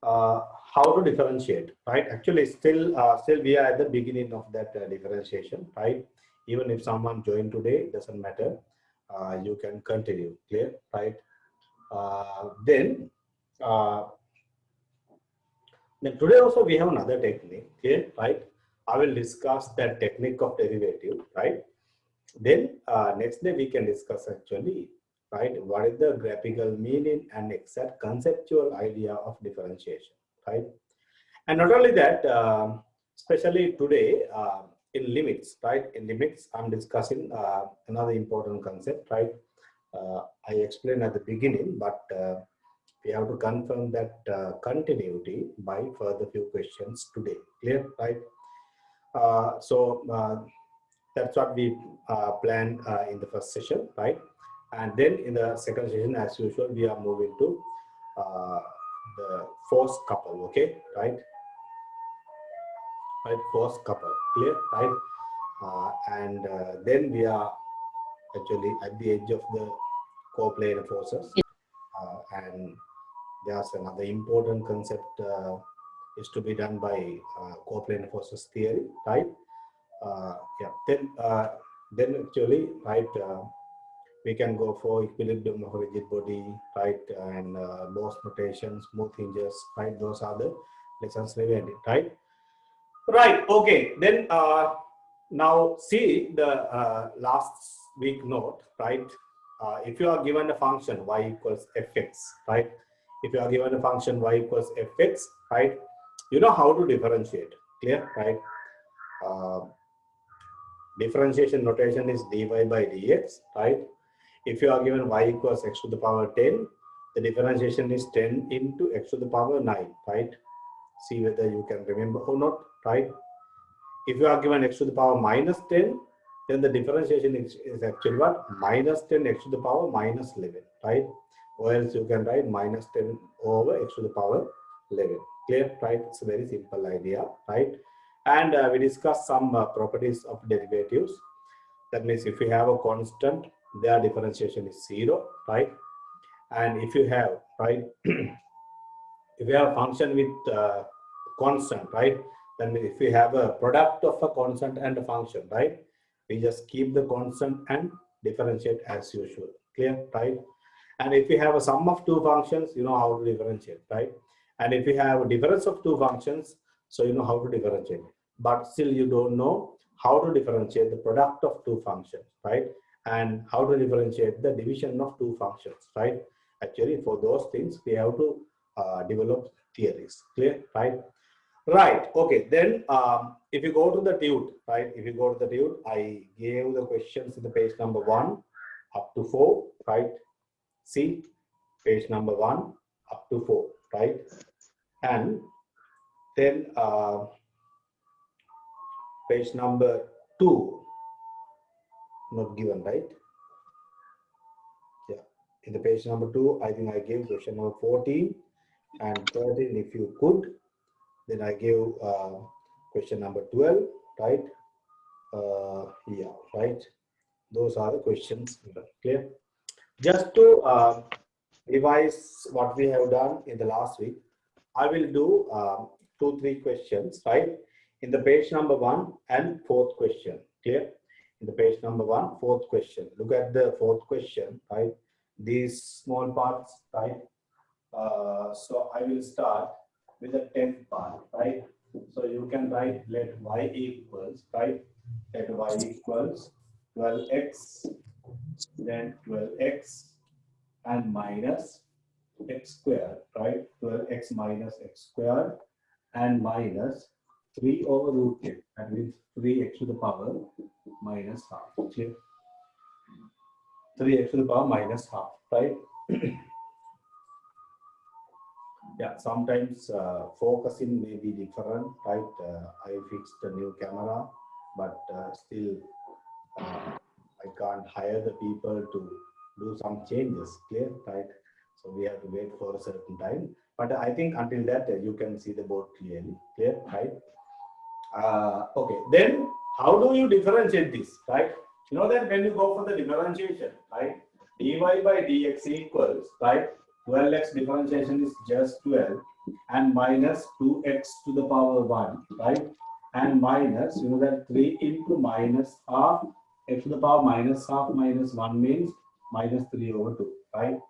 how to differentiate, right? Actually, still we are at the beginning of that differentiation, right? Even if someone joined today, it doesn't matter. You can continue, clear, right? Then today also we have another technique, clear, right? I will discuss that technique of derivative, right? Then next day we can discuss actually, right, what is the graphical meaning and exact conceptual idea of differentiation, right? And not only that, especially today in limits, right? In limits, I'm discussing another important concept, right? I explained at the beginning, but we have to confirm that continuity by further few questions today. Clear, right? That's what we planned in the first session, right? And then in the second session, as usual, we are moving to the force couple, okay, right? Right, force couple, clear, right? Then we are actually at the edge of the coplanar forces, and there's another important concept is to be done by coplanar forces theory, right? Then actually, right, we can go for equilibrium of rigid body, right, and Bose notation, smooth hinges, right? Those are the lessons related, right? Right. Okay. Then now see the last week note, right? If you are given a function y equals fx, right? If you are given a function y equals fx, right? You know how to differentiate. Clear, right? Differentiation notation is dy by dx, right? If you are given y equals x to the power 10, the differentiation is 10 into x to the power 9, right? See whether you can remember or not, right? If you are given x to the power minus 10, then the differentiation is actually what? Minus 10 x to the power minus 11, right? Or else you can write minus 10 over x to the power 11. Clear, right? It's a very simple idea, right? And we discussed some properties of derivatives. That means if you have a constant, their differentiation is 0, right? And if you have, right, if you have a function with constant, right, then if we have a product of a constant and a function, right, we just keep the constant and differentiate as usual. Clear, right? And if we have a sum of two functions, you know how to differentiate, right? And if we have a difference of two functions, so you know how to differentiate. But still you don't know how to differentiate the product of two functions, right? And how to differentiate the division of two functions, right? Actually, for those things, we have to develop theories. Clear, right? Right. Okay. Then, if you go to the tude, right? If you go to the tude, I gave the questions in the page number 1 up to 4, right? See, page number 1 up to 4, right? And then page number 2 not given, right? Yeah. In the page number 2, I think I gave question number 14 and 13. If you could. Then I gave question number 12, right? Yeah, right. Those are the questions. Clear? Just to revise what we have done in the last week, I will do 2-3 questions, right? In the page number 1 and 4th question. Clear? In the page number 1, 4th question. Look at the 4th question, right? These small parts, right? So I will start with the 10th part, right? So you can write let y equals, right? Let y equals 12x, then 12x and minus x squared, right? 12x minus x squared and minus 3 over root 10. That means 3x to the power minus half. Okay? 3x to the power minus half, right? Yeah, sometimes focusing may be different, right? I fixed a new camera, but still I can't hire the people to do some changes, clear, right? So we have to wait for a certain time. But I think until that, you can see the board clearly, clear, right? Okay, then how do you differentiate this, right? You know that when you go for the differentiation, right? dy by dx equals, right? 12x differentiation is just 12 and minus 2x to the power 1, right? And minus, you know that 3 into minus half x to the power minus half minus 1 means minus 3 over 2, right?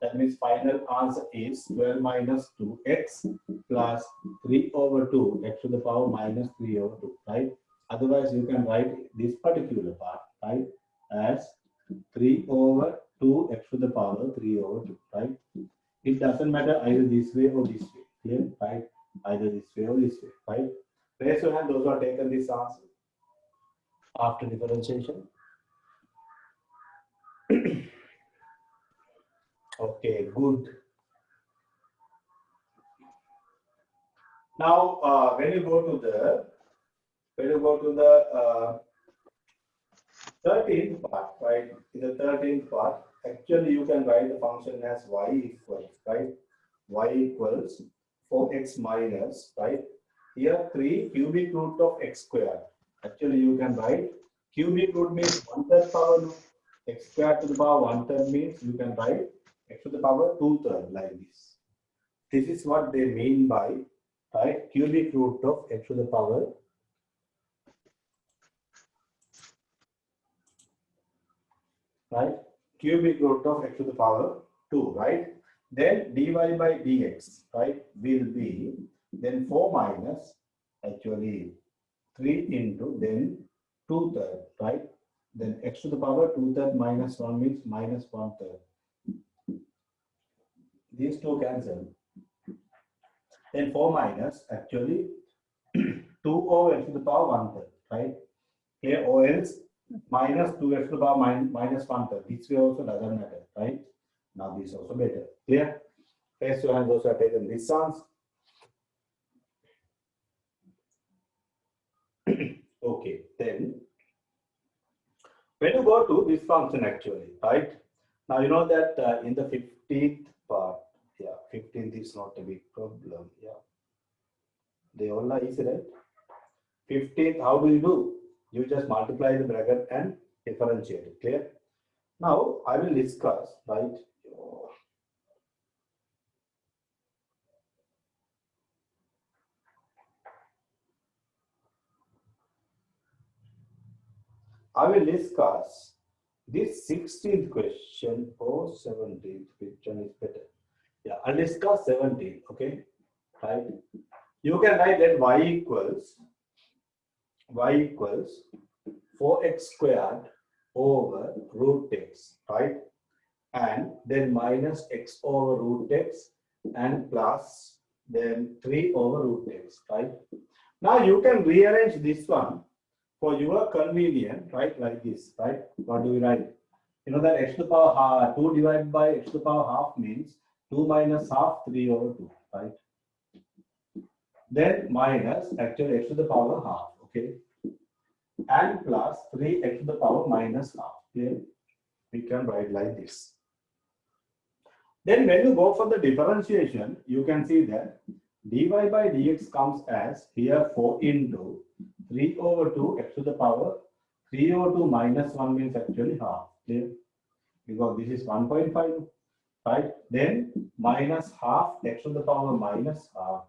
That means final answer is 12 minus 2x plus 3 over 2 x to the power minus 3 over 2, right? Otherwise, you can write this particular part, right, as 3 over 2 x to the power 3 over 2, right? It doesn't matter either this way or this way, clear, right? Either this way or this way, right? Raise your hand, those who are taken this answer after differentiation. Okay, good. Now, when you go to the 13th part, right? In the 13th part, actually you can write the function as y equals, right? Y equals 4x minus, right? Here 3 cubic root of x squared. Actually you can write cubic root means 1/3 power, x squared to the power 1/3 means you can write x to the power 2/3 like this. This is what they mean by, right, cubic root of x to the power, right, cubic root of x to the power 2, right? Then dy by dx, right, will be then 4 minus actually 3 into then 2/3, right? Then x to the power 2/3 minus 1 means minus 1/3. These two cancel. Then 4 minus actually 2 over x to the power 1/3, right? Here or else minus 2x to the power minus 1/3. This way also doesn't matter, right? Now this also better. Clear? Raise your hands, those who have taken this chance. Okay, then when you go to this function actually, right? Now you know that in the 15th part, yeah, 15th is not a big problem. Yeah, they all are easy, right? 15th, how do you do? You just multiply the bracket and differentiate it. Clear? Now I will discuss, right? I will discuss this 16th question or 17th, which one is better? Yeah, I'll discuss 17th, okay? Right? You can write that y equals 4x squared over root x, right? And then minus x over root x and plus then 3 over root x, right? Now you can rearrange this one for your convenience, right? Like this, right? What do we write? You know that x to the power 2 divided by x to the power half means 2 minus half 3 over 2, right? Then minus actually x to the power half, okay? And plus 3x to the power minus half. Okay? We can write like this. Then when you go for the differentiation, you can see that dy by dx comes as here 4 into 3 over 2 x to the power 3 over 2 minus 1 means actually half. Okay? Because this is 1.5, right? Then minus half x to the power minus half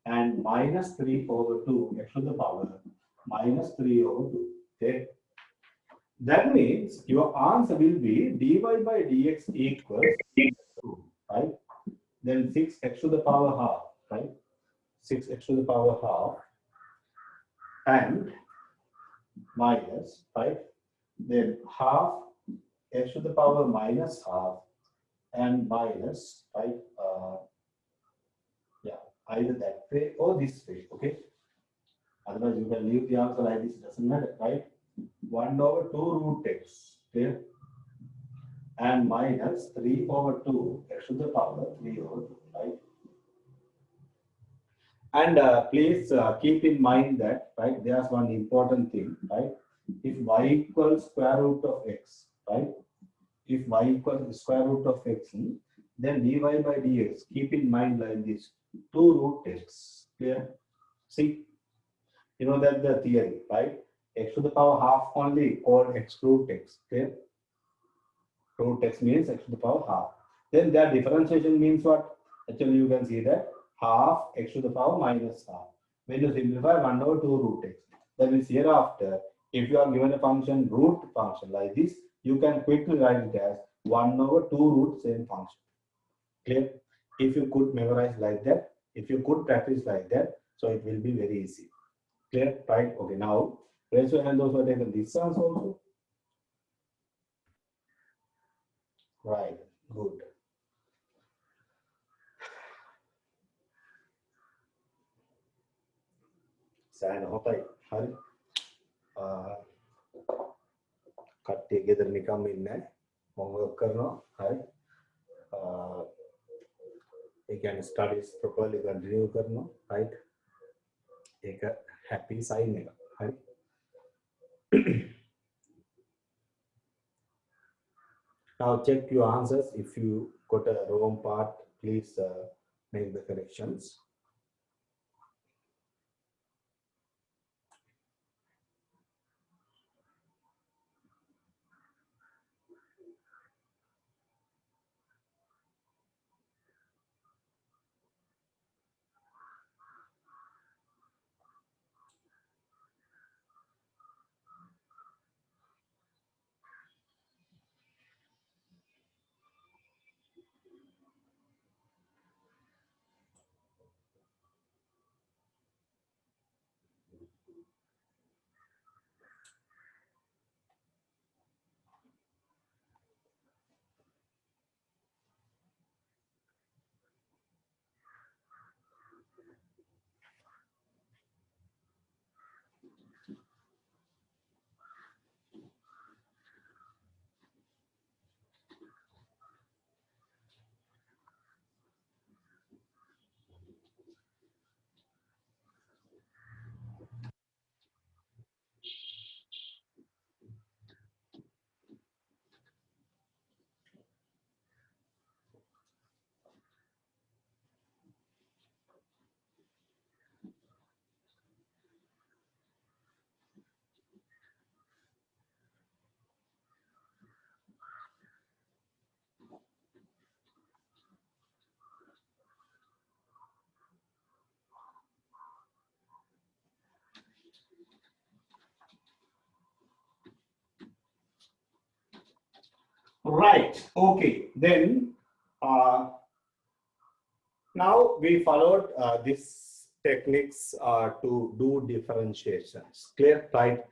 and minus 3 over 2 x to the power minus 3 over 2. Okay? That means your answer will be dy by dx equals 2, right? Then 6x to the power half, right? 6x to the power half and minus, right? Then half x to the power minus half and minus, right? Yeah, either that way or this way, okay? Otherwise, you can leave the answer like this, doesn't matter, right? 1 over 2 root x, okay? And minus 3 over 2 x to the power 3 over 2, right? And please keep in mind that, right, there's one important thing, right? If y equals square root of x, right? If y equals the square root of x, then dy by dx, keep in mind like this, 2 root x, clear? See, you know that the theory, right? X to the power half only called x root x, clear? Root x means x to the power half. Then their differentiation means what? Actually, you can see that half x to the power minus half. When you simplify 1 over 2 root x, that means hereafter, if you are given a function, root function like this, you can quickly write it as 1 over 2 root same function. Clear? If you could memorize like that, if you could practice like that, so it will be very easy. Clear? Right? Okay, now raise your hand those who have taken this chance also. Right, good. Sign hotai. Hari. කට්ටිය ගෙදර නිකම්ම ඉන්නේ homework කරනවා හරි ඒ කියන්නේ studies properly continue කරනවා right ඒක happy sign එක හරි now check your answers if you got a wrong part please make the corrections. Right. Okay. Then now we followed these techniques to do differentiations. Clear, right?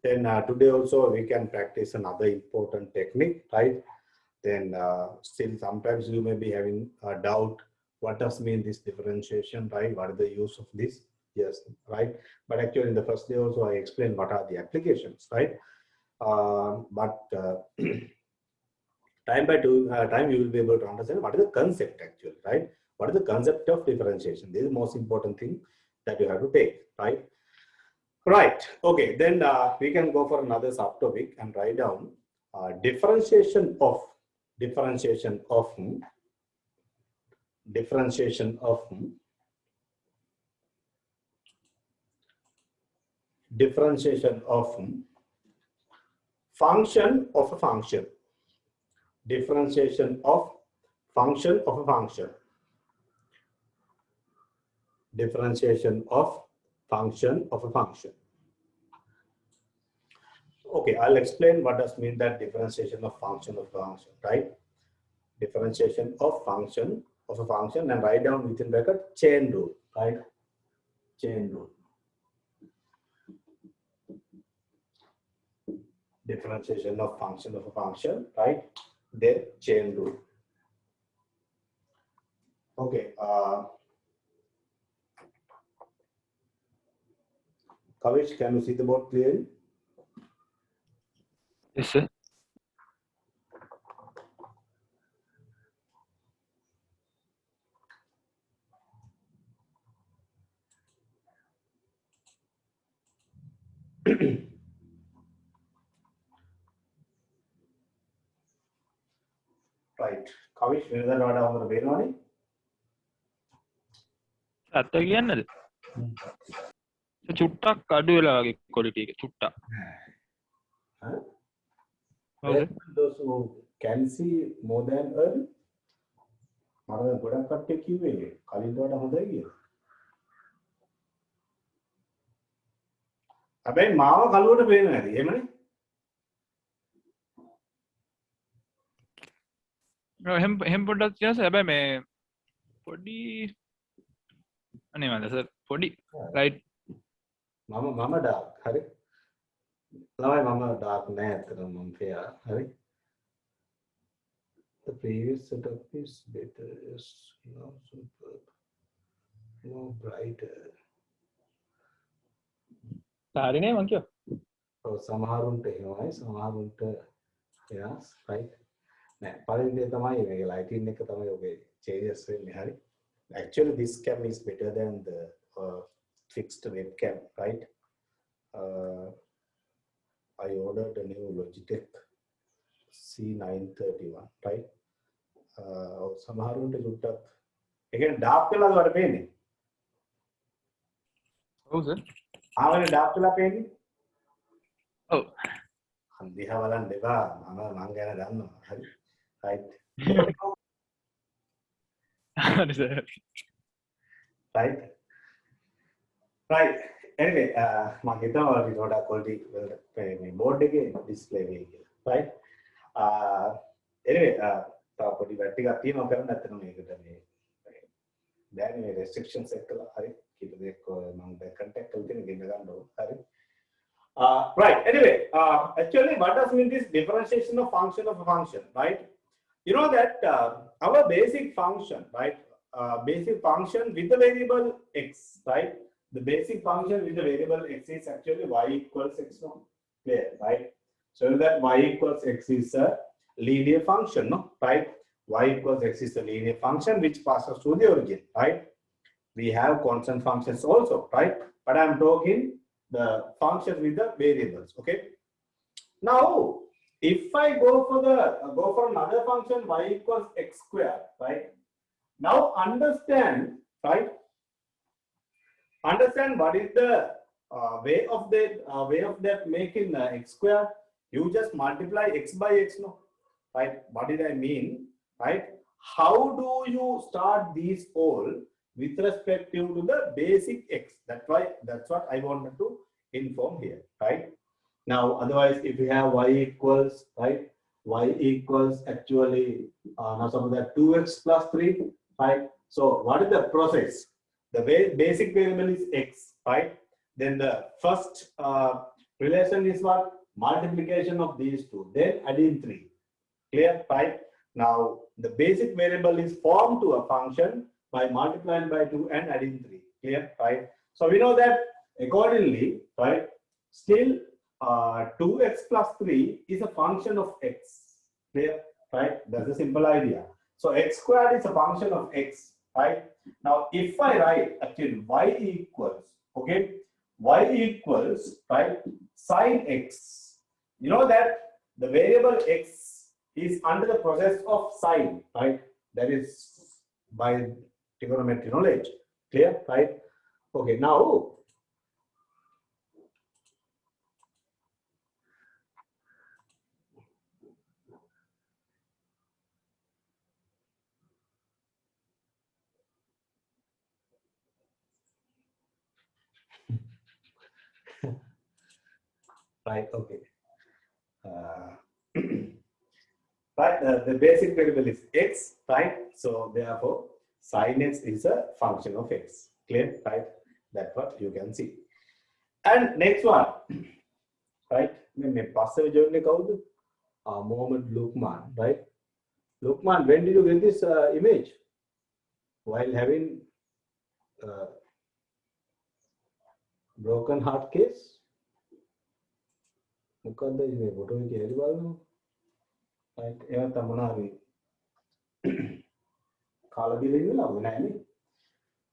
Then today also we can practice another important technique, right? Then still sometimes you may be having a doubt. What does mean this differentiation, right? What is the use of this? Yes, right. But actually in the first day also I explained what are the applications, right? Time by time you will be able to understand what is the concept actually, right? What is the concept of differentiation? This is the most important thing that you have to take, right? Right. Okay. Then we can go for another subtopic and write down differentiation of differentiation of function of a function. Differentiation of function of a function. Differentiation of function of a function. Okay, I'll explain what does mean that differentiation of function of a function, right? Differentiation of function of a function and write down within bracket chain rule, right? Chain rule. Differentiation of function of a function, right? Then chain rule. Okay. Kavish, can you see the board clearly? Yes, sir. Right. Kavish, whether not over Benoni? අත කියන්නද? චුට්ටක් අඩු වෙලා වගේ quality එක චුට්ටක්. Those who can see more than early? මම ගොඩක් කට්ටිය කිව්වේ කලින් වඩා හොඳයි කියලා. හැබැයි මාව කලුවට පේන්නේ නැති. එහෙමනේ. එහෙම පොඩ්ඩක් කියන්න හැබැයි මේ පොඩි අනේ මන්ද සර් පොඩි රයිට් මම ඩාර්ක්. හරි. ළමයි මම ඩාර්ක් නෑ අතන මම ෆෙයා. හරි. The previous setup is better. Yes, now superb. More brighter. සාරිනේ මං කියව ඔව් සමහරුන්ට එහෙමයි සමහරුන්ට yes right. නෑ පළවෙනි දේ තමයි මේක lighting එක තමයි ඔබේ changes වෙන්නේ. හරි. Actually this cam is better than the fixed webcam, right? I ordered a new Logitech C931, right? සමහරුන්ට සුට්ටක් ඒ කියන්නේ ඩාර්ක් වෙලාද වඩ පේන්නේ. ඔව් සර් ආවනේ ඩාර්ක් වෙලා පේන්නේ. ඔව් අන්දිහා බලන්න එපා. මම ගැන දන්නවා. හරි. right. හරි සර් right. right. anyway මම හිතනවා වඩා quality මේ board එකේ display වෙයි කියලා. right. anyway තව පොඩි වැඩ ටිකක් තියෙනවා කරන්න. ඇත්තටම මේකට මේ දැන් මේ restrictions එක්කලා හරි කීප දෙයක් මම දැන් contact කරලා තියෙන ගෙන්න ගන්න ඕන. හරි. Right. Anyway, actually, what does mean this differentiation of a function, right? You know that our basic function, right? Basic function with the variable x, right? The basic function with the variable x is actually y equals x, no? Clear, right? So that y equals x is a linear function, no? Right? Y equals x is a linear function which passes through the origin, right? We have constant functions also, right? But I'm talking the function with the variables. Okay. Now, if I go for another function y equals x square, right? Now understand, right? Understand what is the way of that making x square. You just multiply x by x, no? Right? What did I mean? Right? How do you start these all with respect to the basic x? That's what I wanted to inform here, right? Now, otherwise, if we have y equals, right? Y equals actually now some of that 2x plus 3, right? So what is the process? The basic variable is x, right? Then the first relation is what? Multiplication of these two, then adding 3. Clear, right? Now the basic variable is formed to a function by multiplying by 2 and adding 3. Clear, right? So we know that accordingly, right? Still 2x plus 3 is a function of x. Clear, right? That's a simple idea. So x squared is a function of x, right? Now if I write actually y equals, okay, y equals, right, sine x. You know that the variable x is under the process of sine, right? That is by trigonometry knowledge. Clear, right? Okay, now right, okay. Right, the basic variable is x, right? So therefore sin x is a function of x. Clear, right? That's what you can see. And next one, right? මේ පස්සේ join එක කවුද? Mohammed Lukman, right? Lukman, when did you get this image? While having broken heart case? මොකද්ද මේ photo එකේ හැටි බලන්න. right? එයා තමයි හරි කාලා බිල ඉන්නලා නෑනේ.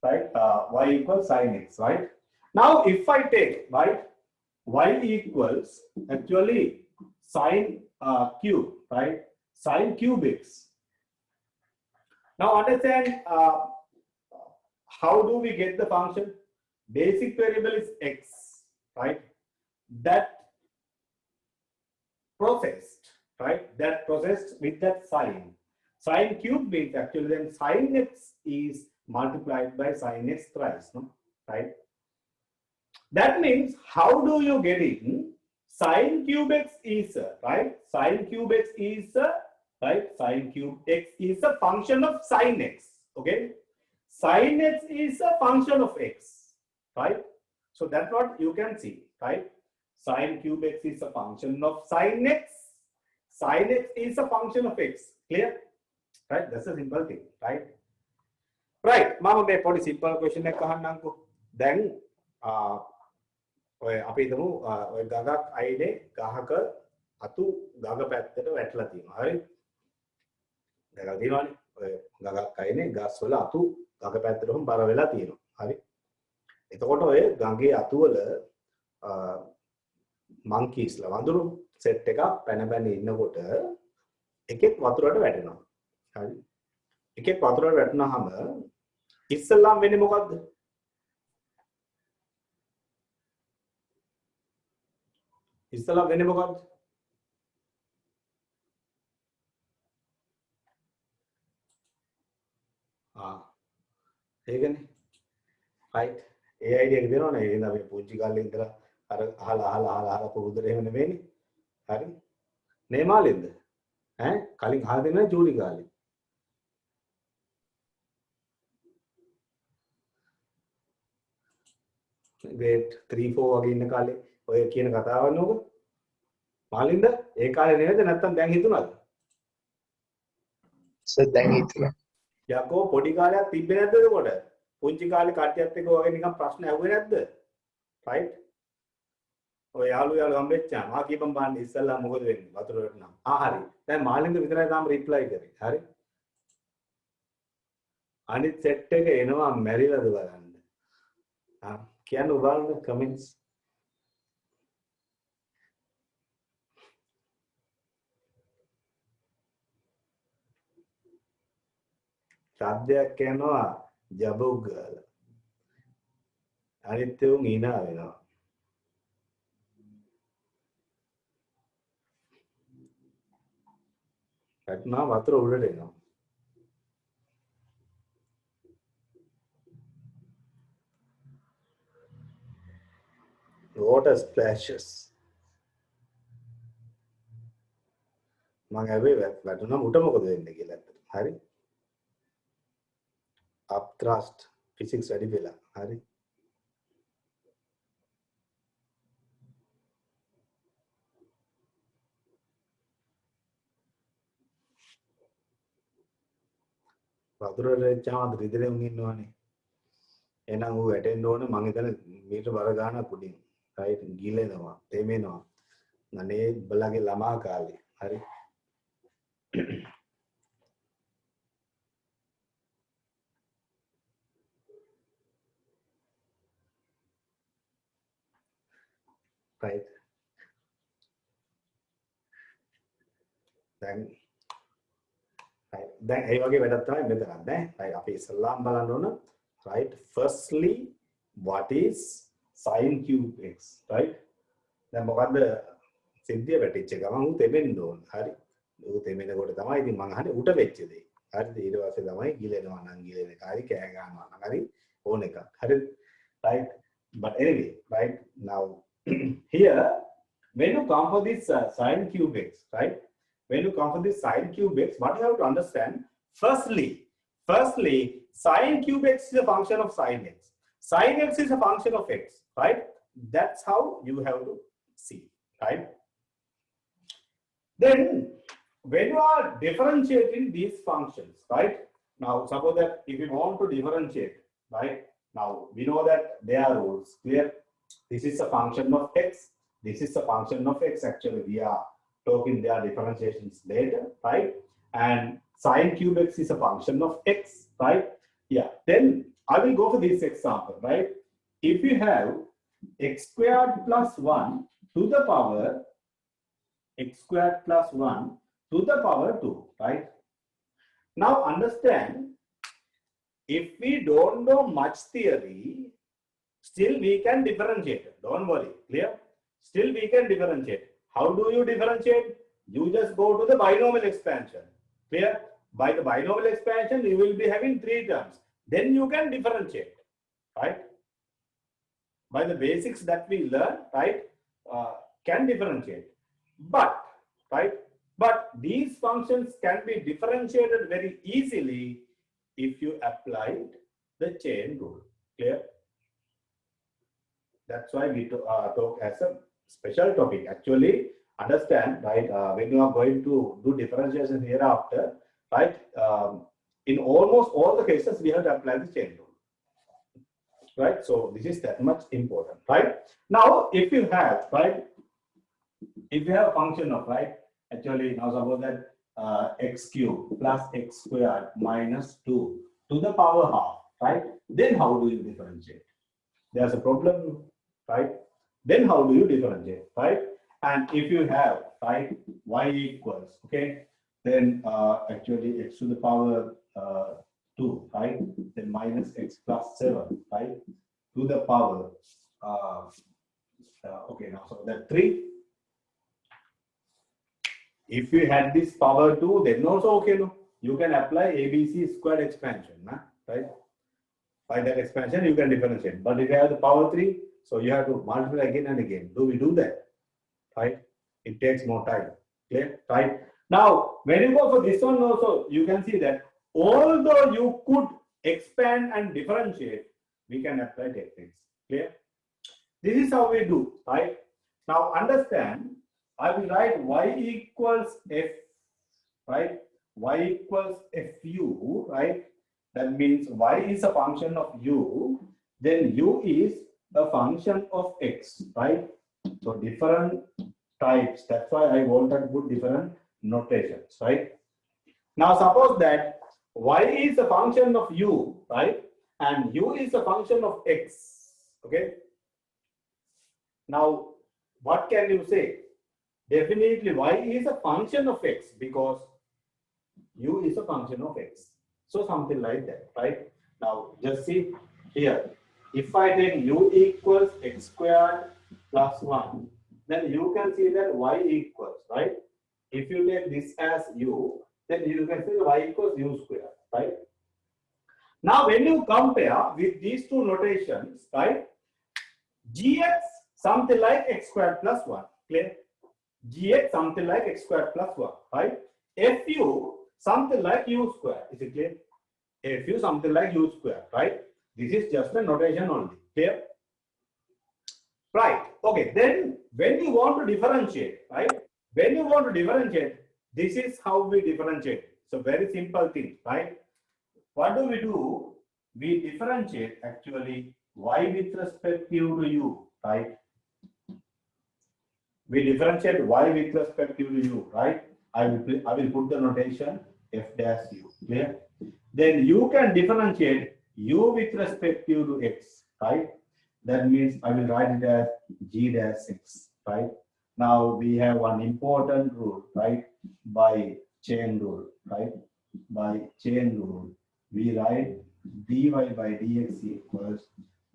Right? Y equals sin x, right? Now if I take, right, y equals actually sin cube, right? Sin cube x. Now understand how do we get the function? Basic variable is x, right? That processed, right? That processed with that sign. Sine cube means actually then sine x is multiplied by sine x thrice, no? Right? That means how do you get in? Sine cube x is right. Sine cube x is right. Sine cube x is a function of sine x. Okay. Sine x is a function of x. Right. So that's what you can see. Right. Sine cube x is a function of sine x. Sine x is a function of x. Clear? Right. That's a simple thing. Right. Right. Mama me podi simple question එක අහන්නම්කෝ. දැන් ඔය අපි හිතමු ඔය ගඟක් අයිනේ ගහක අතු ගඟ පැත්තට වැටලා තියෙනවා. හරි? දැකලා තියෙනවනේ. ඔය ගඟක් අයිනේ ගස් වල අතු ගඟ පැත්තටම බර වෙලා තියෙනවා. හරි? එතකොට ඔය ගඟේ අතු වල monkeysලා වඳුරු සෙට් එකක් පැන පැන ඉන්නකොට එකෙක් වතුරට වැටෙනවා. හරි? එකෙක් වතුරට වැටුනහම ඉස්සල්ලාම වෙන්නේ මොකද්ද? ඉස්සලා වෙන්නේ මොකක්ද? ඒකනේ. right. ඒ අයිඩියා එක දෙනවනේ. එහෙනම් අපි පුංචි කාලේ ඉඳලා අර අහලා පුරුදුර එහෙම නෙමෙයිනේ. හරි? නේ මාළෙන්ද? ඈ කලින් අහලා දෙන්නේ ජූලි කාලේ. grade 3 4 වගේ ඉන්න කාලේ ඔය කියන කතාව නෝක මාලින්ද ඒ කාලේ නේද නැත්තම් දැන් හිතුණාද සර් දැන් හිතුණා යකෝ පොඩි කාලයක් තිබ්බේ නැද්ද එතකොට පුංචි කාලේ කට්ටියත් එක්ක වගේ නිකන් ප්‍රශ්න ඇහුවේ නැද්ද right ඔය යාළු හම්බෙච්චා මා කියපම් බලන්න ඉස්සල්ලා මොකද වෙන්නේ වතුරට නම් හරි දැන් මාලින්ද විතරයි තාම රිප්ලයි කරේ හරි අනිත් සෙට් එක එනවා මැරිලාද බලන්න කියන්න බලන්න කමෙන්ට්ස් සද්දයක් යනවා ජබුක් ගාලා අනිත් උන් hina වෙනවා රත්නා වතුර උඩට එනවා water splashes මම ඇවේ වැටුණා උට මොකද වෙන්නේ කියලා අතට හරි upthrust physics වැඩි වෙලා හරි වතුරට චාම රිදෙන්නේ උන් ඉන්නවනේ එහෙනම් ඌ වැටෙන්න ඕනේ මං හිතන මීටර බර ගානක් උඩින් රයිට් ගිලෙනවා තෙමෙනවා නනේ බලගේ ළමා කාලේ හරි right දැන් ඒ වගේ වැඩක් තමයි මෙතන නේ right අපි ඉස්සල්ලාම බලන්න ඕන right firstly what is sin cube x right දැන් මොකද්ද සිද්ධිය වැටිච්ච ගමන් ඌ තෙමෙන්න ඕන හරි ඌ තෙමෙනකොට තමයි ඉතින් මං අහන්නේ උට වෙච්ච දේ හරිද ඊට පස්සේ තමයි ගිලෙනවා නම් ගිලෙන එක හරි කෑ ගන්නවා නම් හරි ඕන එකක් හරි right but anyway right now here when you come for this sin cube x right when you come for this sin cube x what you have to understand firstly sin cube x is a function of sin x sin x is a function of x right that's how you have to see right then when you are differentiating these functions right now suppose that if you want to differentiate right now we know that there are rules clear this is a function of x this is a function of x actually we are talking their differentiations later right and sin cube x is a function of x right yeah then I will go for this example right if you have x squared plus 1 to the power x squared plus 1 to the power 2 right now understand if we don't know much theory still we can differentiate don't worry clear still we can differentiate how do you differentiate you just go to the binomial expansion clear by the binomial expansion, you will be having 3 terms. Then you can differentiate, right? By the basics that we learn, right, can differentiate. But, right, but these functions can be differentiated very easily if you applied the chain rule. Clear? That's why we talk as a special topic. Actually, understand, right, when you are going to do differentiation hereafter, right, in almost all the cases, we have to apply the chain rule. Right, so this is that much important, right? Now, if you have, right, if you have a function of, right, actually now suppose that x cubed plus x squared minus 2 to the power half, right? Then how do you differentiate? There's a problem, right? Then how do you differentiate, right? And if you have, right, y equals, okay, then actually x to the power 2, right? Then minus x plus 7, right? To the power, okay, now so that 3. If you had this power 2, then also okay, no? You can apply ABC squared expansion, right? By that expansion, you can differentiate. But if you have the power 3, so you have to multiply again and again. Do we do that? Right? It takes more time. Clear? Right? Now, when you go for this one also, you can see that although you could expand and differentiate, we can apply techniques. Clear? This is how we do, right? Now understand, I will write y equals f, right? Y equals fu, right? That means y is a function of u, then u is a function of x, right? So different types. That's why I wanted to put different notations, right? Now suppose that y is a function of u, right? And u is a function of x, okay? Now, what can you say? Definitely y is a function of x because u is a function of x. So something like that, right? Now, just see here. If I take u equals x squared plus 1, then you can see that y equals, right? If you take this as u, then you can see y equals u squared, right? Now, when you compare with these two notations, right? Gx something like x squared plus 1, clear? Gx something like x squared plus 1, right? Fu something like u squared, is it clear? Fu something like u squared, right? This is just a notation only, clear? Right, okay, then when you want to differentiate, right? When you want to differentiate, this is how we differentiate. So very simple thing, right? What do? We differentiate actually y with respect to u, right? We differentiate y with respect to u, right? I will put the notation f dash u, clear? Then you can differentiate u with respect to x, right? That means I will write it as g dash x, right? Now we have one important rule, right? By chain rule, right? By chain rule, we write dy by dx equals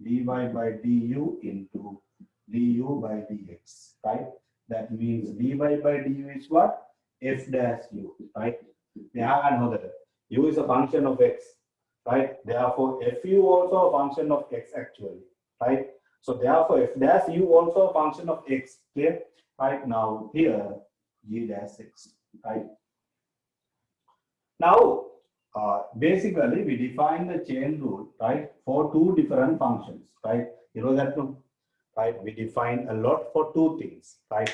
dy by du into du by dx, right? That means dy by du is what? F dash u, right? Yeah, I know that u is a function of x, right? Therefore, fu also a function of x actually, right? So therefore, f dash u also a function of x, clear? Right now here g dash x, right? Now, basically we define the chain rule, right, for two different functions, right? You know that, no? Right? We define a lot for two things, right?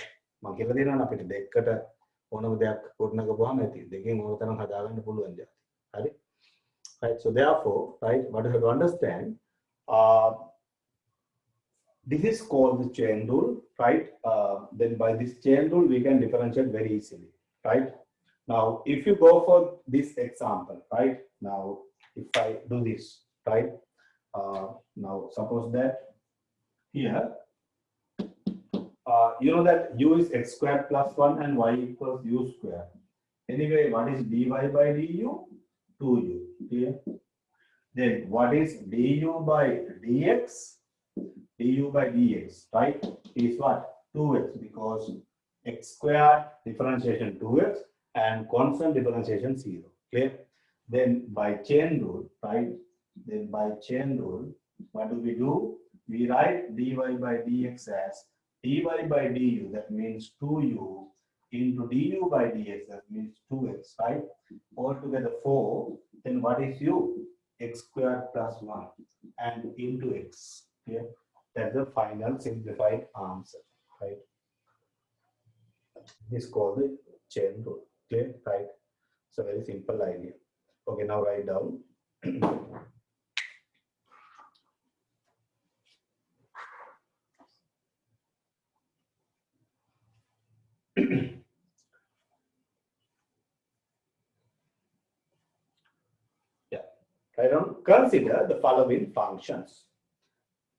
Right? So therefore, right, what you have to understand, this is called the chain rule, right? Then by this chain rule, we can differentiate very easily, right? Now, if you go for this example, right? Now, if I do this, right? Now, suppose that here, you know that u is x squared plus 1 and y equals u squared. Anyway, what is dy by du? 2u. Clear? Then what is du by dx? Du by dx, right? Is what? 2x, because x squared differentiation 2x and constant differentiation 0. Clear? Then by chain rule, right? Then by chain rule, what do? We write dy by dx as dy by du, that means 2u, into du by dx, that means 2x, right? Altogether 4, then what is u? X squared plus 1 and into x. Clear? That's the final simplified answer, right? This is called the chain rule. Clear? Right? So very simple idea. Okay, now write down. Yeah, write down. Consider the following functions.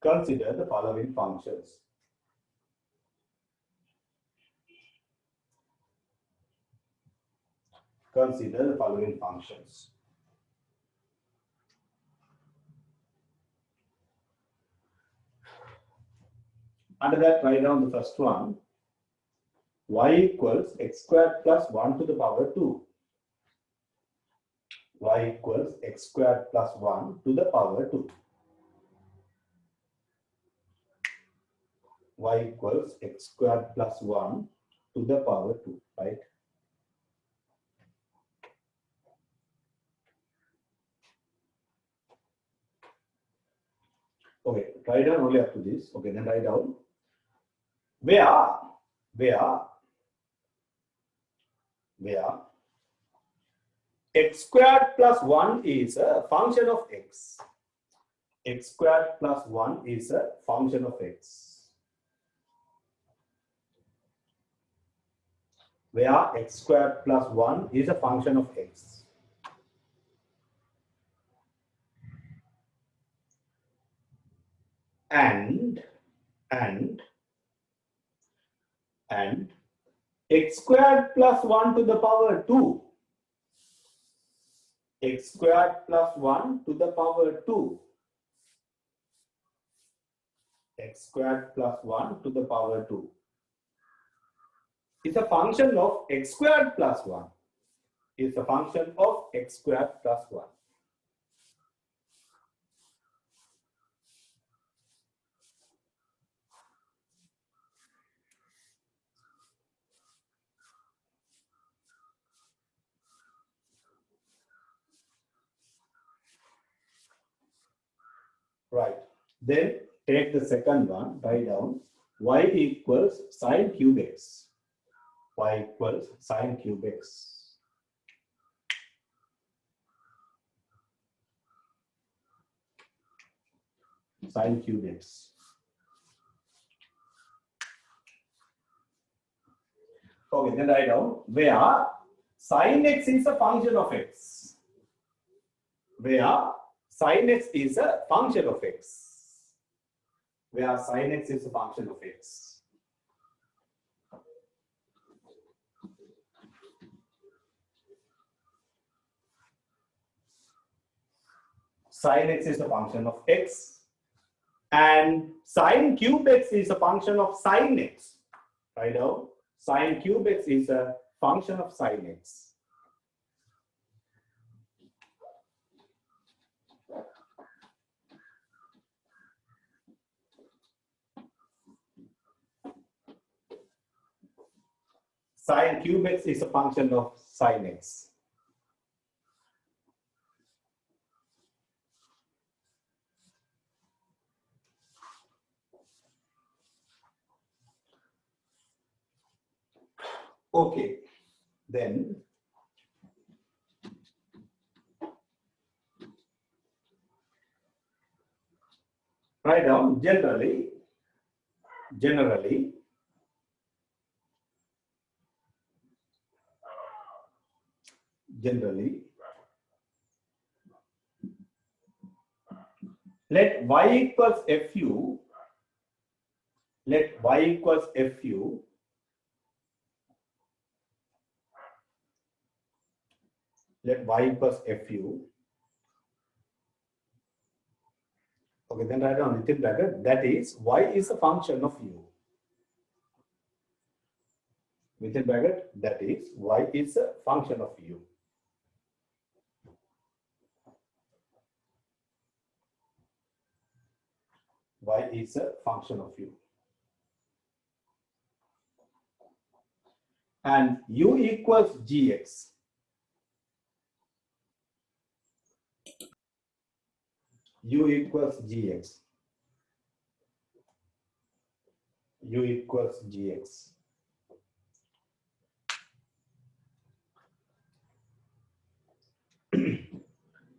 Consider the following functions. Consider the following functions. Under that, write down the first one. Y equals x squared plus 1 to the power 2. Y equals x squared plus 1 to the power 2. Y equals x squared plus 1 to the power 2, right? Okay, write down only up to this. Okay, then write down where x squared plus 1 is a function of x. X squared plus 1 is a function of x. Where x squared plus 1 is a function of x. And x squared plus 1 to the power 2. X squared plus 1 to the power 2. X squared plus 1 to the power 2 is a function of x squared plus 1. Is a function of x squared plus 1. Right. Then take the second one, write down y equals sine cube x. Y equals sine cube x. Sine cube x. Okay, then write down where sine x is a function of x. Where sine x is a function of x. Where sine x is a function of x. Sine x is a function of x. And sine cube x is a function of sine x. Write down sine cube x is a function of sine x. Sine cube x is a function of sine x. Okay, then write down generally let y equals fu, let y equals fu, let y equals fu. Okay, then write down within bracket, that is y is a function of u. within bracket, that is y is a function of u. Y is a function of u. And u equals gx. U equals gx. U equals gx.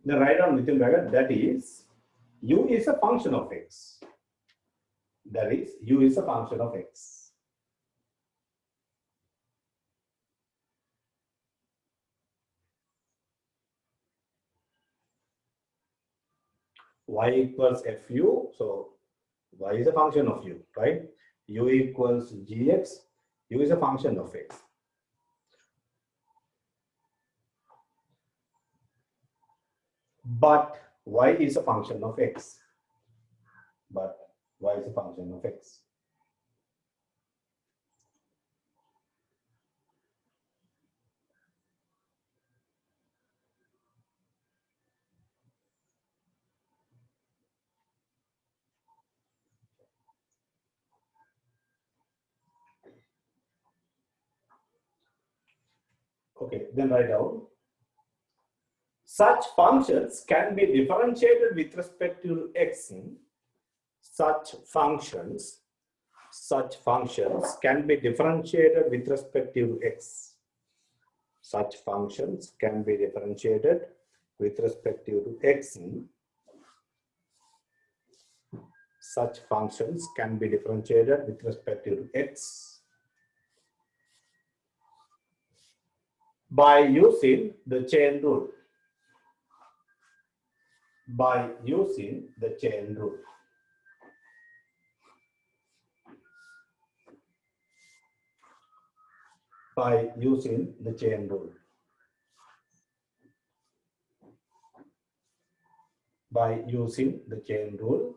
Then write down within bracket, that is u is a function of x. That is u is a function of x. Y equals fu, so y is a function of u, right? U equals gx, u is a function of x. But y is a function of x. But y is a function of x. Okay, then write down. Such functions can be differentiated with respect to x. Such functions can be differentiated with respect to x. Such functions can be differentiated with respect to x. Such functions can be differentiated with respect to x by using the chain rule. By using the chain rule. By using the chain rule. By using the chain rule,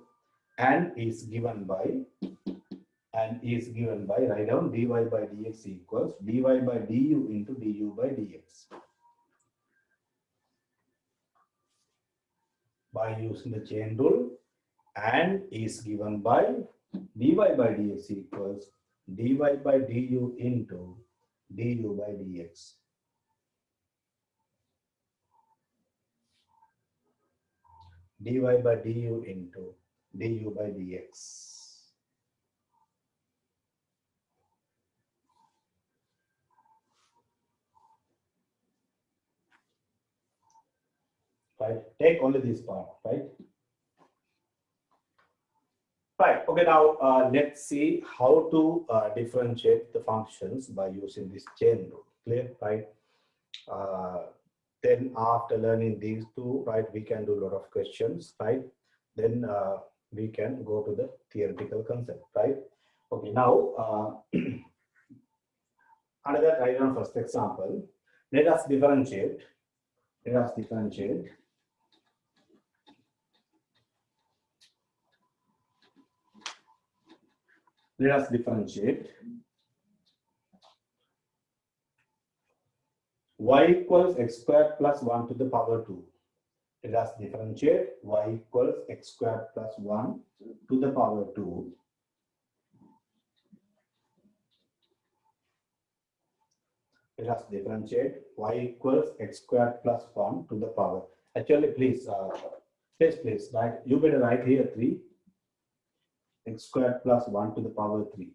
and is given by write down dy by dx equals dy by du into du by dx. By using the chain rule, and is given by dy by dx equals dy by du into du by dx. Dy by du into du by dx. Right? Take only this part, right? Right. Okay. Now let's see how to differentiate the functions by using this chain rule. Clear, right? Then after learning these two, right, we can do a lot of questions, right? Then we can go to the theoretical concept, right? Okay. Now another write down first example. Let us differentiate. Let us differentiate. Let us differentiate y equals x squared plus 1 to the power 2. Let us differentiate y equals x squared plus 1 to the power 2. Let us differentiate y equals x squared plus 1 to the power. Actually, please, right? You better write here 3 x squared plus 1 to the power 3.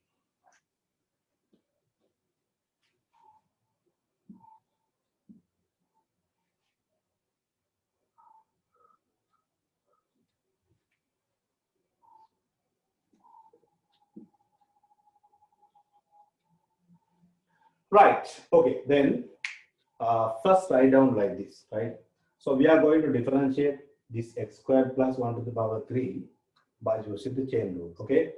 Right. Okay. Then first write down like this, right? So we are going to differentiate this x squared plus 1 to the power 3 by using the chain rule. Okay.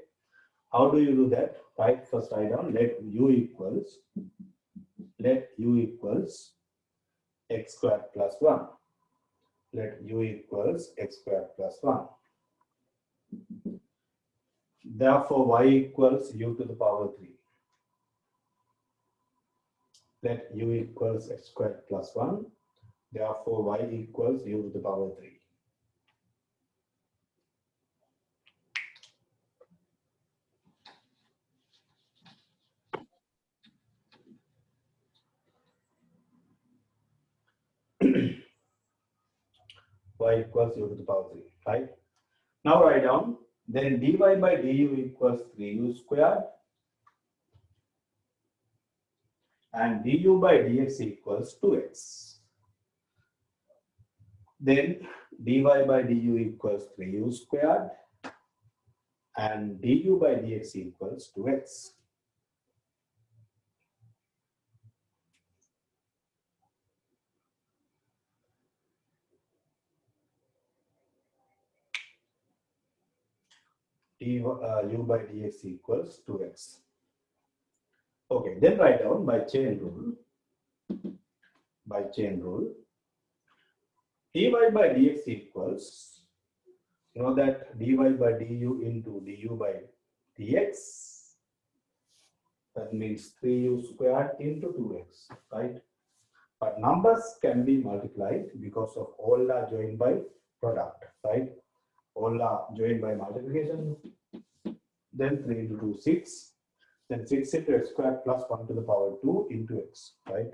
How do you do that? Right. First write down let u equals x squared plus 1. Let u equals x squared plus 1. Therefore, y equals u to the power 3. let u equals x squared plus 1. Therefore, y equals u to the power 3. Y equals u to the power 3, right? Now write down, then dy by du equals 3u squared and du by dx equals 2x. Then dy by du equals 3u squared and du by dx equals 2x. U by dx equals 2x. Okay, then write down by chain rule, dy by dx equals, you know that dy by du into du by dx, that means 3u squared into 2x, right? But numbers can be multiplied because of all are joined by product, right? All are joined by multiplication. Then 3 into 2, 6. Then 6 into x squared plus 1 to the power 2 into x, right?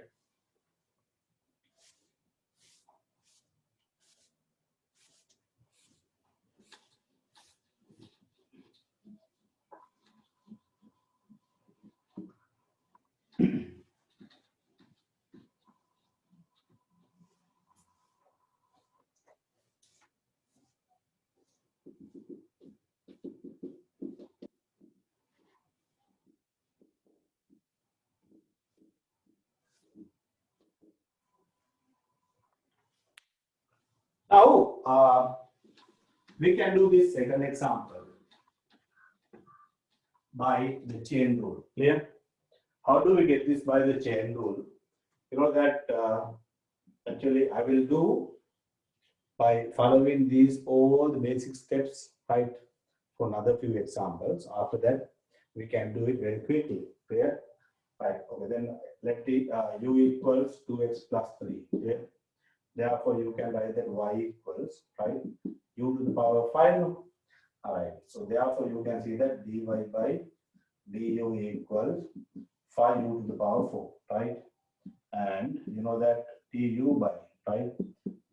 Now, we can do this second example by the chain rule. Clear? How do we get this by the chain rule? You know that actually I will do by following these all the basic steps, right? For another few examples. After that, we can do it very quickly. Clear? Right. Okay. Then let the u equals 2x plus 3. Yeah. Therefore, you can write that y equals, right, u to the power 5. All right. So therefore, you can see that dy by du equals 5u to the power 4, right? And you know that du by, right?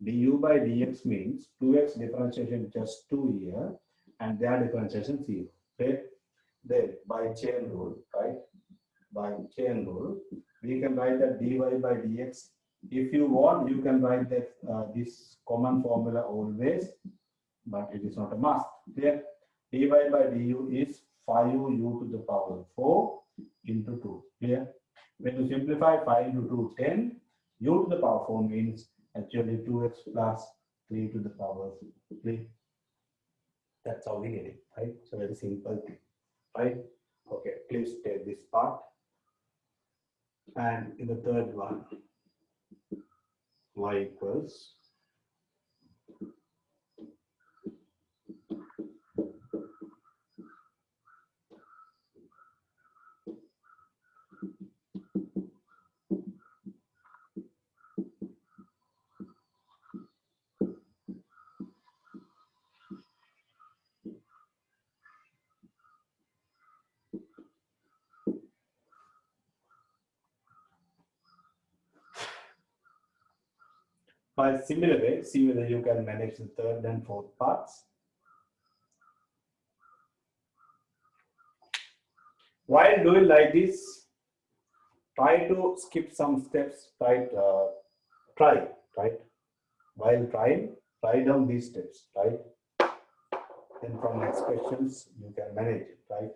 Du by dx means 2x differentiation just 2 here and their differentiation 0. Okay? Then by chain rule, right? By chain rule, we can write that dy by dx. If you want, you can write that this common formula always, but it is not a must. Clear? Dy by du is 5u to the power 4 into 2. Clear? When you simplify 5 into 2, 10. U to the power 4 means actually 2x plus 3 to the power 3. That's how we get it, right? So very simple thing, right? Okay, please take this part. And in the third one, y equals by similar way, see whether you can manage the third and fourth parts. While doing like this, try to skip some steps, right? Right? While trying, write down these steps, right? Then from next questions, you can manage it, right?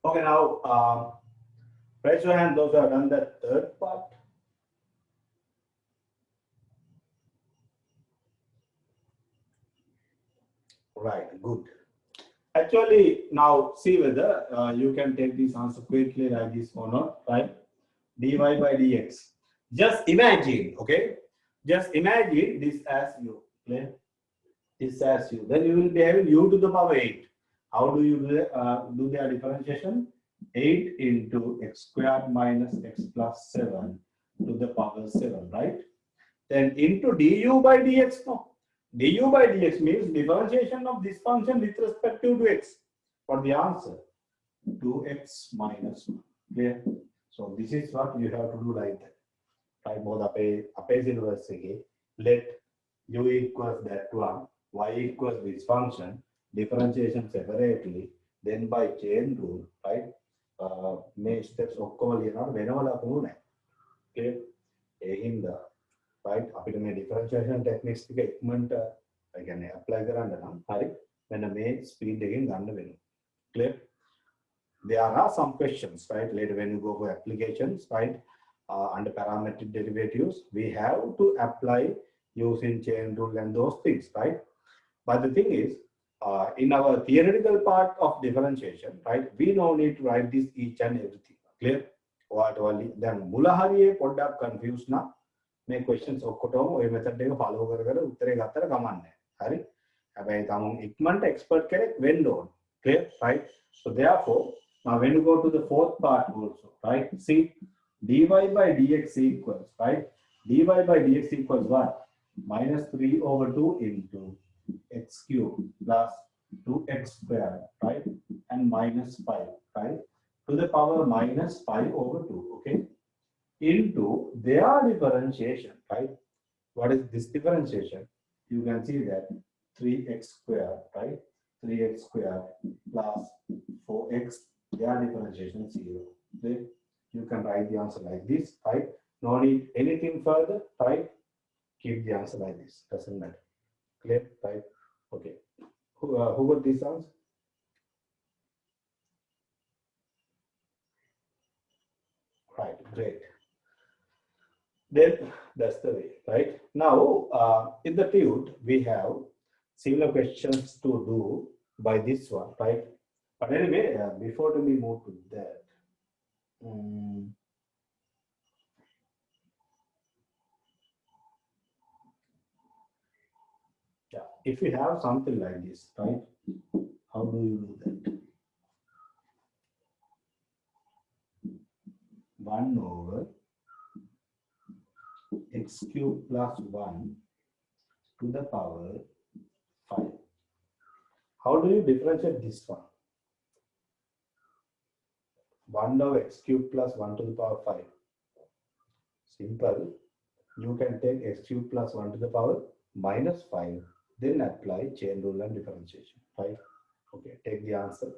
Okay, now raise your hand those who have done the third part. Right, good. Actually, now see whether you can take this answer quickly like this or not, right? dy by dx. Just imagine, okay? Just imagine this as u. Clear? This as u. Then you will be having u to the power 8. How do you do their differentiation? 8 into x squared minus x plus 7 to the power 7, right? Then into du by dx, no. Du by dx means differentiation of this function with respect to x. For the answer, 2x minus 1. Clear? So this is what you have to do like that. Right? Both appears inverse again. Let u equals that one, y equals this function, differentiation separately, then by chain rule, right? May steps ඔක්කොම ලියනවා වෙනම ලකුණු නැහැ. Okay? ඒ හින්දා right අපිට මේ differentiation techniques ටික ඉක්මනට ඒ කියන්නේ apply කරන්න නම් හරි මෙන්න මේ speed එකෙන් ගන්න වෙනවා. Clear? There are some questions, right? Later when you go for applications, right? Under parametric derivatives, we have to apply using chain rule and those things, right? But the thing is, in our theoretical part of differentiation, right? We no need to write this each and everything. Clear? What only then මුල හරියේ පොඩ්ඩක් confused නා මේ questions ඔක්කොටම ওই method එක follow කර කර උත්තරේ ගත්තට කමන්නේ. හරි? හැබැයි තමුන් ඉක්මනට expert කෙනෙක් වෙන්න ඕන. Clear? Right? So therefore, now when you go to the fourth part also, right? See, dy by dx equals, right? dy by dx equals what? Minus 3 over 2 into x cubed plus 2x squared, right? And minus 5, right? To the power minus 5 over 2, okay? Into their differentiation, right? What is this differentiation? You can see that 3x squared, right? 3x squared plus 4x, their differentiation is 0. Okay? You can write the answer like this, right? No need anything further, right? Keep the answer like this, doesn't matter. Clear, right? Okay. Who got this answer? Right, great. Then that's the way, right? Now, in the field, we have similar questions to do by this one, right? But anyway, before we move to that, yeah, if you have something like this, right? How do you do that? 1 over x cubed plus 1 to the power 5. How do you differentiate this one? 1 over x cubed plus 1 to the power 5. Simple. You can take x cubed plus 1 to the power minus 5, then apply chain rule and differentiation, right? Okay, take the answer.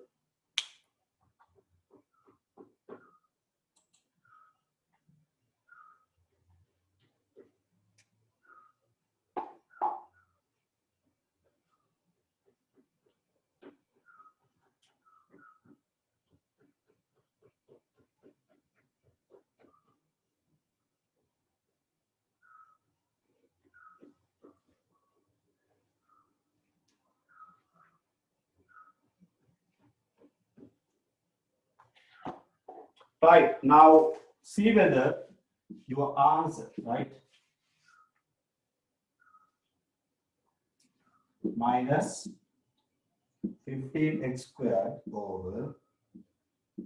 Right, now see whether your answer, right? Minus 15x squared over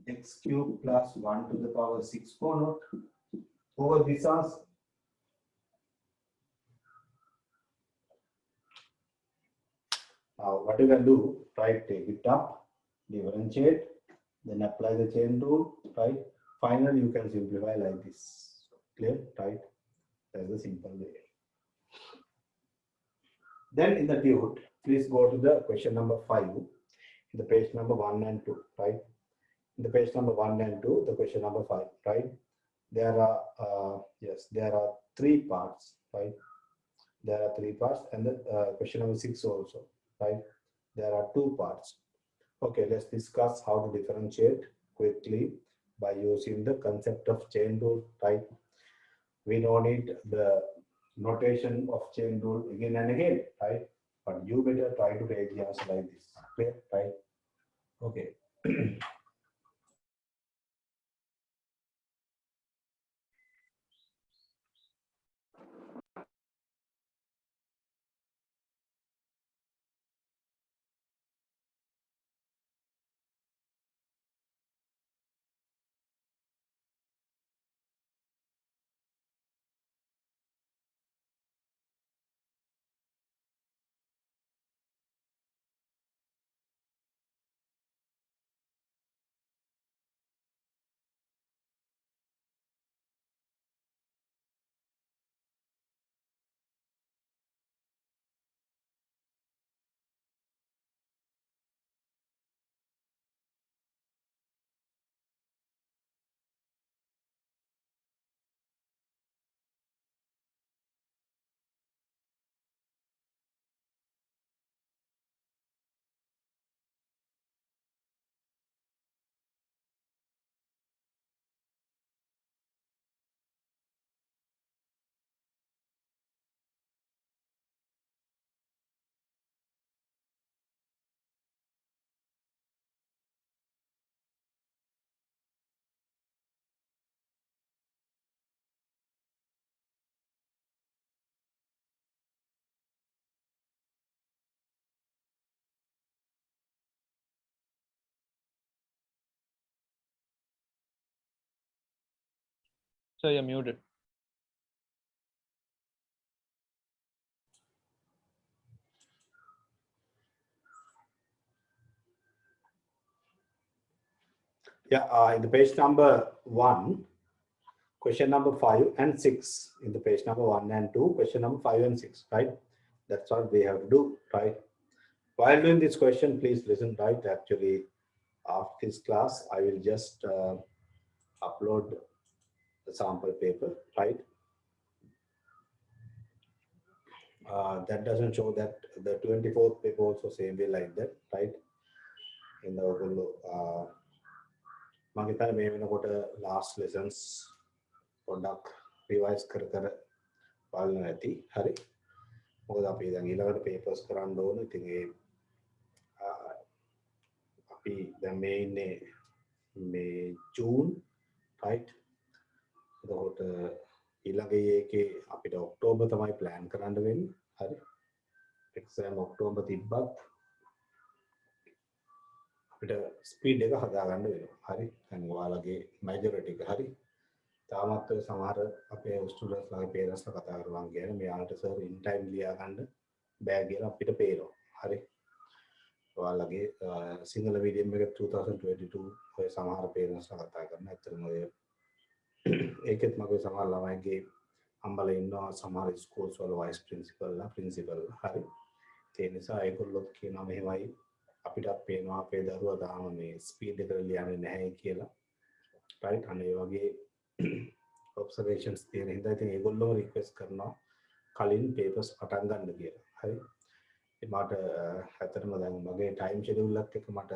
x cubed plus 1 to the power 6 or not over this answer. Now what you can do, right? Take it up, differentiate, then apply the chain rule, right? Finally, you can simplify like this. Clear, right? That's the simple way. Then in the tute, please go to the question number 5, in the page number 1 and 2, right? In the page number 1 and 2, the question number 5, right? There are yes, there are 3 parts, right? There are 3 parts, and the question number 6 also, right? There are 2 parts. Okay, let's discuss how to differentiate quickly by using the concept of chain rule, right? We don't need the notation of chain rule again and again, right? But you better try to take the answer like this, clear, right? Okay. So you're muted. Yeah, in the page number 1, question number 5 and 6. In the page number 1 and 2, question number 5 and 6, right? That's what we have to do, right? While doing this question, please listen, right? Actually, after this class, I will just upload the sample paper, right? That doesn't show that the 24th paper also same way like that, right? In the මම හිතන්නේ මේ වෙනකොට last lessons පොඩ්ඩක් revise කර කර බලන්න ඇති. හරි. මොකද අපි දැන් ඊළඟට papers කරන්න ඕන. ඉතින් ඒ අපි දැන් මේ ඉන්නේ මේ June, right? එතකොට ඊළඟ එකේ අපිට ඔක්තෝබර් තමයි plan කරන්න වෙන්නේ. හරි. exam ඔක්තෝබර් තිබ්බත් අපිට ස්පීඩ් එක හදාගන්න වෙනවා. හරි. දැන් ඔයාලගේ majority එක හරි. තාමත් ඔය සමහර අපේ ස්ටුඩන්ට්ස් ලාගේ පේරන්ට්ස් ලා කතා කරනවා කියන මෙයාලට සර් ඉන් ටයිම් ලියා ගන්න බෑ කියලා අපිට පේනවා. හරි. ඔයාලගේ සිංහල මීඩියම් එක 2022 ඔය සමහර පේරන්ට්ස් ලා කතා කරනවා. ඇත්තටම ඔය ඒකෙත් මගේ සමහර ළමයිගේ අම්බලා ඉන්නවා සමහර ස්කූල්ස් වල වයිස් ප්‍රින්සිපල් ලා හරි. ඒ නිසා ඒගොල්ලෝ කියනවා මෙහෙමයි අපිට පේනවා අපේ දරුවා තාම මේ ස්පීඩ් එකට ලියන්නේ නැහැ කියලා. right? අනේ වගේ observations තියෙන හින්දා ඉතින් ඒගොල්ලෝ රික්වෙස්ට් කරනවා කලින් papers පටන් ගන්න කියලා. හරි. ඉතින් මට ඇත්තටම දැන් මගේ time schedule එකත් එක්ක මට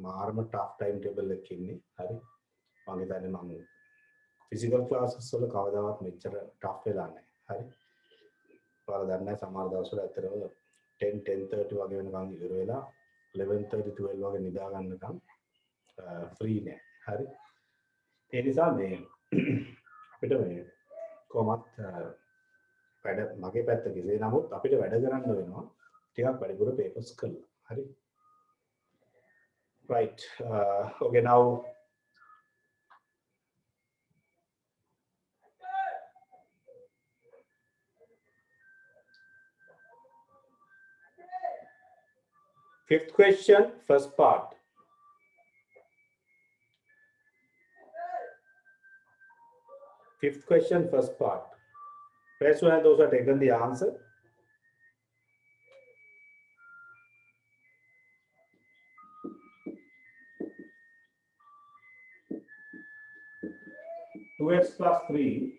මාර්ම tough time table එකක් ඉන්නේ. හරි. මම හිතන්නේ මම physical classes වල කවදාවත් මෙච්චර tough වෙලා නැහැ. හරි. ඔයාලා දන්නේ සමහර දවස්වල ඇත්තටම 10 10:30 වගේ වෙනකන් ඉවර වෙලා 11:30 12 වගේ නිදා ගන්නකම් free නෑ. හරි. ඒ නිසා මේ අපිට මේ කොහොමත් වැඩ මගේ පැත්ත කෙසේ නමුත් අපිට වැඩ කරන්න වෙනවා ටිකක් වැඩිපුර papers කරලා. හරි. right. Okay, now fifth question, first part. Fifth question, first part. Raise your hand those who have taken the answer. Two x plus 3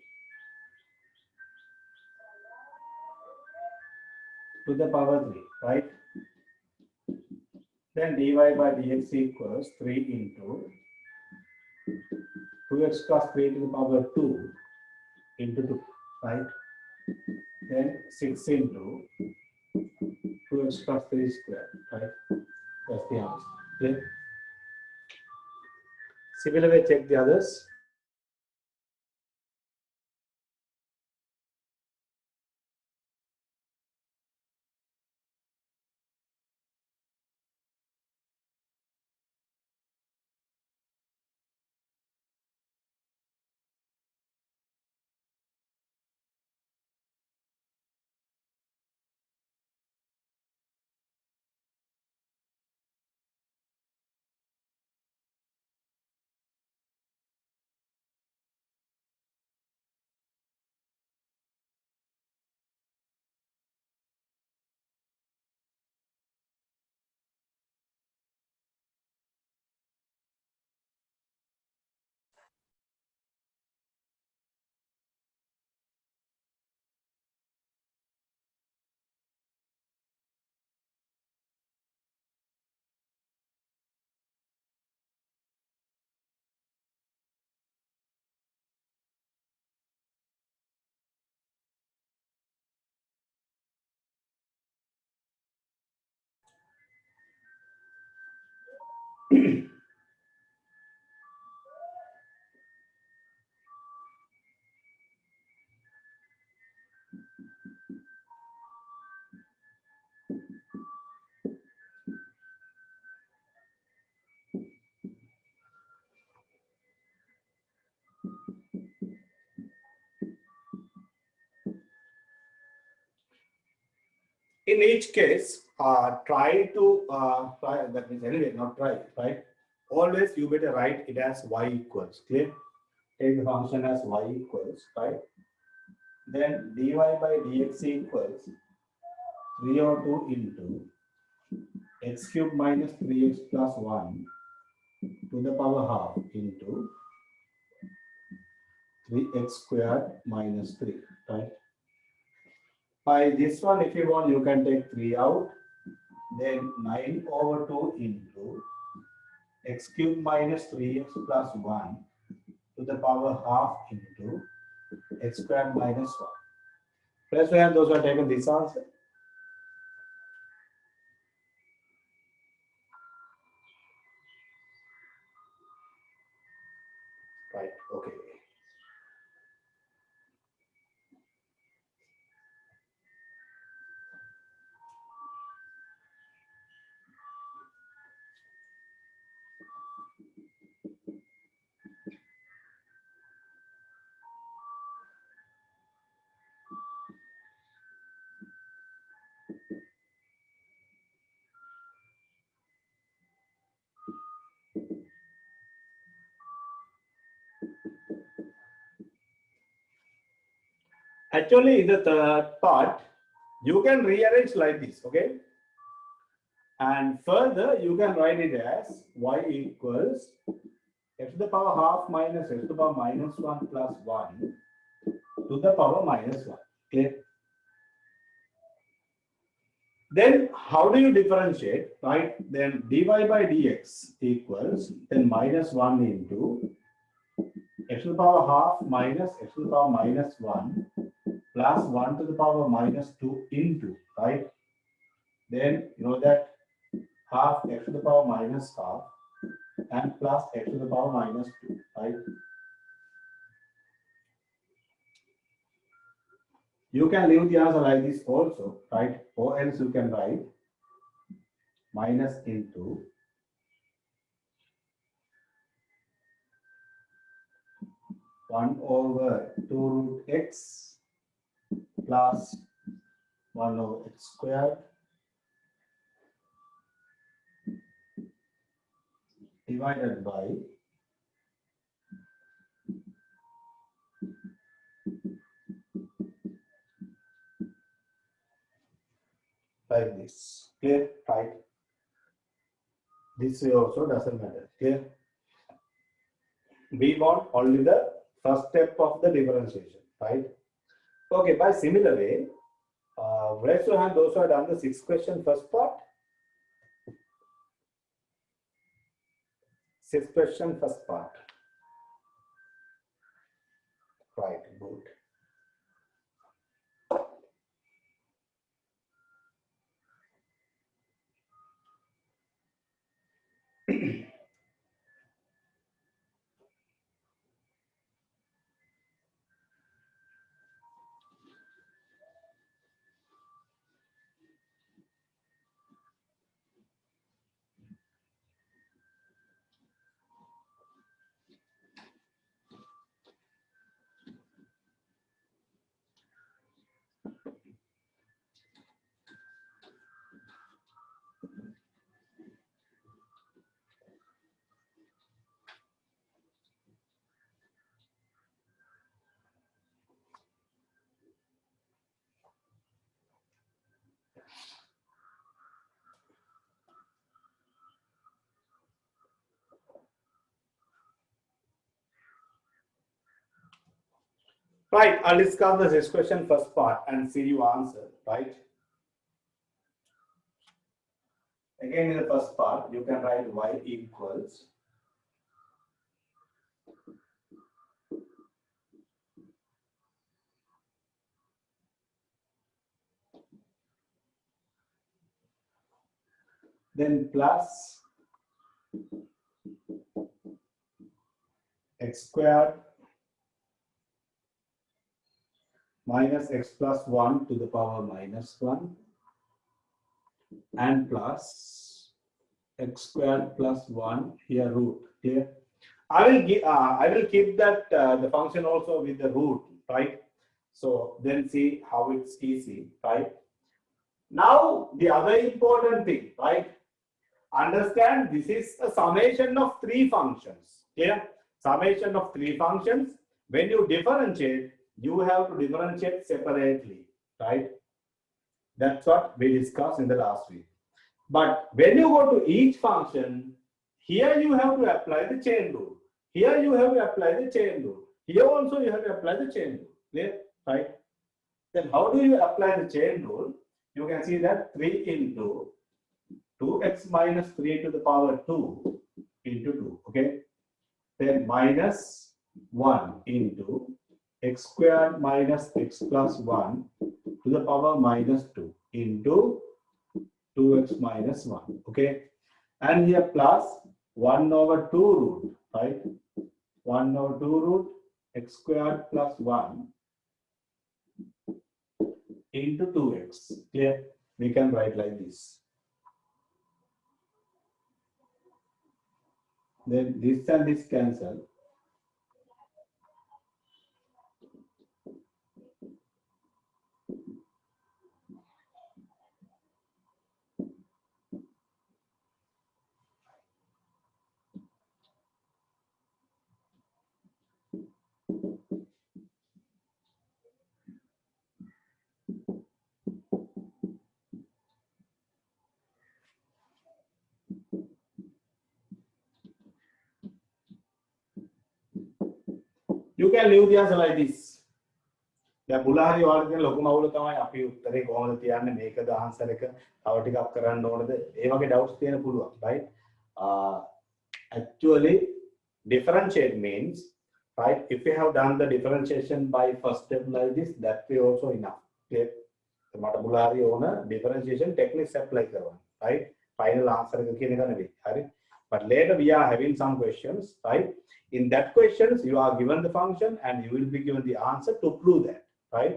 to the power 3, right? Then dy by dx equals 3 into 2x plus 3 to the power 2 into 2, right? Then 6 into 2x plus 3 square, right? That's the answer. Clear? Similar way, check the others. In each case, try to try, that means anyway, not try, right? Always you better write it as y equals. Clear? Take the function as y equals, right? Then dy by dx equals 302 into x cube minus 3x plus 1 to the power half into 3x squared minus 3, right? By this one, if you want, you can take 3 out. Then 9 over 2 into x cube minus 3x plus 1 to the power half into x squared minus 1. Raise your hand, those who have taken this answer. Right, okay. Actually, in the third part, you can rearrange like this, okay? And further, you can write it as y equals x to the power half minus x to the power minus 1 plus 1 to the power minus 1. Clear? Then how do you differentiate, right? Then dy by dx equals then minus 1 into x to the power half minus x to the power minus 1 plus 1 to the power minus 2 into, right? Then you know that half x to the power minus half and plus x to the power minus 2, right? You can leave the answer like this also, right? Or else you can write minus into 1 over 2 root x plus 1 over x squared divided by like this. Clear? Right? This way also doesn't matter. Clear? We want only the first step of the differentiation, right? Okay, by similar way, raise your hand those who have done the 6th question first part. 6th question first part. Right, I'll discuss this question first part and see you answer, right? Again, in the first part, you can write y equals then plus x squared minus x plus 1 to the power minus 1 and plus x squared plus 1 here root. Clear? I will keep that the function also with the root, right? So then see how it's easy, right? Now the other important thing, right? Understand this is a summation of three functions. Clear? Summation of three functions. When you differentiate, you have to differentiate separately, right? That's what we discussed in the last week. But when you go to each function, here you have to apply the chain rule. Here you have to apply the chain rule. Here also you have to apply the chain rule. Clear? Right? Then how do you apply the chain rule? You can see that 3 into 2x minus 3 to the power 2 into 2. Okay? Then minus 1 into x squared minus x plus 1 to the power minus 2 into 2x minus 1. Okay? And here plus 1 over 2 root, right? 1 over 2 root x squared plus 1 into 2x. Clear? We can write like this. Then this and this cancel. You can leave the answer like this. දැන් මුලහරි ඔයාලට තියෙන ලොකුම අවුල තමයි අපි උත්තරේ කොහොමද තියන්නේ මේකද ආන්සර් එක තව ටිකක් කරන්න ඕනද ඒ වගේ doubts තියෙන පුළුවන් right actually differentiate means right if you have done the differentiation by first step like this that way also enough clear මට මුලහරි ඕන differentiation techniques apply කරන්න right final answer එක කියන එක නෙවෙයි හරි but later we are having some questions right in that questions you are given the function and you will be given the answer to prove that right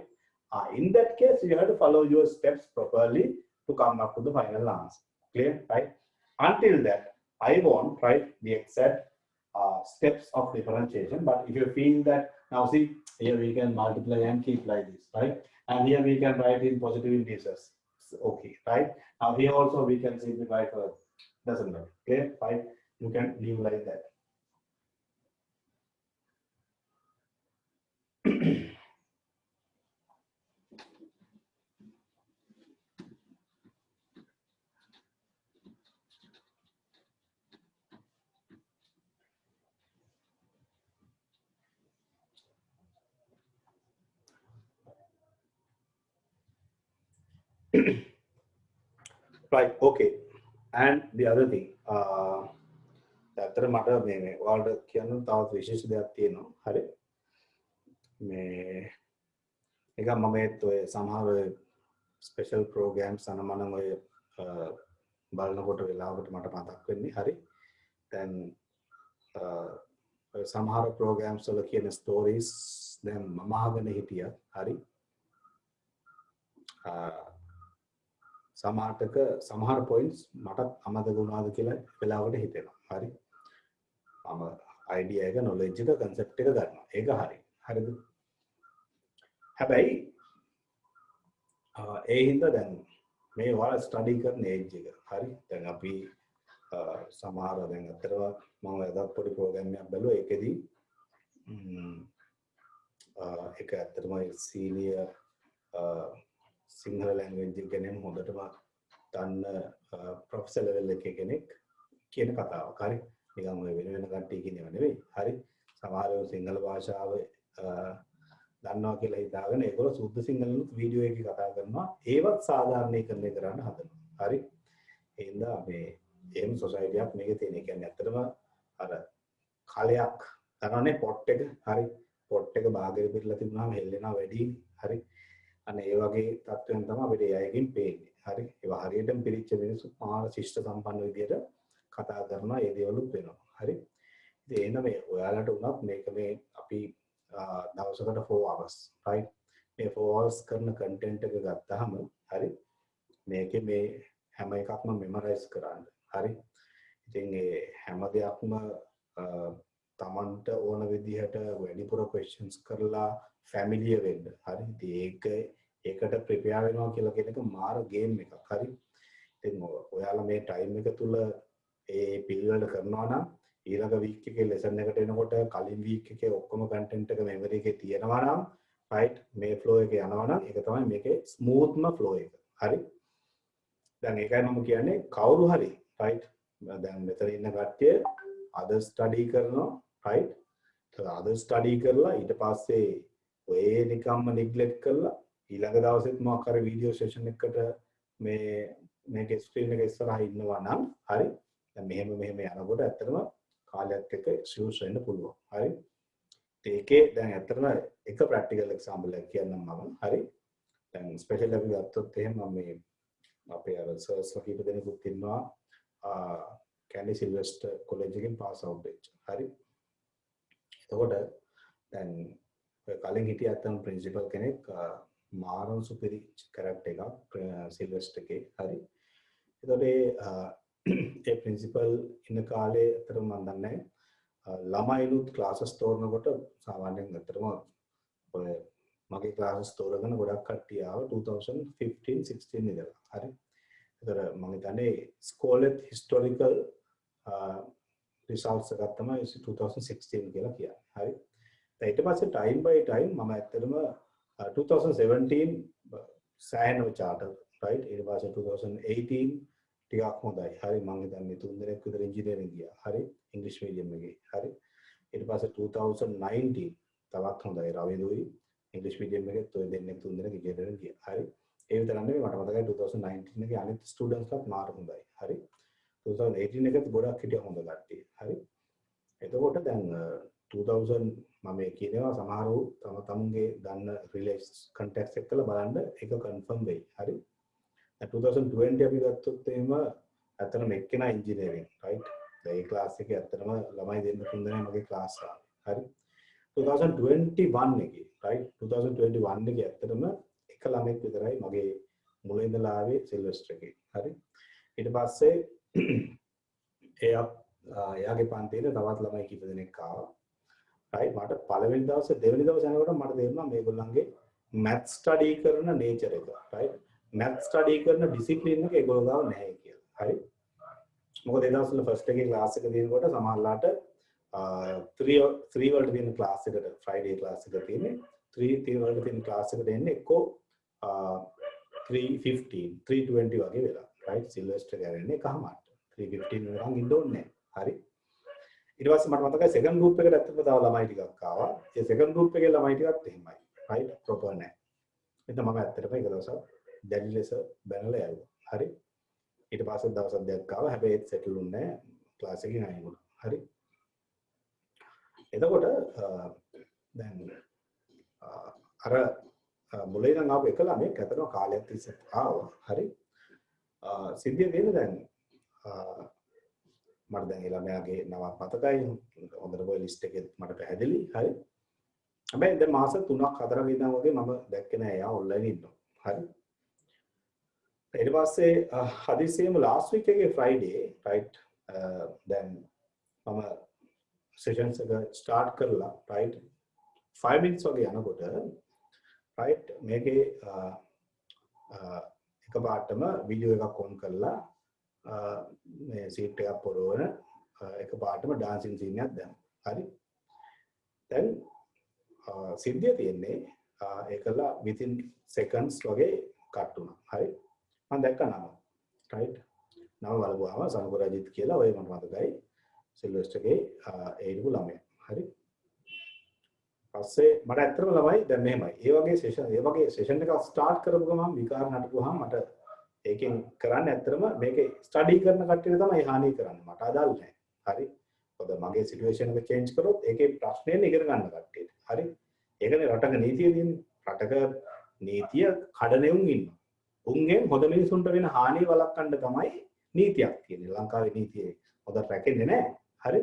in that case you have to follow your steps properly to come up to the final answer clear right until that I want right the exact steps of differentiation but if you feel that now see here we can multiply and keep like this right and here we can write in positive integers okay right now here also we can simplify further doesn't matter clear right you can leave like that. Right, okay. And the other thing, ඇත්තට මට මේ ඔයාලට කියන්න තවත් විශේෂ දෙයක් තියෙනවා. හරි. මේ එක මම ඔය සමහර ස්පෙෂල් ප්‍රෝග්‍රෑම්ස් අනමනම් ඔය බලනකොට වෙලාවට මට මතක් වෙන්නේ. හරි. දැන් ඔය සමහර ප්‍රෝග්‍රෑම්ස් වල කියන ස්ටෝරීස් දැන් මම අහගෙන හිටියා. හරි. සමහර පොයින්ට්ස් මටත් අමතක වුණාද කියලා වෙලාවකට හිතෙනවා. හරි. මම අයිඩියා එක නොලෙජ් එක concept එක ගන්නවා. ඒක හරි. හරිද? හැබැයි ඒ හින්දා දැන් මේ ඔයාලා ස්ටඩි කරන ඒජ් එක. හරි. දැන් අපි සමහර දැන් අතරව මම අදත් පොඩි ප්‍රෝග්‍රෑම් එකක් බැලුවා. ඒකෙදි ඒක ඇත්තටම සීනියර් සිංහල ලැන්ග්වේජ් එක ගැන හොඳටම දන්න ප්‍රොෆෙසර් ලෙවල් එකේ කෙනෙක් කියන කතාවක්. හරි. නිකන් ඔය වෙන කට්ටිය කියනව නෙවෙයි. හරි. සමහරව සිංහල භාෂාව දන්නවා කියලා හිතාගෙන ඒගොල්ලෝ සුද්ධ සිංහලෙනුත් වීඩියෝ එකේ කතා කරනවා ඒවත් සාධාරණීකරණය කරන්න හදනවා. හරි. ඒ හින්දා මේ එහෙම සොසයිටියක් මේකේ තියෙන. ඒ කියන්නේ ඇත්තටම අර කාලයක් කරන්නේ පොට් එක. හරි. පොට් එක භාගයට පිරලා තිබුණාම හෙල්ලෙනවා වැඩිනේ. හරි. අන්න ඒ වගේ තත්ත්වයන් තමයි අපිට එයකින් පේන්නේ. හරි. ඒවා හරියටම පිළිච්ච මිනිස්සු මාන ශිෂ්ට සම්පන්න විදියට කතා කරනවා ඒ දේවලුත් වෙනවා. හරි. ඉතින් එන මේ ඔයාලට උනත් මේක මේ අපි දවසකට 4 hours right මේ 4 hours කරන content එක ගත්තාම හරි මේකේ මේ හැම එකක්ම memorize කරන්න. හරි. ඉතින් ඒ හැම දෙයක්ම තමන්ට ඕන විදිහට වැඩිපුර questions කරලා familiar වෙන්න. හරි. ඉතින් ඒකට prepare වෙනවා කියලා කියන එක මාර game එකක්. හරි. ඉතින් ඔයාලා මේ time එක තුල ඒ පිළිවෙල කරනවා නම් ඊළඟ week එකේ lesson එකට එනකොට කලින් week එකේ ඔක්කොම content එක memory එකේ තියෙනවා නම් right මේ flow එක යනවා නම් ඒක තමයි මේකේ smoothම flow එක. හරි. දැන් ඒකයි මම කියන්නේ කවුරු හරි right දැන් මෙතන ඉන්න කට්ටිය අද ස්ටඩි කරනවා right අද ස්ටඩි කරලා ඊට පස්සේ ඔය නිකම්ම neglect කරලා ඊළඟ දවසෙත් මොකක් හරි වීඩියෝ සෙෂන් එකකට මේකේ ස්ක්‍රීන් එක ඉස්සරහා ඉන්නවා නම් හරි දැන් මෙහෙම යනකොට ඇත්තටම කාලයක් එක්ක excuse වෙන්න පුළුවන්. හරි. ඒකේ දැන් ඇත්තටම එක ප්‍රැක්ටිකල් එක්සැම්පල් එකක් කියන්නම් මම. හරි. දැන් ස්පෙෂල් අපි ගත්තොත් එහෙම මම මේ අපේ අර සර්ස්ලා කීප දෙනෙකුත් ඉන්නවා කැන්ඩි සිල්වෙස්ටර් කොලෙජ් එකෙන් පාස් අවුට් වෙච්ච. හරි. එතකොට දැන් ඔය කලින් හිටිය ඇත්තම ප්‍රින්සිපල් කෙනෙක් මාරන් සුපිරි කැරක්ටර් එකක් සිල්වෙස්ටර් එකේ. හරි. එතකොට ඒ ප්‍රින්සිපල් ඉන්න කාලේ අතර මම දන්නේ ළමයිනුත් ක්ලාසස් තෝරනකොට සාමාන්‍යයෙන් අතරම ඔය මගේ ක්ලාසස් තෝරගෙන ගොඩක් කට්ටිය ආව 2015 16 ඉඳලා. හරි. ඒතර මම හිතන්නේ ස්කෝලෙත් හිස්ටොරිකල් රිසල්ට්ස් එකක් තමයි 2016 කියලා කියන්නේ. හරි. ඊට පස්සේ time by time මම ඇත්තටම 2017 සෑහෙන චාර්ටර් right ඊට පස්සේ 2018 ටිකක් හොඳයි. හරි මම හිතන්නේ 3 දෙනෙක් විතර ඉංජිනේරින් ගියා. හරි. ඉංග්‍රීසි මීඩියම් එකේ. හරි. ඊට පස්සේ 2019 තවත් හොඳයි. රවිදුයි ඉංග්‍රීසි මීඩියම් එකේ ඔය දෙන්නෙක් 3 දෙනෙක් ඉංජිනේරින් ගියා. හරි. ඒ විතර නෙමෙයි මට මතකයි 2019 එකේ අනිත් ස්ටුඩන්ට්ස්ලාත් මාර හොඳයි. හරි. 2018 එකත් ගොඩක් හිටියා හොඳ කට්ටිය. හරි. එතකොට දැන් 2000 මම කියනවා සමහරව තමුන්ගේ දන්න රිලේස් කන්ටැක්ට්ස් එක්කලා බලන්න ඒක කන්ෆර්ම් වෙයි. හරි. 2020 අපි ගත්තොත් එහෙම අතනම එක්කෙනා ඉංජිනේරින් right ඒ ක්ලාස් එකේ අතනම ළමයි දෙන්න තුන් දෙනා මගේ ක්ලාස් ආවේ. හරි. 2021 එකේ right 2021 එකේ අතනම එක ළමෙක් විතරයි මගේ මුල ඉඳලා ආවේ සිල්වෙස්ටර් එකේ. හරි. ඊට පස්සේ එයාගේ පන්තියේ තවත් ළමයි කිහිප දෙනෙක් ආවා. right මට පළවෙනි දවසේ දෙවෙනි දවසේ යනකොට මට තේරුණා මේගොල්ලන්ගේ math study කරන nature එක right math study කරන discipline එක ඒගොල්ලෝ ගාව නැහැ කියලා. හරි. මොකද ඒ දවස්වල first එකේ class එක දිනකොට සමහරලාට 3 වලට තියෙන class එකට Friday class එක තියෙන්නේ 3 වලට තියෙන class එකට එන්නේ එක්කෝ 3:15 3:20 වගේ වෙලා right සිල්වෙස්ටර් ගෑරෙන්නේ කහමාට 3:15 වෙනකන් ඉන්න ඕනේ නැහැ. හරි. ඊට පස්සේ මට මතකයි second group එකට ඇත්තටම තව ළමයි ටිකක් ආවා. ඒ second group එකේ ළමයි ටිකත් එහෙමයි. right proper නැහැ. එතන මම ඇත්තටම එක දවසක් දැඩි ලෙස බැනලා යවුවා. හරි. ඊට පස්සේ දවස් දෙකක් ආවා. හැබැයි ඒත් settle වුණේ නැහැ. ක්ලාස් එකකින් අයින් වුණා. හරි. එතකොට දැන් අර මුලින් නම් ආපු එක ළමෙක් ඇත්තටම කාලයක් තිස්සේ ආවා. හරි. සිද්ධිය තියෙන දැන් මට දැන් ඒ ළමයාගේ නමක් මතකයි. හොඳට ඔය ලිස්ට් එකේ මට පැහැදිලි. හරි. හැබැයි දැන් මාස 3ක් 4ක් ඉඳන් වගේ මම දැක්කේ නෑ එයා ඔන්ලයින් ඉන්නවා. හරි. ඊට පස්සේ හදිසියෙම last week එකේ Friday right දැන් මම sessions එක start කරලා right 5 minutes වගේ යනකොට right මේකේ එකපාරටම වීඩියෝ එකක් on කරලා මේ සීට් එකක් පොරවන එකපාරටම ඩාන්සින් සීන් එකක් දැම්මා. හරි. දැන් සිද්ධිය තියෙන්නේ ඒකලා within seconds වගේ කට් වුණා. හරි. මම දැක්කා නම. right. නම බලපුවාම සනුකරජිත් කියලා ඔය මට මතකයි සිල්වෙස්ටර්ගේ ඒ ඉඳපු ළමයා. හරි. පස්සේ මට ඇත්තටම ළමයි දැන් මෙහෙමයි. ඒ වගේ සෙෂන් එකක් ස්ටාර්ට් කරපු ගමන් විකාර නටපුවාම මට ඒකෙන් කරන්න ඇත්තටම මේකේ ස්ටඩි කරන කට්ටියට තමයි හානිය කරන්නේ. මට අදාළ නැහැ. හරි. මොකද මගේ සිටුේෂන් එක චේන්ජ් කරොත් ඒකේ ප්‍රශ්නේ ඉගෙන ගන්න කට්ටියට. හරි. ඒකනේ රටක නීතිය තියෙන්නේ. රටක නීතිය කඩනෙවුන් ඉන්නවා. උන්ගෙන් හොඳ මිනිසුන්ට වෙන හානිය වළක්වන්න තමයි නීතියක් තියෙන්නේ. ලංකාවේ නීතියේ හොඳට රැකෙන්නේ නැහැ. හරි.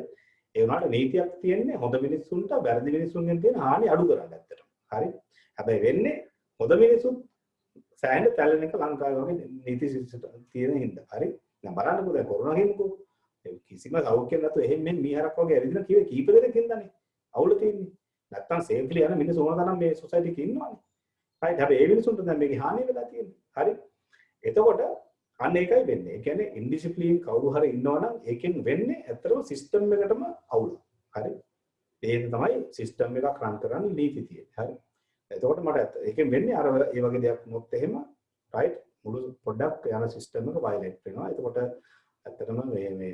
ඒ වුණාට නීතියක් තියෙන්නේ හොඳ මිනිස්සුන්ට වැරදි මිනිස්සුන්ගෙන් තියෙන හානි අඩු කරන්න ඇත්තටම. හරි. හැබැයි වෙන්නේ හොඳ මිනිස්සුත් සෑහෙන තැලෙන එක ලංකාවේ වගේ නීති සිස්ටම් තියෙන හින්දා. හරි. දැන් බලන්නකෝ දැන් කොරෝනා හිමුකෝ. කිසිම සෞඛ්‍යයක් නැතුව එහෙම මෙන් මීහරක් වගේ ඇවිදින කිව්වේ කීප දෙනෙක් ඉඳන්නේ. අවුල තියෙන්නේ. නැත්තම් සේෆ්ලි යන මිනිස්සු ඕන තරම් මේ සොසයිටි එකේ ඉන්නවානේ. හරි. හැබැයි ඒ මිනිස්සුන්ට දැන් මේකේ හානිය වෙලා තියෙන්නේ. හරි. එතකොට අන්න ඒකයි වෙන්නේ. ඒ කියන්නේ ඉන්ඩිසිප්ලින් කවුරු හරි ඉන්නවනම් ඒකෙන් වෙන්නේ ඇත්තටම සිස්ටම් එකටම අවුල. හරි. ඒක තමයි සිස්ටම් එකක් රන් කරන්න නීති තියෙන්නේ. හරි. එතකොට මට ඒකෙන් වෙන්නේ අර ඒ වගේ දෙයක් වුණොත් එහෙම රයිට් මුළු පොඩ්ඩක් යන සිස්ටම් එක වයලේට් වෙනවා. එතකොට ඇත්තටම මේ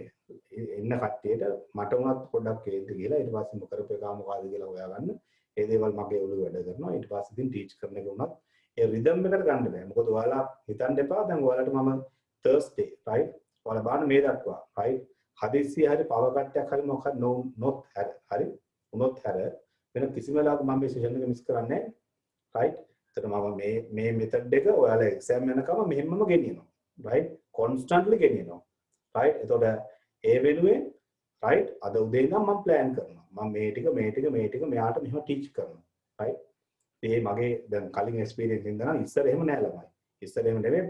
ඉන්න කට්ටියට මට උනත් පොඩ්ඩක් කේන්ති ගිහලා ඊට පස්සේ මොකරපේ කාම මොකද්ද කියලා හොයාගන්න. ඒ දේවල් මගේ ඔළුව වැඩ කරනවා. ඊට පස්සේ ඉතින් ටීච් කරන එක උනත් ඒ රිද්ම් එකට ගන්න බෑ. මොකද ඔයාලා හිතන්න එපා දැන් ඔයාලට මම තර්ස්ඩේ රයිට් ඔයාලා බලන්න මේ දක්වා රයිට් හදිස්සිය හරි පවර් කට්ටයක් හරි මොකක්ද නොත් හරි උනොත් හැර වෙන කිසිම වෙලාවක මම මේ සෙෂන් එක මිස් කරන්නේ නැහැ රයිට්. එතන මම මේ මෙතඩ් එක ඔයාලා එක්සෑම් වෙනකම මෙහෙමම ගෙනියනවා රයිට් කොන්ස්ටන්ට්ලි ගෙනියනවා රයිට්. එතකොට ඒ වෙනුවෙන් රයිට් අද උදේ ඉඳන් මම ප්ලෑන් කරනවා මම මේ ටික මෙයාට මෙහෙම ටීච් කරනවා රයිට්. මේ මගේ දැන් කලින් එක්ස්පීරියන්ස් එකෙන් නම් ඉස්සර එහෙම නෑ ළමයි. ඉස්සර එහෙම නෙවෙයි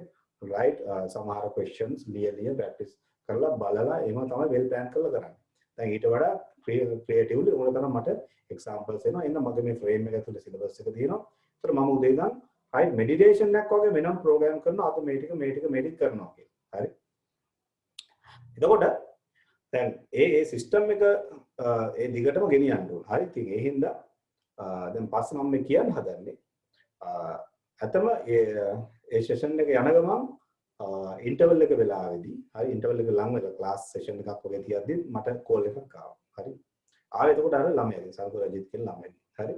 රයිට් සමහර ක්වෙස්චන්ස් ලියලා ප්‍රැක්ටිස් කරලා බලලා එහෙම තමයි වෙල් ප්ලෑන් කරලා කරන්නේ. දැන් ඊට වඩා ක්‍රියේටිව්ලි ඕන තරම් මට එක්සැම්පල්ස් එනවා. එන්න මගේ මේ ෆ්‍රේම් එක ඇතුලේ සිලබස් එක තියෙනවා. ඒතර මම උදේ ඉඳන් රයිට් මෙඩිටේෂන් එකක් වගේ වෙනම ප්‍රෝග්‍රෑම් කරනවා. අද මේ ටික කරනවා කියලා. හරි. එතකොට දැන් ඒ සිස්ටම් එක ඒ දිගටම ගෙනියන්න ඕන. හරි. ඉතින් ඒ හින්දා දැන් පස්සේ මම මේ කියන්න හදන්නේ ඇතම ඒ සෙෂන් එක යන ගමන් ඉන්ටර්වල් එක වෙලාවේදී හරි ඉන්ටර්වල් එක ලඟ වෙලා ක්ලාස් සෙෂන් එකක් වගේ තියද්දි මට කෝල් එකක් ආවා. හරි. ආවේ එතකොට අර ළමයාගේ සල්කු රජිත් කියන ළමයාගේ. හරි.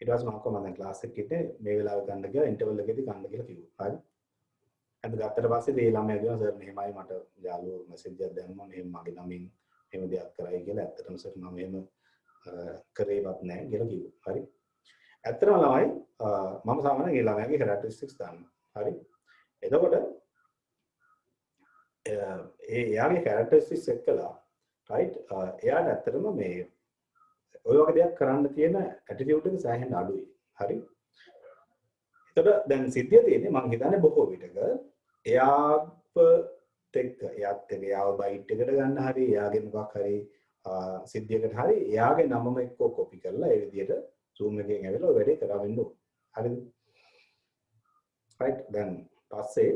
ඊට පස්සේ මම කොහොමද දැන් ක්ලාස් එකේ ඉන්නේ මේ වෙලාව ගන්න ගියා ඉන්ටර්වල් එකේදී ගන්න කියලා කිව්වා. හරි. අද ගත්තට පස්සේ මේ ළමයා කියනවා සර් මෙහෙමයි මට යාළුවෝ මෙසේජ් එකක් දැම්මා මෙහෙම මගේ ළමින් එහෙම දෙයක් කරයි කියලා. ඇත්තටම සර් මම එහෙම කරේවත් නැහැ කියලා කිව්වා. හරි. ඇත්තටම ළමයි මම සාමාන්‍යයෙන් ඒ ළමයාගේ කැරක්ටරිස්ටික්ස් දානවා. හරි. එතකොට එයාගේ කැරක්ටරිස්ටික්ස් එක්කලා රයිට් එයාට ඇත්තටම මේ ඔය වගේ දෙයක් කරන්න තියෙන ඇටිටියුඩ් එක සෑහෙන අඩුයි. හරි. එතකොට දැන් සිද්ධිය තියෙන්නේ මම හිතන්නේ බොහෝ විටක එයාව බයිට් එකට ගන්න හරි එයාගේ මොකක් හරි සිද්ධියකට හරි එයාගේ නමම එක්ක කොපි කරලා ඒ විදිහට zoom එකෙන් ඇවිල්ලා ඔය වැඩේ කරවෙන්න ඕන. හරිද? right දැන් පස්සේ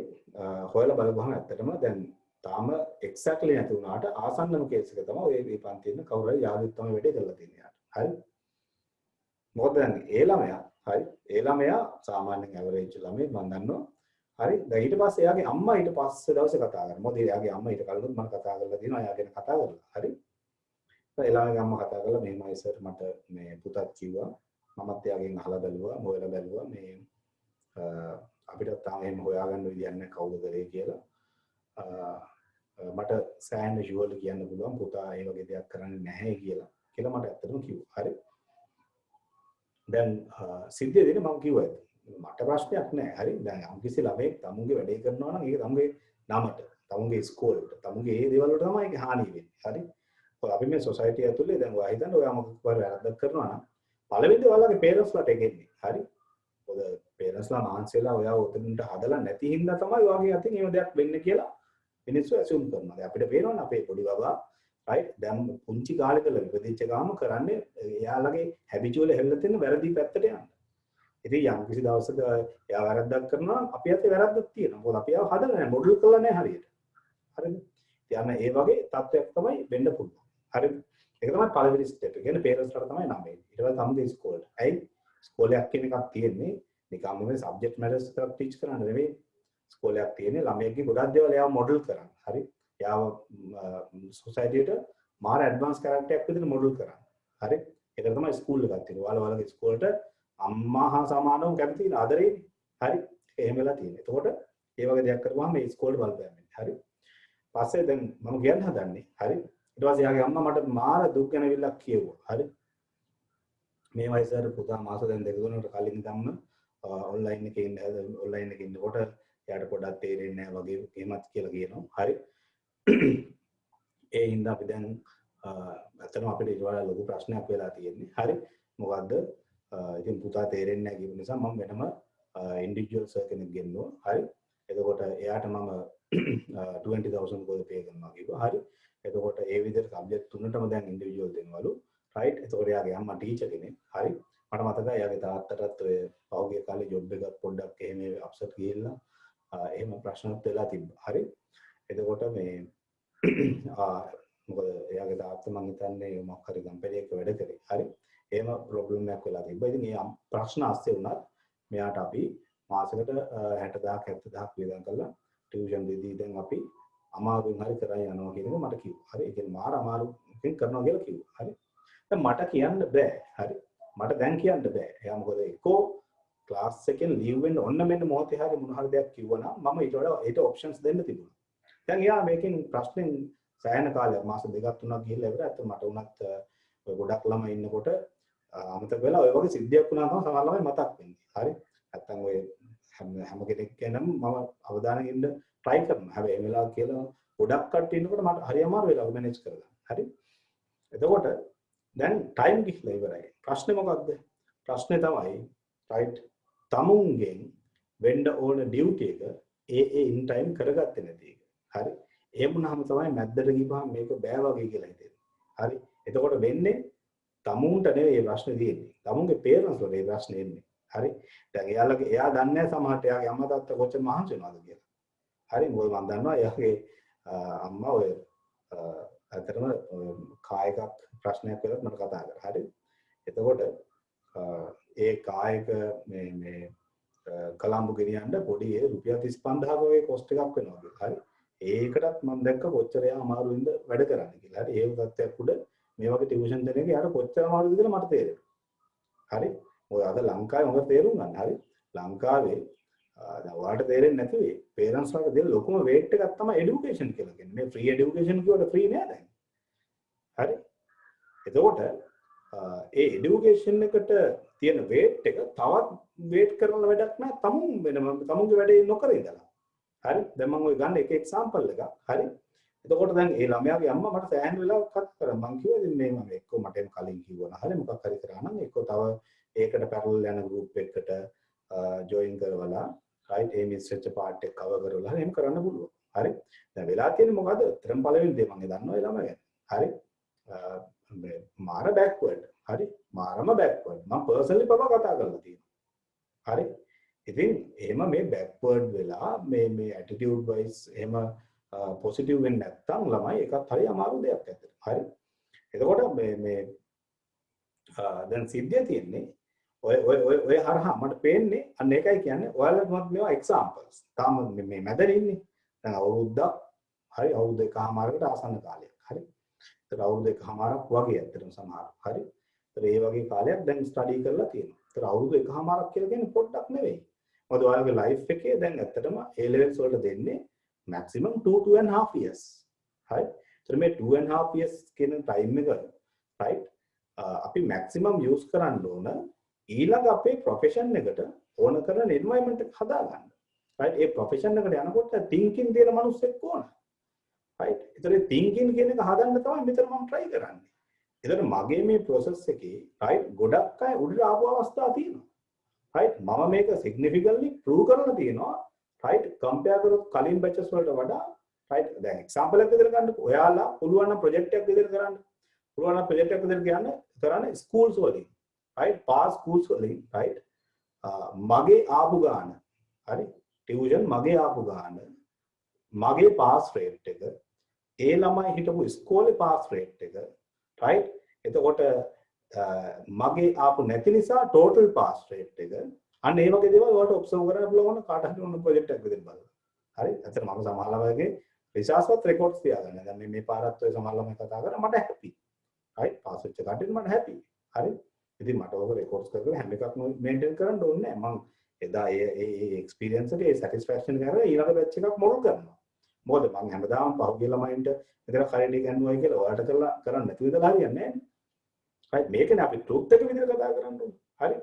හොයලා බලපුවහම ඇත්තටම දැන් තාම එක්සැක්ට්ලි නැති වුණාට ආසන්නම කේස් එක තමයි ඔය මේ පන්තියේ ඉන්න කවුරු හරි යාළුවෙක් තමයි වැඩේ කරලා තියන්නේ යාට. හරි? මොකද දැන් ඒ ළමයා හරි ඒ ළමයා සාමාන්‍යයෙන් ඇවරේජ් ළමයි මම දන්නවා. හරි දැන් ඊට පස්සේ එයාගේ අම්මා ඊට පස්සේ දවසේ කතා කරා. මොකද එයාගේ අම්මා ඊට කලින් මම කතා කරලා දිනවා එයා ගැන කතා කරලා. හරි? ඒ ළමයාගේ අම්මා කතා කරලා මෙහෙමයි සර් මට මේ පුතත් කිව්වා මමත් එයාගෙන් අහලා බැලුවා මොකද බැලුවා මේ අපිට තාම එහෙම හොයාගන්න විදියක් නැහැ කවුද කරේ කියලා. මට සෑහෙන ෂුවර්ලි කියන්න පුළුවන් පුතා ඒ වගේ දෙයක් කරන්නේ නැහැ කියලා මට ඇත්තටම කිව්වා. හරි. දැන් සිද්ධිය දෙන්නේ මම කිව්වා මට ප්‍රශ්නයක් නැහැ. හරි. දැන් අම්කිසි ළමෙක් තමුන්ගේ වැඩේ කරනවා නම් ඒක තමුන්ගේ නමට, තමුන්ගේ ස්කෝලේට, තමුන්ගේ ඒ දේවල් වලට තමයි ඒක හානි වෙන්නේ. හරි. ඔය අපි මේ සොසයිටි ඇතුලේ දැන් ඔයා හිතන්න ඔයා මොකක් හරි වැරද්දක් කරනවා නම් පළවෙනි ඔයාලගේ පේරන්ට්ස් ලට එන්නේ. හරි. ඔය පේරන්ට්ස්ලා මාන්සෙලා ඔයාව උතනින්ට හදලා නැති හින්දා තමයි ඔයාගේ අතින් එහෙම දෙයක් වෙන්නේ කියලා මිනිස්සු ඇසියුම් කරනවා. දැන් අපිට පේනවනේ අපේ පොඩි බබා රයිට් දැන් පුංචි කාලේ ඉඳලා ඉපදිච්ච ගාම කරන්නේ එයාලගේ හැබිචුවල හැල්ල තියෙන වැරදි පැත්තට යන්න. ඉතින් යම් කිසි දවසක එයා වැරද්දක් කරනවා අපි අතේ වැරද්දක් තියෙනවා. මොකද අපි ආව හදලා නැහැ මොඩල් කරලා නැහැ හරියට. හරිද? ඉතින් ඒ වගේ තත්ත්වයක් තමයි වෙන්න පුළුවන්. හරිද? ඒක තමයි පළවෙනි ස්ටෙප් එක. කියන්නේ පේරන්ට්ස්ලා තමයි නම් වෙන්නේ. ඊට පස්සේ තමයි ස්කෝලේ. ඇයි? ස්කෝලයක් කියන එකක් තියෙන්නේ නිකම්ම මේ සබ්ජෙක්ට් මැටර්ස් එකක් ටීච් කරන්න නෙවෙයි. ස්කෝලයක් තියෙන්නේ ළමයෙක්ගේ ගොඩක් දේවල් එයාව මොඩල් කරන්න. හරි? එයාව සොසයිටියට මාර ඇඩ්වාන්ස් කැරක්ටර් එකක් විදිහට මොඩල් කරන්න. හරි? ඒක තමයි ස්කූල් එකක් තියෙන්නේ. ඔයාලා ස්කූලට අම්මා හා සමානව කැමති ආදරේ. හරි. එහෙම වෙලා තියෙනවා. එතකොට ඒ වගේ දෙයක් කරපුවාම මේ ස්කෝල්ට බලපෑම් වෙන්නේ. හරි. පස්සේ දැන් මම කියන්න හදන්නේ. හරි. ඊට පස්සේ යාගේ අම්මා මට මාර දුක් ගැනවිල්ලක් කියෙව්වා. හරි. මේ වයසට පුතා මාස දැන් දෙක තුනකට කලින් ඉඳන්ම ඔන්ලයින් එකේ ඉන්නකොට එයාට පොඩ්ඩක් තේරෙන්නේ නැහැ වගේ එහෙමත් කියලා කියනවා. හරි. ඒ හින්දා අපි දැන් අතන අපිට ඊට වඩා ලොකු ප්‍රශ්නයක් වෙලා තියෙන්නේ. හරි. මොකද්ද? ඉතින් පුතා තේරෙන්නේ නැහැ කියපු නිසා මම වෙනම ඉන්ඩිවිජුවල් සර් කෙනෙක් ගෙන්නුවා. හරි. එතකොට එයාට මම 20000 කොහෙද පේ කරනවා කිව්වා. හරි. එතකොට ඒ විදිහට සබ්ජෙක්ට් තුනටම දැන් ඉන්ඩිවිජුවල් දෙනවලු. රයිට්. එතකොට එයාගේ අම්මා ටීචර් කෙනෙක්. හරි. මට මතකයි එයාගේ තාත්තටත් ඔය පහුගිය කාලේ ජොබ් එකක් පොඩ්ඩක් එහෙම අප්සෙට් ගිහිල්ලා එහෙම ප්‍රශ්නත් වෙලා තිබ්බා. හරි. එතකොට මේ මොකද එයාගේ තාත්තා මං හිතන්නේ මොකක් හරි කම්පැනි එකක වැඩ කරේ. හරි. එහෙම ප්‍රොබ්ලම් එකක් වෙලා තිබ්බා. ඉතින් මේ ප්‍රශ්න ASCII වුණත් මෙයාට අපි මාසෙකට 60000 70000 වියදම් කරලා ටියුෂන් දෙදී දැන් අපි අමාරුවෙන් හරි කරන් යනවා කියන එක මට කිව්වා. හරි. ඒ කියන්නේ මාර අමාරුවෙන් කරනවා කියලා කිව්වා. හරි. දැන් මට කියන්න බෑ. හරි. මට දැන් කියන්න බෑ. එයා මොකද එක්කෝ ක්ලාස් එකෙන් ලීව් වෙන්න ඔන්න මෙන්න මොහොතේ හරි මොන හරි දෙයක් කිව්වනම් මම ඊට වඩා ඒට ඔප්ෂන්ස් දෙන්න තිබුණා. දැන් එයා මේකෙන් ප්‍රශ්නෙන් සෑහෙන කාලයක් මාස දෙකක් තුනක් ගිහිල්ලා ඉවරයි. අත මට උනත් ඔය ගොඩක් ළමයි ඉන්නකොට අමතක වෙලා ඔය වගේ සිද්ධියක් වුණා තමයි සමහර ළමයි මතක් වෙන්නේ. හරි. නැත්තම් ඔය හැම කෙනෙක් ගැනම මම අවධානයෙන් ඉන්න try කරනවා. හැබැයි මේ වෙලාව කියලා ගොඩක් කට්ටිය ඉන්නකොට මට හරි අමාරු වෙලා මැනේජ් කරගන්න. හරි. එතකොට දැන් ටයිම් ගිහිල්ලා ඉවරයි. ප්‍රශ්නේ මොකක්ද? ප්‍රශ්නේ තමයි right තමුන්ගෙන් වෙන්න ඕන ඩියුටි එක ඒ ඉන් ටයිම් කරගත්තේ නැති එක. හරි. එහෙම වුණාම තමයි මැද්දට ගිහම මේක බෑ වගේ කියලා හිතෙන්නේ. හරි. එතකොට වෙන්නේ තමුන්ට නෙවෙයි මේ ප්‍රශ්නේ තියෙන්නේ. තමුන්ගේ පේරන්ට්ස් වල මේ ප්‍රශ්නේ එන්නේ. හරි. දැන් එයා දන්නේ නැහැ සමහරට එයාගේ අම්මා තාත්තා කොච්චර මහන්සි වෙනවද කියලා. හරි. මොකද මම දන්නවා එයාගේ අම්මා ඔය අතරම කායික ප්‍රශ්නයක් වෙලත් මට කතා කරා. හරි. එතකොට ඒ කායික මේ කලම්බු ගෙනියන්න පොඩි රුපියල් 35000 වගේ කොස්ට් එකක් වෙනවා කියලා. හරි. ඒකටත් මම දැක්ක කොච්චර එයා අමාරුවෙන්ද වැඩ කරන්නේ කියලා. හරි. ඒ තත්ත්වයක් උඩ මේ වගේ ටියුෂන් දෙන එක යාර කොච්චර අමාරුද කියලා මට තේරෙනවා. හරි. ඔය අද ලංකාවේ හොඳ තේරුම් ගන්න. හරි. ලංකාවේ දැන් ඔයාලට තේරෙන්නේ නැති වෙයි. පේරන්ට්ස් වලට දෙන ලොකුම වේට් එකක් තමයි এডুকেෂන් කියලා කියන්නේ. මේ ෆ්‍රී এডুকেෂන් කියවට ෆ්‍රී නෑ දැන්. හරි. එතකොට ඒ এডুকেෂන් එකට තියෙන වේට් එක තවත් වේට් කරන වැඩක් නෑ තමුන්ගේ වැඩේ නොකර ඉඳලා. හරි. දැන් මම ඔය ගන්න එක එක්සැම්පල් එකක්. හරි. එතකොට දැන් ඒ ළමයාගේ අම්මා මට සෑහෙන වෙලාවක් කතා කරා. මං කිව්වා ඉතින් මේ මම එක්ක මට එම් කලින් කිව්වනා. හරි. මොකක් හරි කරා නම් එක්ක තව ඒකට පැරලල් යන ගෲප් එකකට ජොයින් කරවලා right ඒ මිස් වෙච්ච පාර්ට් එක කවර් කරවලා එහෙම කරන්න පුළුවන්. හරි. දැන් වෙලා තියෙන්නේ මොකද? තරම් පළවෙනි දේ මම දන්නවා ඒ ළමයා ගැන. හරි. මාර බෑක්වර්ඩ්. හරි. මාරම බෑක්වර්ඩ්. මම පර්සනලි පවා කතා කරලා තියෙනවා. හරි. ඉතින් එහෙම මේ බෑක්වර්ඩ් වෙලා මේ ඇටිටියුඩ් වයිස් එහෙම පොසිටිව් වෙන්නේ නැත්නම් ළමයි එකත් හරි අමාරු දෙයක් ඇත්තට. හරි. එතකොට මේ දැන් සිද්ධිය තියෙන්නේ ඔය හරහා මට පේන්නේ අන්න ඒකයි කියන්නේ ඔයාලට මම මේවා එක්සැම්පල්ස්. තාම මේ මැදට ඉන්නේ. දැන් අවුරුද්දක් හරි අවුරුදු එකමාරකට ආසන්න කාලයක්. හරි. ඒතර අවුරුදු එකමාරක් වගේ ඇත්තටම සමහර. හරි. ඒතර ඒ වගේ කාලයක් දැන් ස්ටඩි කරලා තියෙනවා. ඒතර අවුරුදු එකමාරක් කියලා කියන්නේ පොඩ්ඩක් නෙවෙයි. මොකද ඔයාලගේ ලයිෆ් එකේ දැන් ඇත්තටම A levels වලට දෙන්නේ maximum 2.5 years. හරි. ඒතර මේ 2.5 years කියන ටයිම් එක right අපි maximum use කරන්න ඕන ඊළඟ අපේ ප්‍රොෆෙෂන් එකට ඕන කරන එන්වයරන්මන්ට් එක හදාගන්න. right ඒ ප්‍රොෆෙෂන් එකට යනකොට thinking තියෙන මිනිස්සෙක් ඕන. right ඒතර thinking කියන එක හදන්න තමයි මෙතන මම try කරන්නේ. ඒතර මගේ මේ process එකේ right ගොඩක් අය උඩට ආපු අවස්ථා තියෙනවා. right මම මේක significantly prove කරලා තියෙනවා. right compare කරොත් කලින් batches වලට වඩා right දැන් example එකක් විදිහට ගන්නකො. ඔයාලා පුළුවන් නම් project එකක් විදිහට කරන්න. පුළුවන් නම් project එකක් විදිහට කරන්න schools වලින් right pass schools වලින් right මගේ ආපු ගාන හරි tuition මගේ ආපු ගාන මගේ pass rate එක ඒ ළමයි හිටපු ඉස්කෝලේ pass rate එක right එතකොට මගේ ආපු නැති නිසා total pass rate එක අන්න ඒ වගේ දේවල් වලට ඔබ්සර්ව් කරන්න පුළුවන් කාට හරි මොන ප්‍රොජෙක්ට් එකක් විදිහට බලන්න. හරි. අතන මම සමහර ළමයිගේ රිසර්ච්වත් රෙකෝඩ්ස් තියාගන්න. දැන් මේ පාරත් ඔය සමහර ළමයි කතා කරා මට හැපි. right pass වෙච්ච කට්ටියට මට හැපි. හරි ඉතින් මට ඕක රෙකෝඩ්ස් කරගෙන හැම එකක්ම මේන්ටේන් කරන්න ඕනේ නැහැ මම එදා ඒ එක්ස්පීරියන්ස් එකේ සැටිස්ෆැක්ෂන් කරලා ඊළඟ බැච් එකක් මොකද කරනවා මොකද මම හැමදාම පහුගිය ළමයින්ට මෙතන කලින් ගන්නවා කියලා ඔයාලට කරලා කරන්න නැති විදිහට හරියන්නේ නැහැ right මේකනේ අපි ට්‍රූත් එක විදිහට කතා කරන්න ඕනේ හරි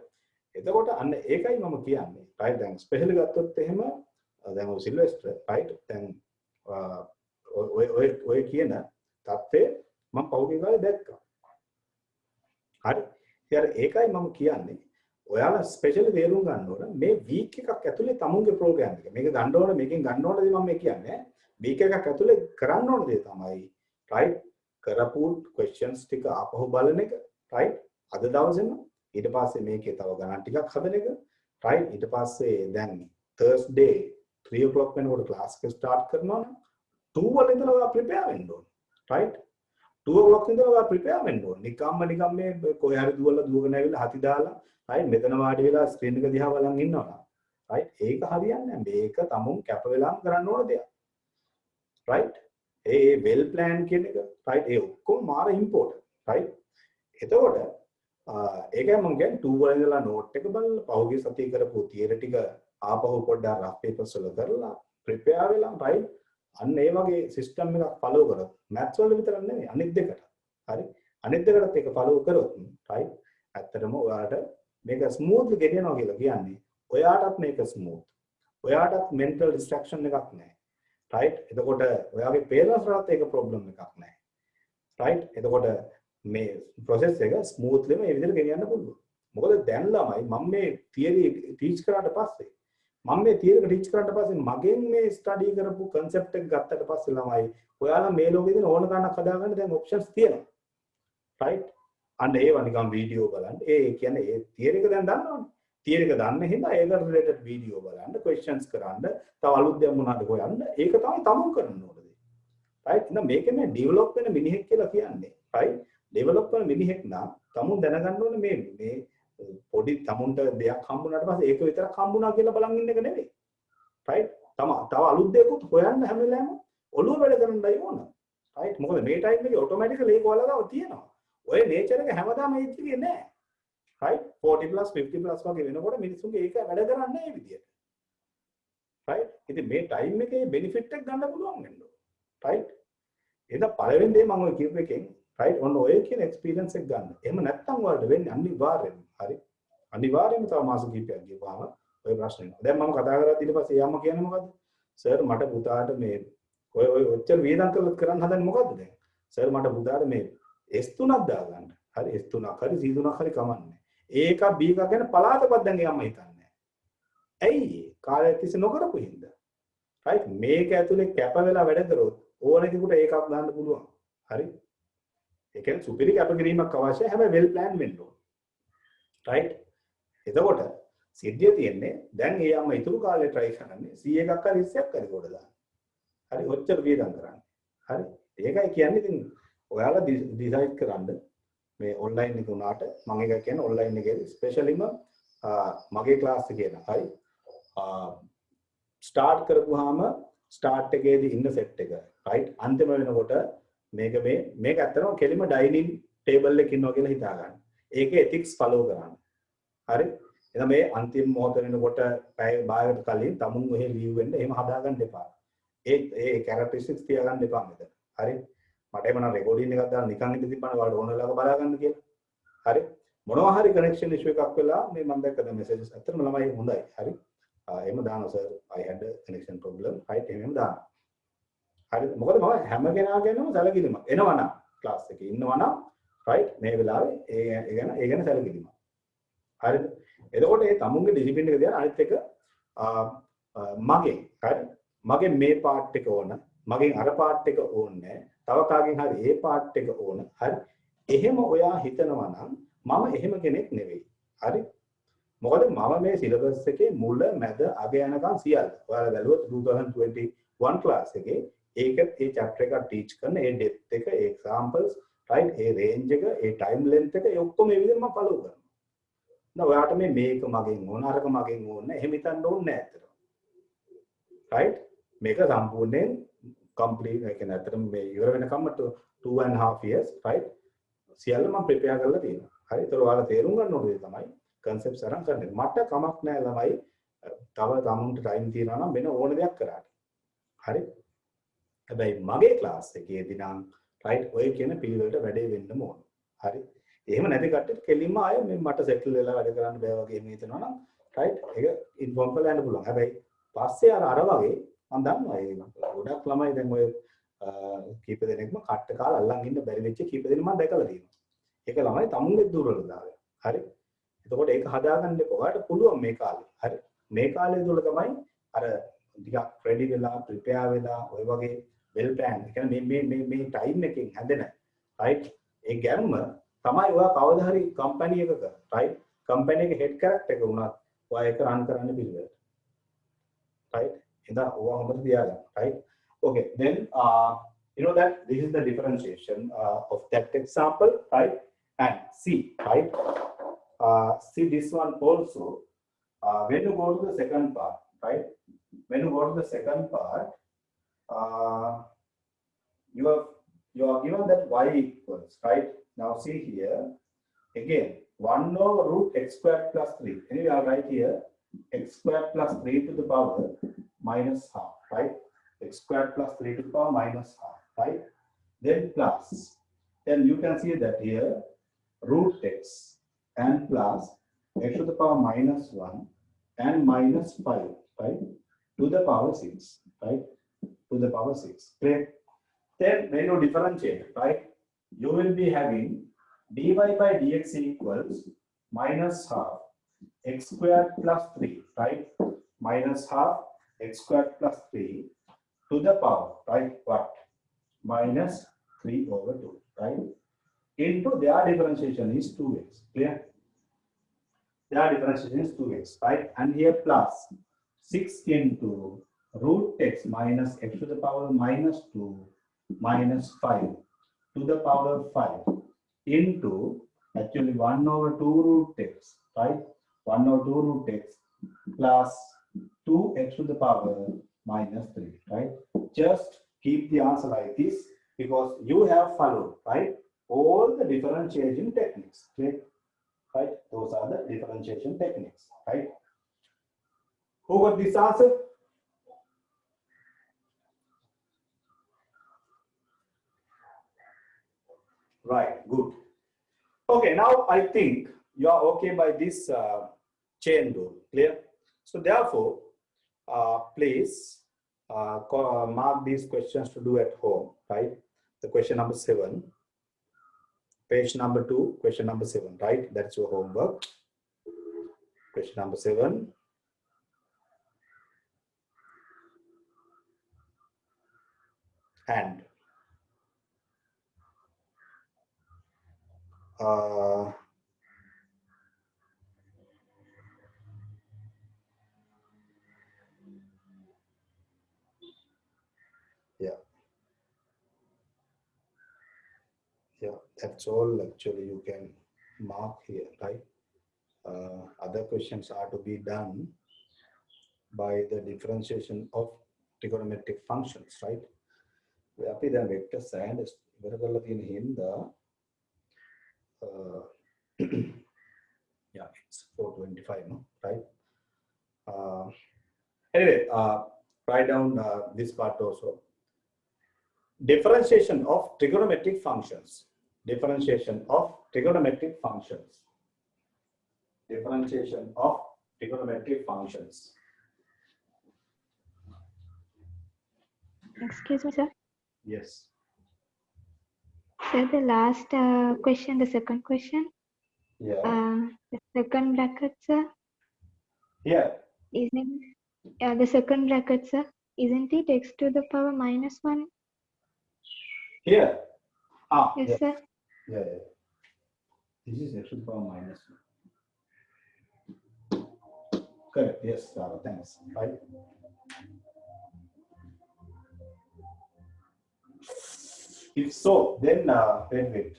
එතකොට අන්න ඒකයි මම කියන්නේ right දැන් ස්පෙෂලි ගත්තොත් එහෙම දැන් ඔය සිල්වෙස්ටර් right දැන් ඔය කියන තත්ත්වය මම පහුගිය කාලේ දැක්කා හරි ඉතින් ඒකයි මම කියන්නේ ඔයාලා ස්පෙෂලි තේරුම් ගන්න ඕන මේ වීක් එකක් ඇතුලේ තමුන්ගේ ප්‍රෝග්‍රෑම් එක මේක ගන්න ඕන මේකෙන් ගන්න ඕන දේ මම මේ කියන්නේ වීක් එකක් ඇතුලේ කරන්න ඕන දේ තමයි right කරපු questions ටික ආපහු බලන එක right අද දවසේම ඊට පස්සේ මේකේ තව ගණන් ටිකක් හදන එක right ඊට පස්සේ දැන් Thursday 3 o'clock වෙනකොට class එක start කරනවා නම් 2 වල ඉඳලා ඔයා prepare වෙන්න ඕන right 2 o'clock ඉඳලා ඔයා prepare වෙන්න ඕන නිකම්ම මේ කොහේ හරි දුවගෙන ඇවිල්ලා හති දාලා right මෙතන වාඩි වෙලා ස්ක්‍රීන් එක දිහා බලන් ඉන්නවා right ඒක හරියන්නේ නැහැ මේක තමුන් කැප වෙලාම කරන්න ඕන දෙයක් right ඒ well plan කියන එක right ඒ ඔක්කොම මාර important right එතකොට ඒකයි මම කියන්නේ 2 වල ඉඳලා note එක බලලා පහුගිය සතියේ කරපු theory ටික ආපහු පොඩ්ඩක් rough papers වල කරලා prepare වෙලා right අන්න ඒ වගේ system එකක් follow කරොත් maths වල විතරක් නෙමෙයි අනිත් දෙකට හරි අනිත් දෙකටත් ඒක follow කරොත් right ඇත්තටම ඔයාලට මේක ස්මූත්ලි ගෙනියනවා කියලා කියන්නේ ඔයාටත් මේක ස්මූත් ඔයාටත් mental distraction එකක් නැහැ right එතකොට ඔයාගේ parents වලත් ඒක problem එකක් නැහැ right එතකොට මේ process එක smoothly මේ විදිහට ගෙනියන්න පුළුවන් මොකද දැන් ළමයි මම මේ theory teach කරාට පස්සේ මගෙන් මේ study කරපු concept එක ගත්තට පස්සේ ළමයි ඔයාලා මේ ලෝකෙදී ඕන ගන්නක් හදාගන්න දැන් options තියෙනවා right අන්න ඒව නිකන් වීඩියෝ බලන්න ඒ කියන්නේ ඒ theory එක දැන් දන්නවනේ theory එක දන්න හින්දා ඒකට related වීඩියෝ බලන්න questions කරන්න තව අලුත් දෙයක් මොනවද හොයන්න ඒක තමයි තමුන් කරන්න ඕනේ right එහෙනම් මේක මේ develop වෙන මිනිහෙක් කියලා කියන්නේ right develop වෙන මිනිහෙක් නම් තමුන් දැනගන්න ඕනේ මේ පොඩි තමුන්ට දෙයක් හම්බුනාට පස්සේ ඒක විතරක් හම්බුනා කියලා බලන් ඉන්න එක නෙවෙයි right තව අලුත් දෙයක්ත් හොයන්න හැම වෙලාවෙම ඔළුව වැඩ කරන්නයි ඕන right මොකද මේ ටයිම් එකේ ඔටෝමැටිකලි ඒක ඔයාලා ගාව තියෙනවා ඔය නේචර් එක හැමදාම ඒ විදිහේ නෑ right 40 plus 50 plus වගේ වෙනකොට මිනිස්සුන්ගේ ඒක වැඩ කරන්නේ නැහැ මේ විදිහට right ඉතින් මේ ටයිම් එකේ බෙනිෆිට් එක ගන්න පුළුවන් වෙන්න ඕන right එහෙනම් පළවෙනි දේ මම ඔය කියපු එකෙන් right ඔන්න ඔය කියන එක්ස්පීරියන්ස් එක ගන්න එහෙම නැත්නම් ඔයාලට වෙන්නේ අනිවාර්යෙන්ම හරි අනිවාර්යෙන්ම තව මාස කිහිපයක් ගියපුවාම ඔය ප්‍රශ්නේ නෑ දැන් මම කතා කරලා ඊට පස්සේ යාම කියන්නේ මොකද්ද සර් මට පුතාට මේ ඔය ඔච්චර වියදම් කරන්න හදන්නේ මොකද්ද දැන් සර් මට පුතාට මේ S3ක් දාගන්න හරි S3ක් හරි C3ක් හරි කමන්නේ ඒක B එකක් ගැන පලාතපත් දැන් යාම හිතන්නේ ඇයි කාලයක් තිස්සේ නොකරපු හින්දා right මේක ඇතුලේ කැප වෙලා වැඩ කරොත් ඕන කෙනෙකුට ඒකක් දාන්න පුළුවන් හරි ඒ කියන්නේ සුපිරි කැපකිරීමක් අවශ්‍යයි හැබැයි well plan වෙන්න ඕන right එතකොට සිද්ධිය තියෙන්නේ දැන් ඒ අම්ම ඉතුරු කාලේ try කරන්නේ C එකක් හරි S එකක් හරි කොට දාන්න හරි ඔච්චර වියදම් කරන්නේ හරි ඒකයි කියන්නේ ඉතින් ඔයාලා decide කරන්න මේ online එක උනාට මම එක කියන්නේ online එකේදී ස්පෙෂලිම මගේ ක්ලාස් එකේ න හරි ස්ටාර්ට් කරපුවාම ස්ටාර්ට් එකේදී ඉන්න සෙට් එක right අන්තිම වෙනකොට මේක ඇත්තටම කෙලිම ඩයිනින් ටේබල් එකක ඉන්නවා කියලා හිතා ගන්න. ඒකේ ethics follow කරන්න. හරි? එහෙනම් මේ අන්තිම මොහොත වෙනකොට පැය භාගයකට කලින් තමුන් ඔහෙ ලීව් වෙන්න එහෙම හදාගන්න එපා. ඒ characteristics තියාගන්න එපා මෙතන. හරි? මට එමනම් රෙකෝඩින් එකක් දාලා නිකන් ඉඳ තිබ්බම ඔයාලට ඕන වෙලාවක බලා ගන්න කියලා. හරි? මොනවා හරි කනෙක්ෂන් ඉෂුව එකක් වෙලා මේ මම දැක්කද මෙසේජස් ඇත්තටම ළමයි හොඳයි. හරි? එහෙම දානවා sir I had a connection problem. right එහෙම දානවා. හරි මොකද මම හැම කෙනාගේම සැලකිලිමත් එනවනම් ක්ලාස් එකේ ඉන්නවනම් right මේ වෙලාවේ ඒ ගැන සැලකිලිමත් හරිද එතකොට ඒ තමුන්ගේ ඩිසිප්ලින් එක දිහා අනිත් එක මගේ මේ පාර්ට් එක ඕන මගෙන් අර පාර්ට් එක ඕනේ තව කාගෙන් හරි ඒ පාර්ට් එක ඕන හරි එහෙම ඔයා හිතනවා නම් මම එහෙම කෙනෙක් නෙවෙයි හරි මොකද මම මේ සිලබස් එකේ මුල මැද අග යනකම් සියල්ල ඔයාලා බැලුවොත් 2021 ක්ලාස් එකේ ඒකත් ඒ chapter එක ටීච් කරන ඒ depth එක ඒ examples right ඒ range එක ඒ time length එක ඒ ඔක්කොම මේ විදිහට මම follow කරනවා. දැන් ඔයාට මේක මගෙන් ඕන අරක මගෙන් ඕන එහෙම හිතන්න ඕනේ නැහැ අතට. right මේක සම්පූර්ණයෙන් complete ඒ කියන්නේ අතට මේ ඉවර වෙනකම්ම 2.5 years right සියල්ල මම ප්‍රිපෙයාර් කරලා තියෙනවා. හරි. ඒතර ඔයාලා තේරුම් ගන්න ඕනේ තමයි concepts අරන් කරන්නේ. මට කමක් නැහැ ළමයි. තව තමුන්ට ටයිම් තියනවා නම් වෙන ඕන දෙයක් කරන්න. හරි. හැබැයි මගේ ක්ලාස් එකේදී නම් රයිට් ඔය කියන පිළිවෙලට වැඩේ වෙන්න ඕන. හරි. එහෙම නැති කට්ටියට කෙලින්ම ආයෙ මේ මට සෙටල් වෙලා වැඩ කරන්න බෑ වගේ එහෙම හිතනවා නම් රයිට් ඒක ඉන්ෆෝම් කරලා යන්න පුළුවන්. හැබැයි පස්සේ අර වගේ මම දන්නවා ඒ ගොඩක් ළමයි දැන් ඔය කීප දෙනෙක්ම කට්ට කාලා අල්ලන් ඉන්න බැරි වෙච්ච කීප දෙනෙක් මම දැකලා තියෙනවා. ඒක ළමයි තමුන්ගේ දුර්වලතාවය. හරි. එතකොට ඒක හදාගන්න ඔයාලට පුළුවන් මේ කාලේ. හරි. මේ කාලේ තුල තමයි අර ටිකක් රෙඩි වෙලා ප්‍රිපෙයාර් වෙලා ඔය වගේ වෙල් ප්ලෑන්. ඒ කියන්නේ මේ ටයිම් එකකින් හැදෙන රයිට් ඒ ගැම්ම තමයි ඔයා කවදා හරි කම්පැනි එකක රයිට් කම්පැනි එකේ හෙඩ් කැරක්ටර් එක වුණත් ඔයා ඒක රන් කරන්න පිළිවෙල. right ඉතින් ඔයා හොඳට තියාගන්න right okay then you know that this is the differentiation of that example right and see right see this one also when you go to the second part right when you go to the second part you are given that y equals right now see here again 1 over root x squared plus 3 anyway I'll write here x squared plus 3 to the power minus half, right? X squared plus 3 to the power minus half, right? Then plus, then you can see that here root x and plus x to the power minus 1 and minus 5, right? To the power 6, right? To the power 6. Clear? Then when you differentiate, right? You will be having dy by dx equals minus half x squared plus 3, right? Minus half x squared plus 3 to the power, right? What? Minus 3 over 2, right? Into their differentiation is 2x. Clear? Their differentiation is 2x, right? And here plus 6 into root x minus x to the power minus 2 minus 5 to the power 5 into actually 1 over 2 root x, right? 1 over 2 root x plus 2x to the power minus 3, right? Just keep the answer like this because you have followed, right? All the differentiation techniques, okay? Right? Those are the differentiation techniques, right? Who got this answer? Right, good. Okay, now I think you are okay by this chain rule, clear? So therefore, please mark these questions to do at home, right? The question number 7, page number 2, question number 7, right? That's your homework. Question number 7. And yeah, that's all actually you can mark here, right? Other questions are to be done by the differentiation of trigonometric functions, right? අපි දැන් vector sand ඉවර කරලා තියෙන හින්දා yeah, it's 4:25, no? Right? Anyway, write down this part also. Differentiation of trigonometric functions. Differentiation of trigonometric functions. Differentiation of trigonometric functions. Excuse me, sir. Yes. Sir, the last question, the second question. Yeah. The second bracket, sir. Yeah. Isn't the second bracket, sir? Isn't it x to the power minus 1? Here. Yes, yeah. sir. Yeah. This is x to the power minus 1. Correct. Yes, Sarah. Thanks. Right. If so, then wait.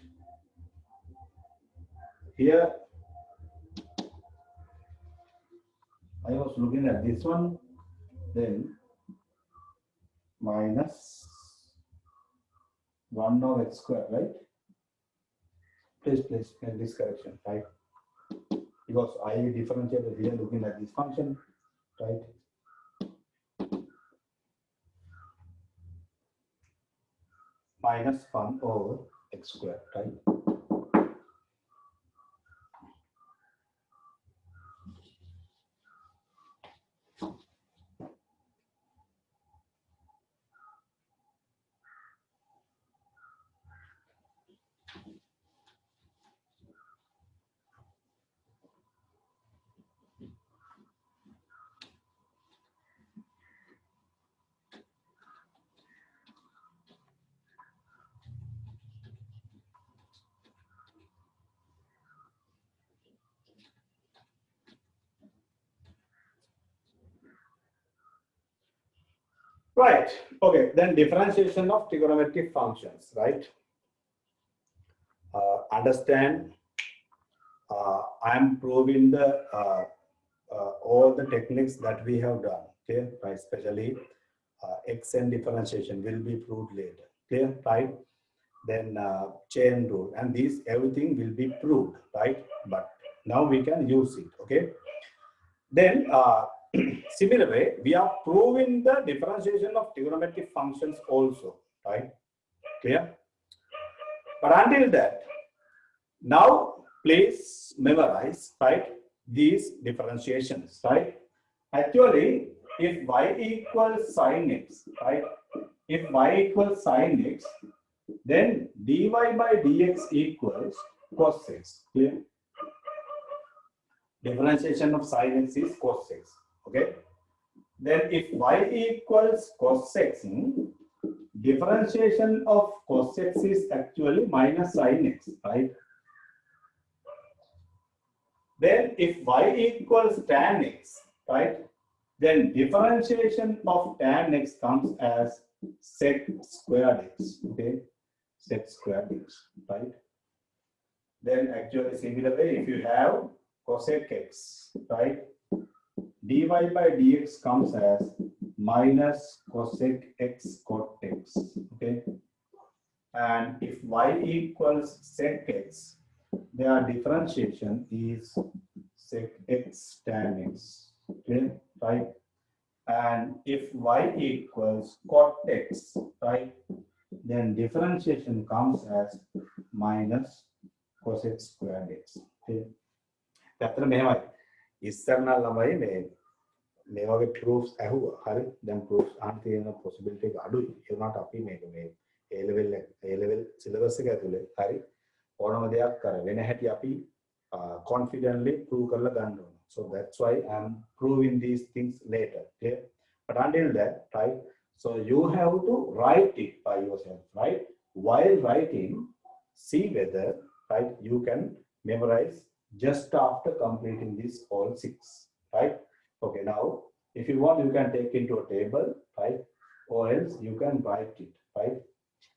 Here, I was looking at this one, then minus 1 over x square, right? please make this correction, right? Because I differentiate here looking at this function, right? Minus 1 over x squared, right? Right. Okay. Then differentiation of trigonometric functions, right? Understand. I'm proving the all the techniques that we have done. Okay, right? Especially xn differentiation will be proved later. Clear, right? Then chain rule, and these everything will be proved, right? But now we can use it. Okay. Then similar way, we are proving the differentiation of trigonometric functions also, right? Clear? But until that, now please memorize, right, these differentiations, right? Actually, if y equals sine x, right? If y equals sine x, then dy by dx equals cos x. Clear? Differentiation of sine x is cos x. Okay. Then if y equals cos x, differentiation of cos x is actually minus sin x, right? Then if y equals tan x, right? Then differentiation of tan x comes as sec squared x, okay? Sec squared x, right? Then actually similar way, if you have cosec x, right? dy by dx comes as minus cosec x cot x, okay? And if y equals sec x, their differentiation is sec x tan x, okay, right? And if y equals cot x, right, then differentiation comes as minus cosec squared x, okay? ඇත්තට මෙහෙමයි ඉස්සරනා ළමයි මේ වගේ proofs ඇහුවා හරි දැන් proofs අහන්න තියෙන possibility එක අඩුයි ඒ වුණාට අපි මේක මේ A level syllabus එක ඇතුලේ හරි ඕනම දෙයක් කර වෙන හැටි අපි confidently prove කරලා ගන්න ඕන so that's why I'm proving these things later, okay? But until that, right, so you have to write it by yourself, right? While writing, see whether, right, you can memorize just after completing this all 6, right? Okay, now if you want, you can take into a table, right? Or else you can write it, right?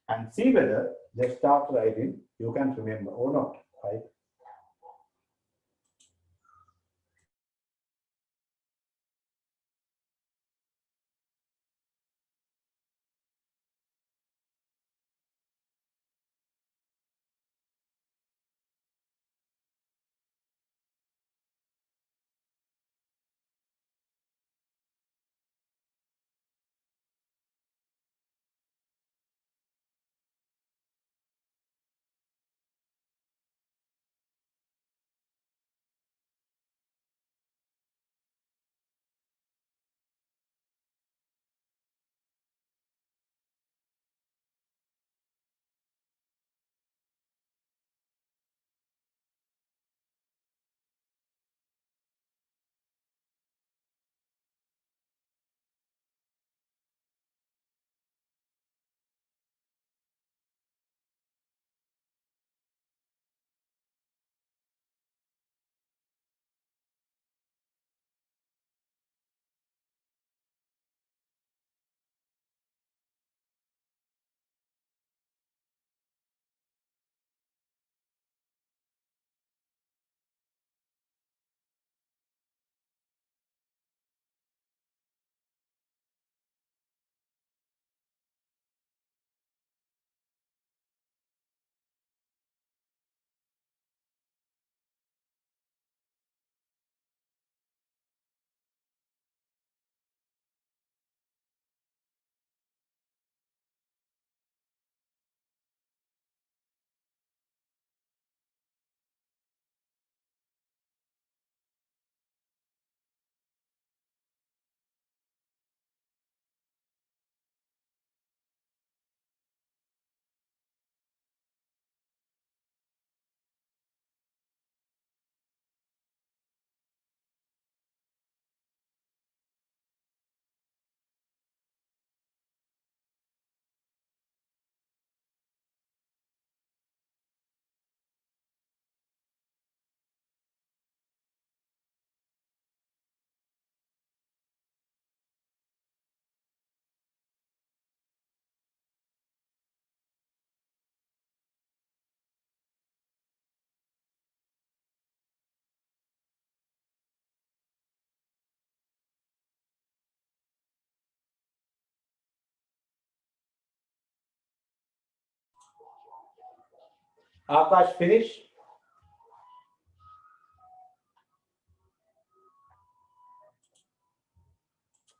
And see whether just after writing you can remember or not, right? Akash, finish.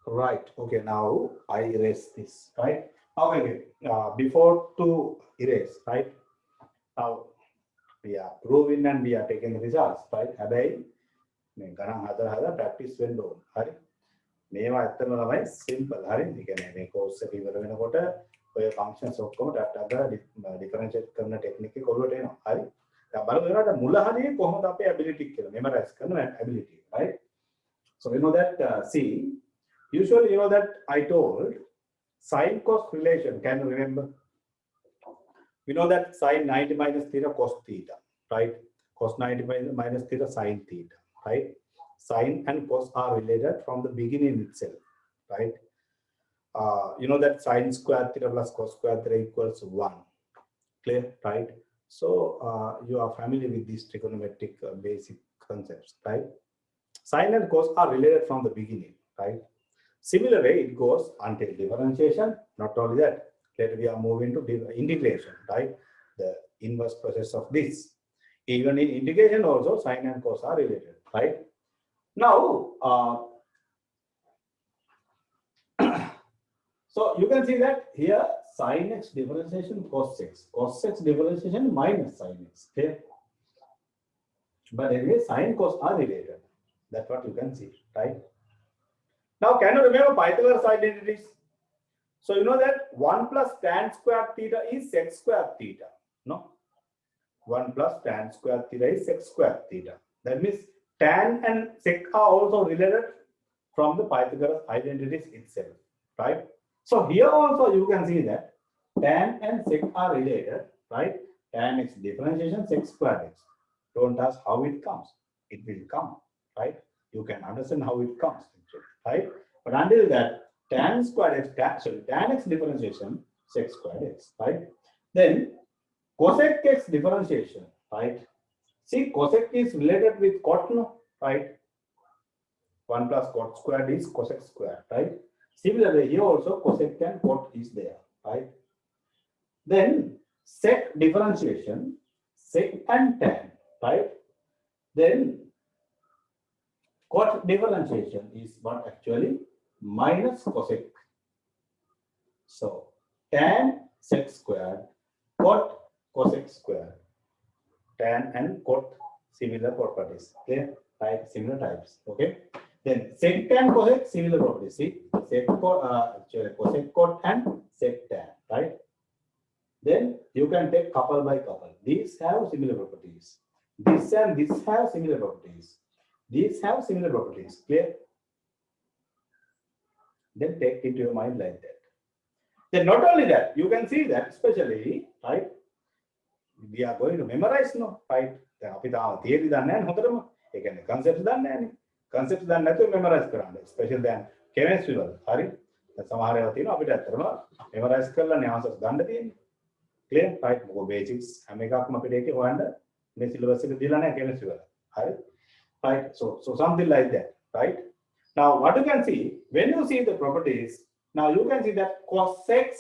Right. Okay. Now I erase this. Right. Okay. Before to erase. Right. Now we are proving and we are taking results. Right. Habai. මේ ගණන් හදලා practice වෙන්න ඕන. හරි. මේවා ඇත්තම ළමයි simple. හරි. ඒ කියන්නේ මේ කෝස් එක ඉවර වෙනකොට ඔය ෆන්ක්ෂන්ස් ඔක්කොම ටක් ඩිෆරෙන්ෂিয়েට් කරන ටෙක්නික් එක ඔළුවට එනවා. හරි. දැන් බලමු ඒකට මුල හරියේ කොහොමද අපේ ඇබිලිටි කියලා මෙමරයිස් කරන ability. right. So we know that see, usually you know that I told sine cos relation. Can you remember? We know that sine 90 minus theta cos theta, right? Cos 90 minus theta sine theta, right? Sine and cos are related from the beginning itself, right? You know that sine square theta plus cos square theta equals 1. Clear, right? So you are familiar with these trigonometric basic concepts, right? Sine and cos are related from the beginning, right? Similar way it goes until differentiation. Not only that, later we are moving to integration, right? The inverse process of this. Even in integration also, sine and cos are related, right? Now, so you can see that here sin x differentiation cos x differentiation minus sin x. Okay? But anyway, sin cos are related. That's what you can see, right? Now, can you remember Pythagoras identities? So you know that 1 plus tan square theta is sec square theta. No? 1 plus tan square theta is sec square theta. That means tan and sec are also related from the Pythagoras identities itself, right? So here also you can see that tan and sec are related, right? Tan x differentiation sec square x. Don't ask how it comes. It will come, right? You can understand how it comes, right? But until that, tan squared x, tan x differentiation sec squared x, right? Then cosec x differentiation, right? See, cosec is related with cot, no, right? 1 plus cot squared is cosec squared, right? Similarly, here also cosec and cot is there, right? Then sec differentiation, sec and tan, right? Then cot differentiation is what actually minus cosec. So tan sec squared, cot cosec squared, tan and cot similar properties. Okay, right? Similar types. Okay. Then sec tan cosec similar properties. See, sec cot actually cosec cot and sec tan. Right. Then you can take couple by couple. These have similar properties. This and this have similar properties. These have similar properties. Clear? Then take it to your mind like that. Then not only that, you can see that especially, right? We are going to memorize, no, right? Then අපි තාම theory දන්නේ නැහැ හොඳටම. ඒ කියන්නේ concepts දන්නේ නැහැනේ. Concepts දන්නේ නැතුව memorize කරන්න. Especially දැන් chemistry වල. හරි? දැන් සමහර ඒවා තියෙනවා අපිට ඇත්තටම memorize කරලා answers ගන්න තියෙන්නේ. Clear? Right? මොකද basics හැම එකක්ම අපිට ඒකේ හොයන්න මේ syllabus එක දීලා නැහැ chemistry වල. හරි? Right? So something like that, right? Now what you can see when you see the properties, now you can see that cosec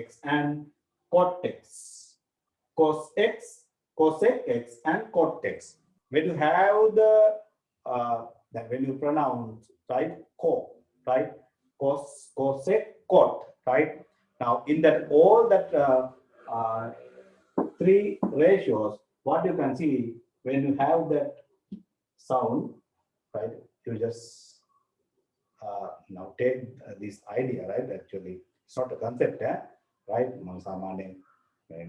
x and cot x, cos x, cosec x and cot x. When you have the then when you pronounce, right, right, cosec, cot, right. Now in that all that three ratios, what you can see when you have that sound, right, you just now take this idea, right? Actually, it's not a concept, right?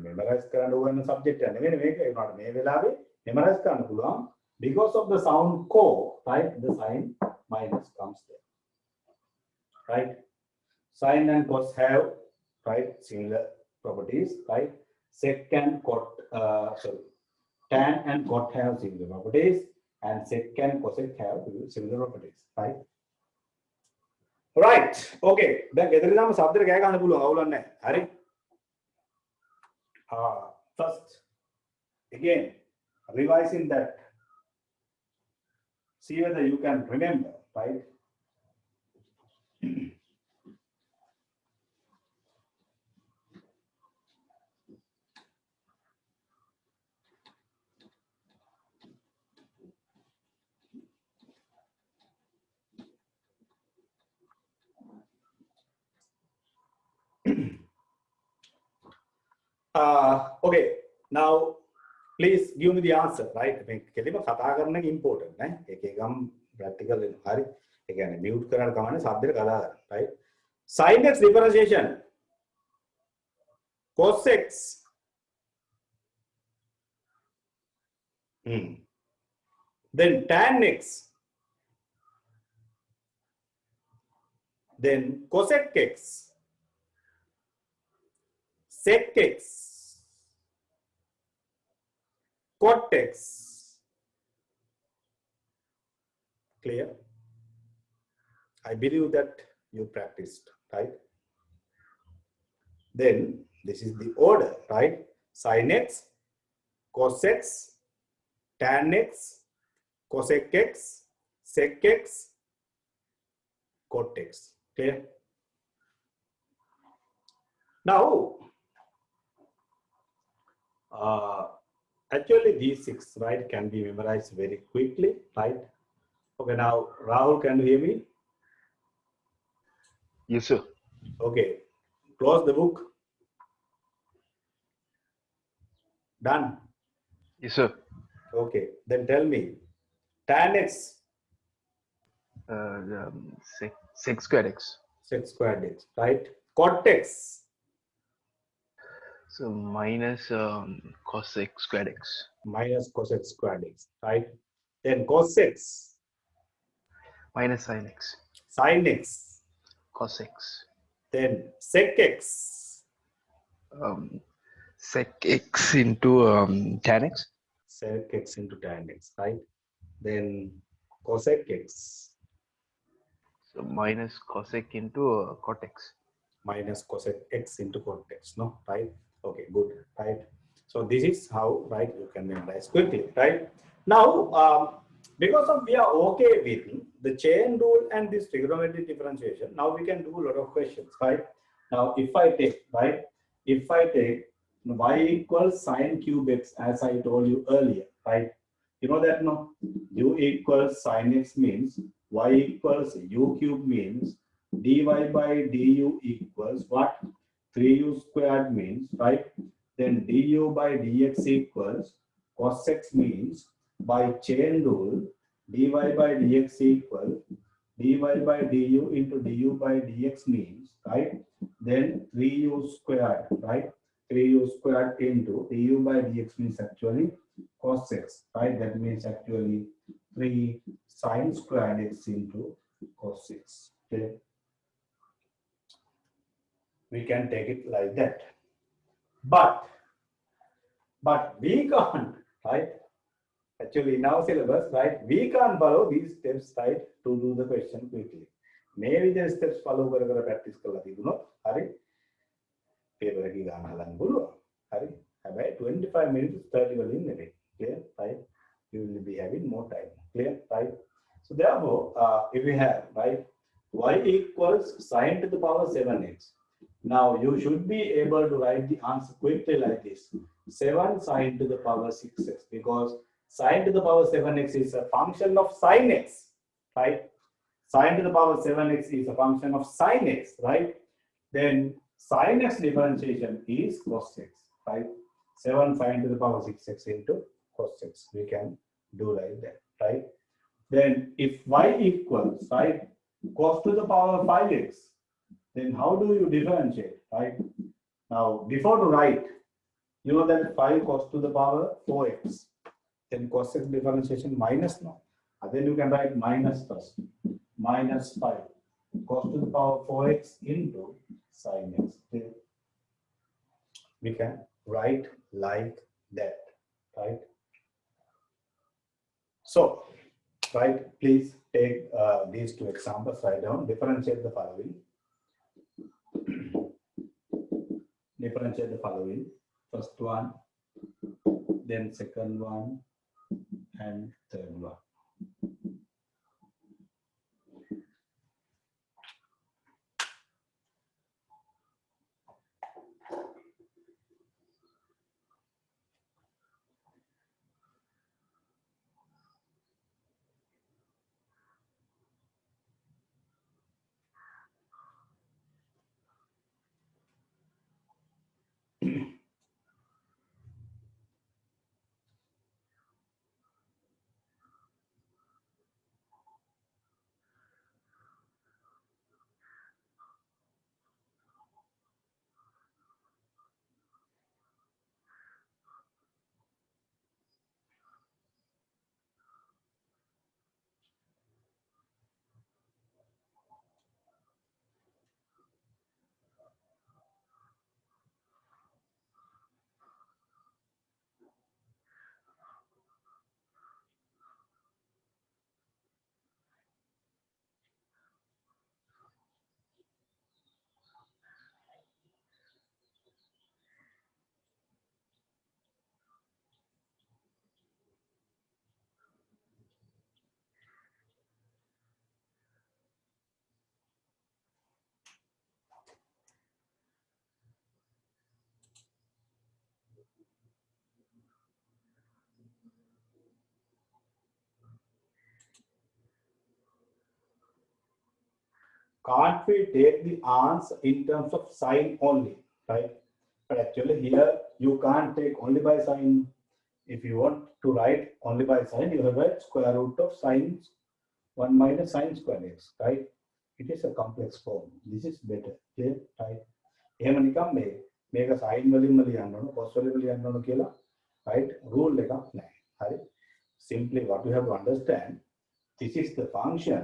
Memorize කරන්න ඕන subject එක නෙවෙයි මේක. ඒකට මේ වෙලාවේ memorize කරන්න පුළුවන්. Because of the sound co, right? The sign minus comes there, right? Sin and cos have, right, similar properties, right? Sec and cot, tan and cot have similar properties, and sec and cosec have similar properties, right? Right. Okay. දැන් ගෙදර ඉඳන්ම සබ්දෙට කෑ ගන්න පුළුවන් අවුලක් නැහැ. හරි? First, again, revising that. See whether you can remember, right? Okay, now please give me the answer, right? කෙලිම කතා කරන එක important නේ. එකේකම් practical වෙනවා. හරි. ඒ කියන්නේ mute කරලා කමන්නේ සබ්දෙට කතා කරන්න, right? Sin x differentiation. Cos x. Then tan x. Then cosec x. Sec x. Cot x. Clear? I believe that you practiced, right? Then this is the order, right? Sin x, cos x, tan x, cosec x, sec x, cot x. Clear? Now, actually these 6, right, can be memorized very quickly, right? Okay, now Rahul, can you hear me? Yes, sir. Okay, close the book. Done. Yes, sir. Okay, then tell me, tan x, Sec squared x. sec squared x, right? Cot x, So minus cos x squared x. minus cosec squared x, right? Then cos x, Minus sin x. sin x, Cos x. then sec x, Sec x into tan x. sec x into tan x, right? Then cosec x, So minus cosec into cot x. minus cosec x into cot x, no, right? Okay, good, right? So this is how, right, you can memorize quickly, right? Now, because of we are okay with the chain rule and this trigonometric differentiation, now we can do a lot of questions, right? Now, if I take y equals sine cube x, as I told you earlier, right? You know that, no? U equals sine x means y equals u cube means dy by du equals what? 3u squared means, right? Then du by dx equals cos x means by chain rule dy by dx equals dy by du into du by dx means, right? Then 3u squared, right? 3u squared into du by dx means actually cos x, right? That means actually 3 sine squared x into cos x. Okay, we can take it like that, but we can't, right? Actually in our syllabus, right, we can't follow these steps, right, to do the question quickly. Maybe the steps follow kar practice කරලා තිබුණොත් හරි paper එකේ ගන්න හදන්න පුළුවන්. හරි, හැබැයි 25 minutes 30 වලින් නෙවෙයි. Clear, right? You will be having more time. Clear, right? So therefore, if we have, right, y equals sine to the power 7x. Now you should be able to write the answer quickly like this: 7 sine to the power 6x, because sine to the power 7x is a function of sine x, right? Sine to the power 7x is a function of sine x, right? Then sine x differentiation is cos x, right? 7 sine to the power 6x into cos x. We can do like that, right? Then if y equals, right, cos to the power 5x, then how do you differentiate, right? Now, before to write, you know that 5 cos to the power 4x, then cos x differentiation minus, no? And then you can write minus first, minus 5 cos to the power 4x into sin x. Okay? We can write like that, right? So, right, please take these 2 examples, write down, differentiate the following. Differentiate the following: first one, then second one, and third one. can't we take the answer in terms of sign only, right? But actually here you can't take only by sign. If you want to write only by sign, you have write square root of sine 1 minus sine square x, right? It is a complex form. This is better, clear, right? එහෙම නිකම් මේක sin වලින්ම ලියන්න ඕන cos වලින්ම ලියන්න ඕන කියලා, right? Rule එකක් නැහැ. හරි? Simply what you have to understand, this is the function,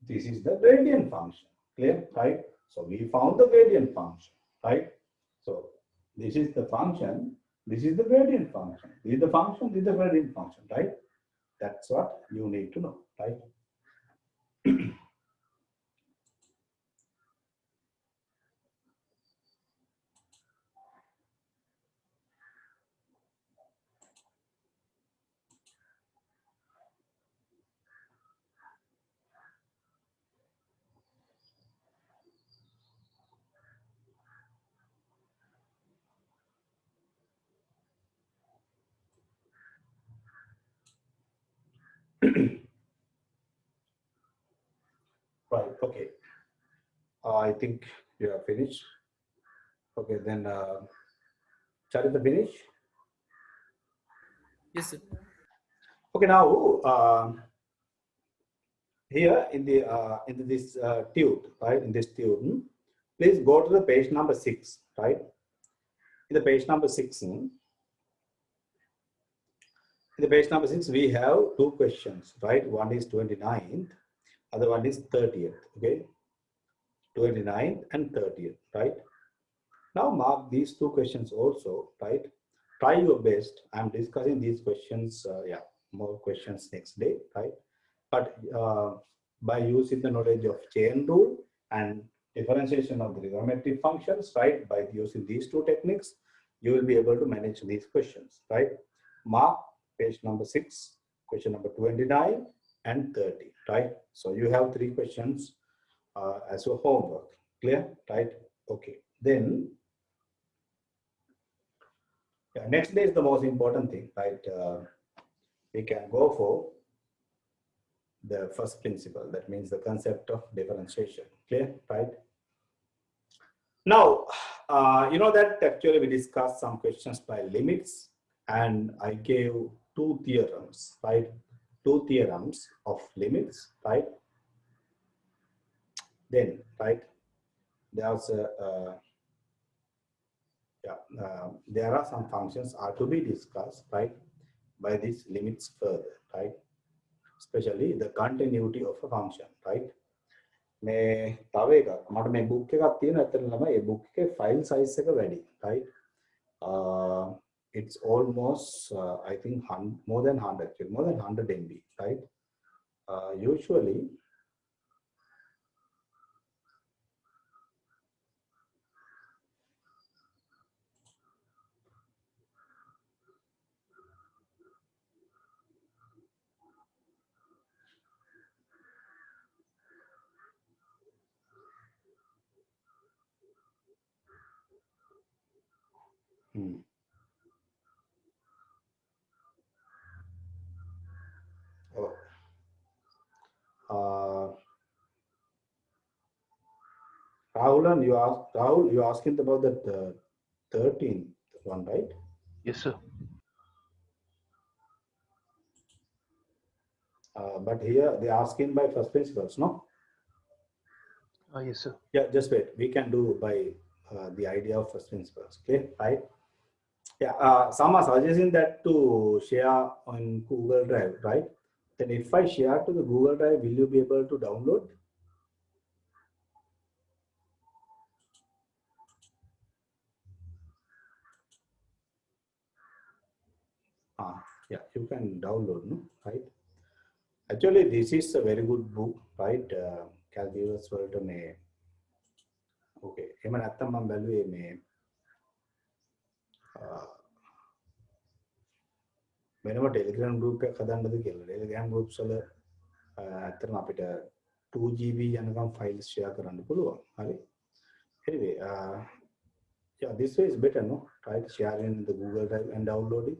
this is the gradient function. Clear, right? So we found the gradient function, right? So this is the function, this is the gradient function. This is the function, this is the gradient function, right? That's what you need to know, right? Right, okay. I think you are finished. Okay, then Charita finish? Yes, sir. Okay, now here in this tube, right? In this tube, please go to the page number 6, right? In the page number 6, we have 2 questions, right? One is 29th, other one is 30th. Okay, 29th and 30th, right? Now mark these 2 questions also, right? Try your best. I'm discussing these questions, more questions next day, right? But by using the knowledge of chain rule and differentiation of the trigonometric functions, right? By using these 2 techniques, you will be able to manage these questions, right? Mark page number 6, question number 29 and 30, right? So you have 3 questions as your homework. Clear, right? Okay, then next day is the most important thing, right? We can go for the first principle, that means the concept of differentiation. Clear, right? Now, you know that actually we discussed some questions by limits, and I gave 2 theorems, right? 2 theorems of limits, right? Then, right, there's there are some functions are to be discussed, right, by these limits further, right? Especially the continuity of a function, right? මේ තව එකක් මට මේ book එකක් තියෙනවා ඇත්තටම ළමයි ඒ book එකේ file size එක වැඩි, right? It's almost I think more than 100, actually more than 100 MB, right? Usually Rahul, you asking about that 13th one, right? Yes, sir. But here they are asking by first principles, no? Yes, sir. Yeah, just wait. We can do by the idea of first principles. Okay, right? Yeah, some are suggesting that to share on Google Drive, right? Then if I share to the Google Drive, will you be able to download? Yeah, you can download, no? Right? Actually, this is a very good book, right? Calculus වලට මේ okay. එහෙම නැත්තම් මම බැලුවේ මේ වෙනම Telegram group එකක් හදන්නද කියලා. Telegram groups වල ඇත්තටම අපිට 2 GB යනකම් files share කරන්න පුළුවන්. හරි. Anyway, yeah, this way is better, no? Right? Sharing the Google Drive and downloading,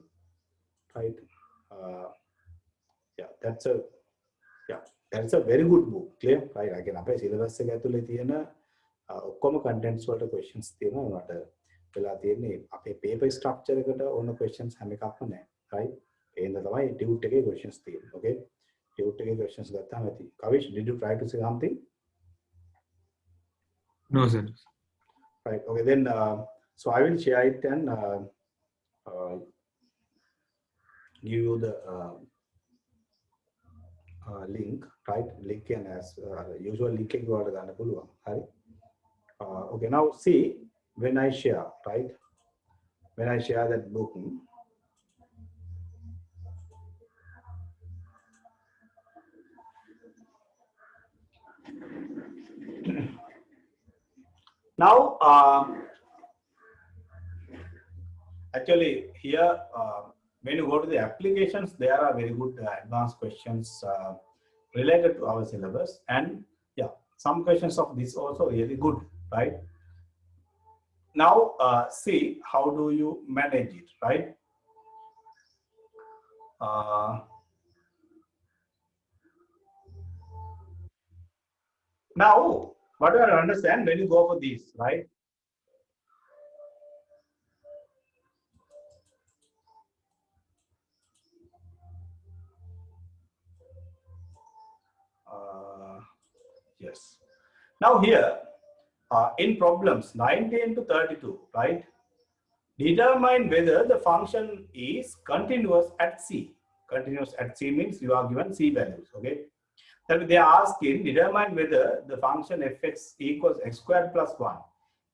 right? Yeah, that's a That's a very good book. Clear? Right. Again, අපේ syllabus එක ඇතුලේ තියෙන ඔක්කොම contents වලට questions තියෙනවා. ඒකට වෙලා තියෙන්නේ අපේ paper structure එකට ඕන questions හැම එකක්ම නැහැ. Right? එහෙනම් තමයි tute එකේ questions තියෙන්නේ. Okay? Tute එකේ questions ගත්තාම ඇති. Kavish, did you try to say something? No, sir. Right. Okay. Then, so I will share it and give you the link. Right? Link and as usual link එක වලට ගන්න පුළුවන්. හරි. Okay. Now see when I share. Right? When I share that book. Now, actually here, when you go to the applications, there are very good advanced questions related to our syllabus, and yeah, some questions of this also really good, right? Now, see how do you manage it, right? Now, what do you understand when you go for this, right? Yes. Now here, in problems 19 to 32, right? Determine whether the function is continuous at C. Continuous at C means you are given C values, okay? That they are asking, determine whether the function fx equals x squared plus 1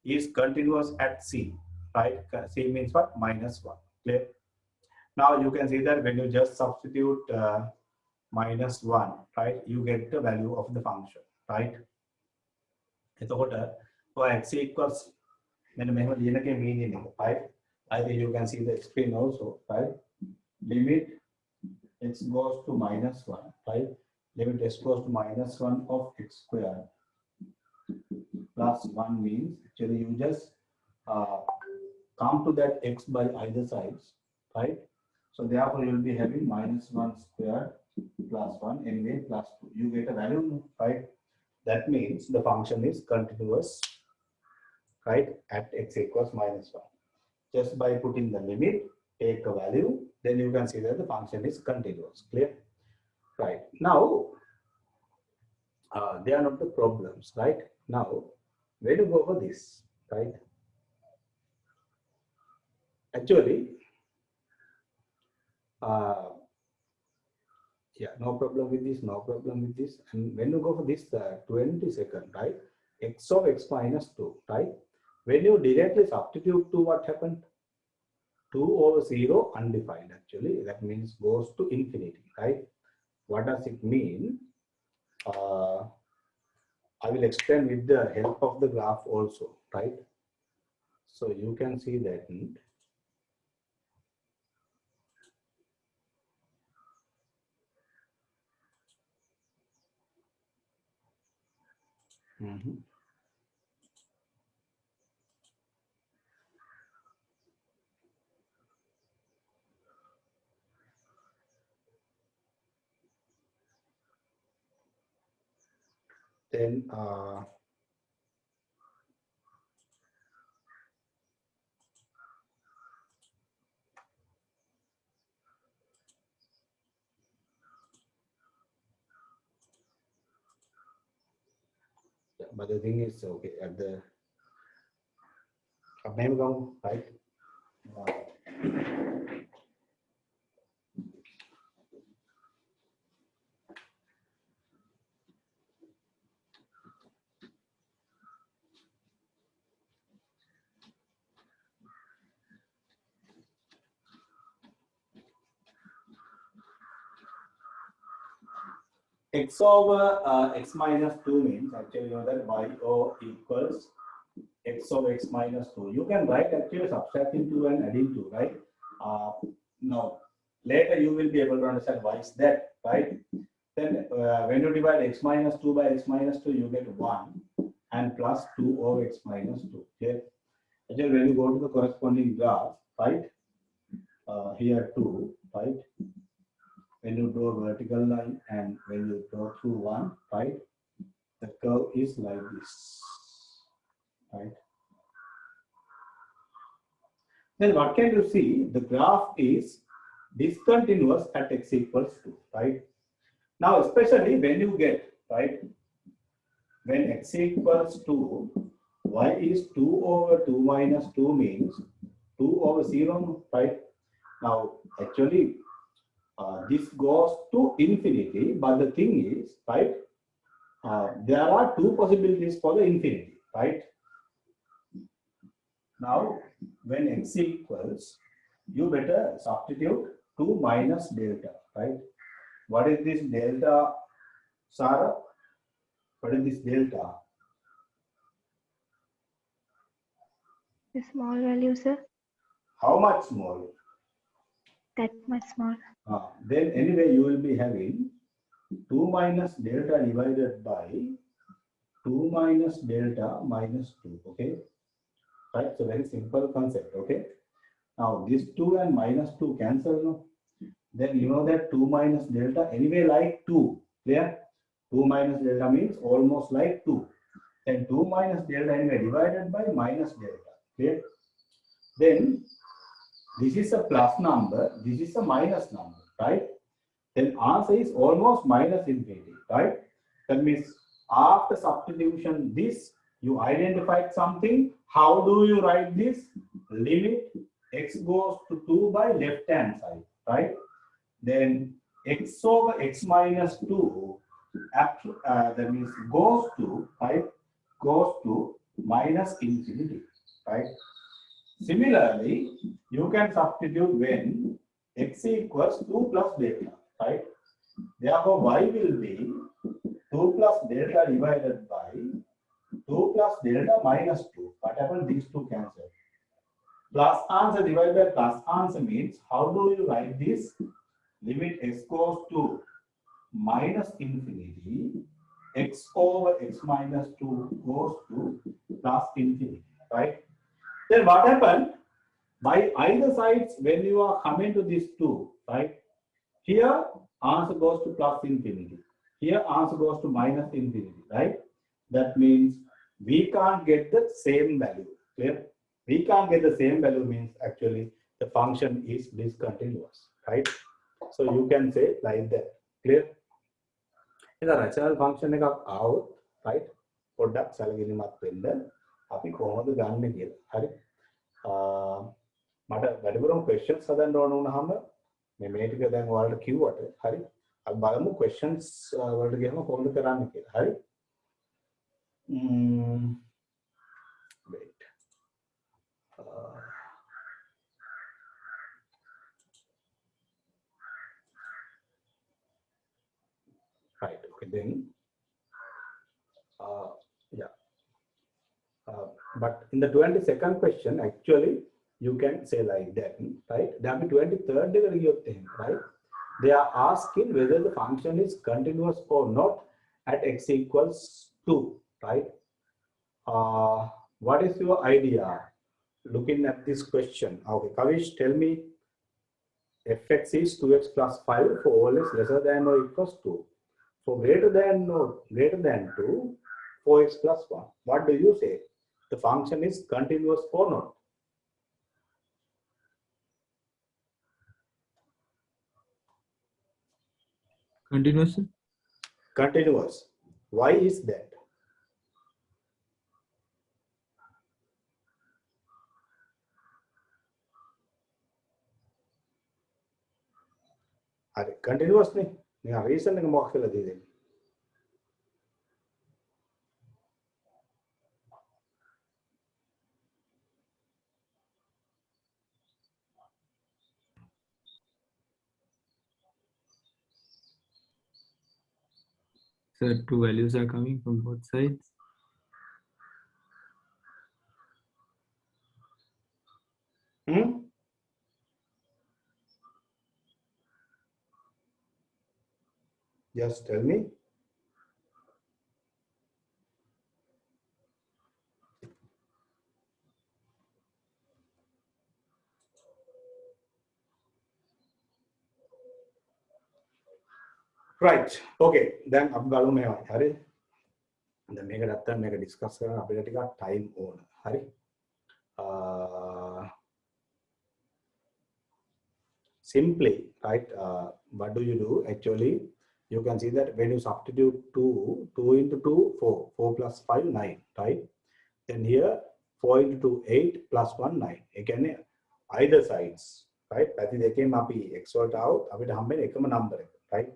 is continuous at C, right? C means what? Minus 1, clear? Now you can see that when you just substitute minus 1, right, you get the value of the function, right? For x equals, right? I think you can see the screen also, right? Limit x goes to minus 1, right? Limit x goes to minus 1 of x squared plus 1 means actually you just come to that x by either sides, right? So therefore you will be having minus 1 squared plus 1 anyway plus 2. You get a value, right? That means the function is continuous, right, at x equals minus 1. Just by putting the limit, take a value, then you can see that the function is continuous. Clear? Right. Now, they are not the problems, right? Now, where to go for this, right? Actually, yeah, no problem with this, no problem with this. And when you go for this 22nd, right? X of x minus 2, right? When you directly substitute 2, what happened? 2 over 0 undefined, actually. That means goes to infinity, right? What does it mean? I will explain with the help of the graph also, right? So you can see that. Then but the thing is, okay, at the right? X over x minus 2 means actually you know that y equals x over x minus 2. You can write actually subtracting 2 and adding 2, right? Now, later you will be able to understand why is that, right? Then when you divide x minus 2 by x minus 2, you get 1 and plus 2 over x minus 2. Okay? Actually, when you go to the corresponding graph, right? Here 2, right? when you draw a vertical line and when you draw through one, right, the curve is like this, right? Then what can you see? The graph is discontinuous at x equals 2, right? Now, especially when you get, right, when x equals 2, y is 2 over 2 minus 2 means 2 over 0, right? Now, actually, this goes to infinity, but the thing is, right, there are two possibilities for the infinity, right? Now, when x equals, you better substitute 2 minus delta, right? What is this delta, Sarah? What is this delta? The small value, sir. How much small? That much small. Then anyway, you will be having 2 minus delta divided by 2 minus delta minus 2, okay? Right, so very simple concept, okay? Now, this 2 and minus 2 cancel, no? Then you know that 2 minus delta anyway like 2, clear? 2 minus delta means almost like 2. Then 2 minus delta anyway divided by minus delta, clear? Then this is a plus number, this is a minus number, right? Then answer is almost minus infinity, right? That means after substitution this, you identified something. How do you write this? Limit x goes to 2 by left hand side, right? Then x over x minus 2, that means goes to, right? Goes to minus infinity, right? Similarly, you can substitute when x equals 2 plus delta, right? Therefore, y will be 2 plus delta divided by 2 plus delta minus 2. What happens? These two cancel. Plus answer divided by plus answer means, how do you write this? Limit x goes to minus infinity, x over x minus 2 goes to plus infinity, right? Then what happened? By either sides, when you are coming to these two, right? Here, answer goes to plus infinity. Here, answer goes to minus infinity, right? That means we can't get the same value, clear? We can't get the same value means actually the function is discontinuous, right? So you can say like that, clear? The rational function එකක් આવොත්, right? පොඩ්ඩක් සැලකිලිමත් වෙන්න අපි කොහොමද ගන්න කියලා. හරි? මට වැඩිපුරම questions හදන්න ඕන වුණාම මේ ටික දැන් ඔයාලට කිව්වට හරි අපි බලමු questions වලට ගියම කොහොමද කරන්න කියලා. හරි? Wait. Right, okay, then yeah, but in the 22nd question actually you can say like that, right? That be 23rd right? They are asking whether the function is continuous or not at x equals 2, right? What is your idea looking at this question? Okay, Kavish, tell me, fx is 2x plus 5 for all is lesser than or equals 2. For greater than or greater than 2, 4x plus 1. What do you say? The function is continuous or not? Continuous. Continuous. Why is that? Are continuous ne? Yeah, reason එක මොකක් කියලා දෙන්නේ? So two values are coming from both sides. Just tell me. right. Okay. Then අපි බලමු මේවා. හරි. දැන් මේක නැත්තම් මේක ඩිස්කස් කරන්න අපිට ටිකක් ටයිම් ඕන. හරි. Simply, right, what do you do? Actually, you can see that when you substitute 2 into 2, 4 plus 5, 9, right? Then here, 4 into 2, 8 plus 1, 9. Again, either sides, right? But they came up exert out, a number, right?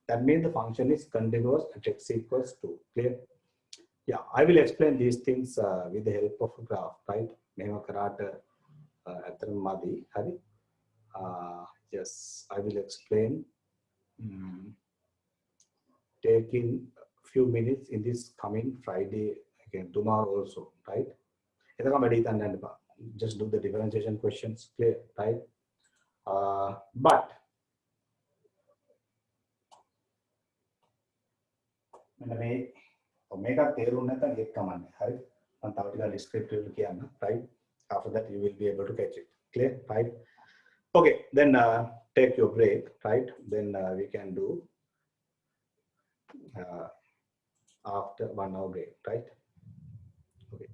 That means the function is continuous at x equals 2. Clear? Yeah, I will explain these things with the help of a graph, right? Yes, I will explain. Taking few minutes in this coming Friday, again tomorrow also, right? Just do the differentiation questions, clear, right? But omega descriptive, right? After that you will be able to catch it, clear, right? Okay, then take your break, right? Then we can do after 1 hour break, right? Okay.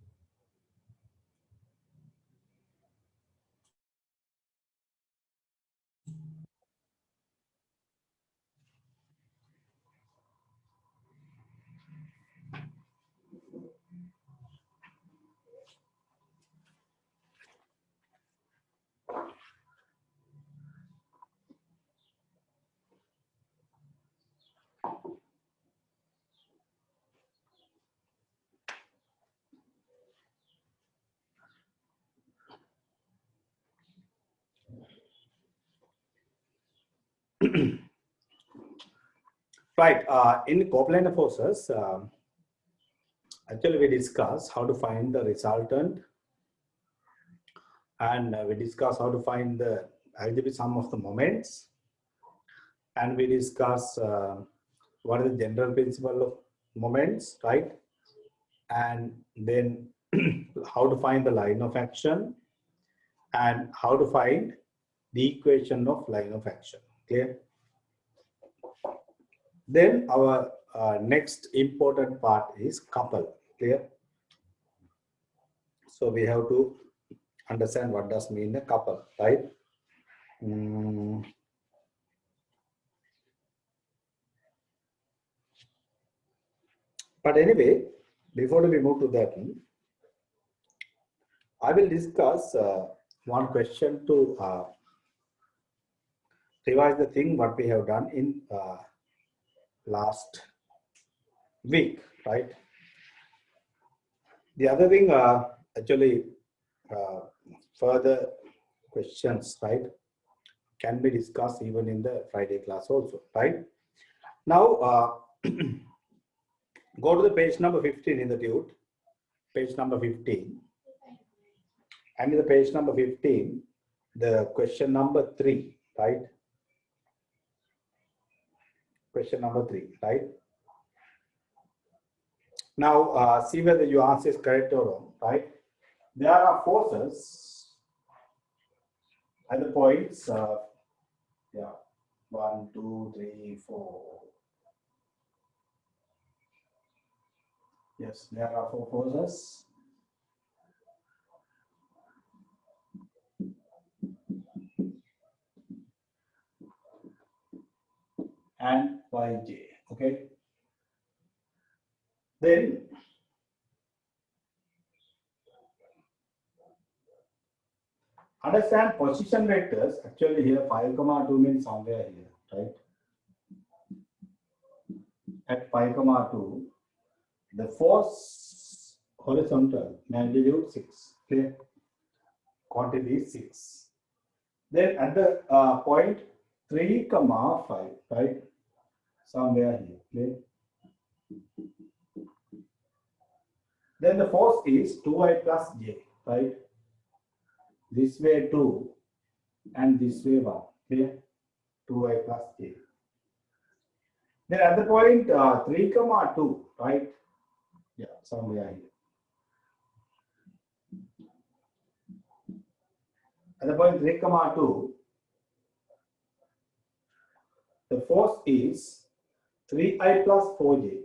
Right, in coplanar forces, actually we discuss how to find the resultant, and we discuss how to find the algebraic sum of the moments, and we discuss what is the general principle of moments, right? And then how to find the line of action, and how to find the equation of line of action, clear? Then our next important part is couple, clear? So we have to understand what does mean a couple, right? But anyway, before we move to that, I will discuss one question to revise the thing what we have done in last week, right? The other thing, actually, further questions, right, can be discussed even in the Friday class also, right? Now, go to the page number 15 in the tute, page number 15. And in the page number 15, the question number 3, right? Question number 3, right? Now, see whether your answer is correct or wrong, right? There are forces at the points, 1, 2, 3, 4. Yes, there are 4 forces. And yj, okay? Then understand position vectors. Actually here 5, 2 means somewhere here, right? At 5, 2, the force horizontal magnitude 6, okay? Quantity is 6. Then at the point 3, 5, right? Somewhere here, okay? Then the force is 2i plus j, right? This way 2 and this way 1, clear? 2i plus j. Then at the point 3, 2, right? Yeah, somewhere here. At the point 3, 2, the force is 3i plus 4j.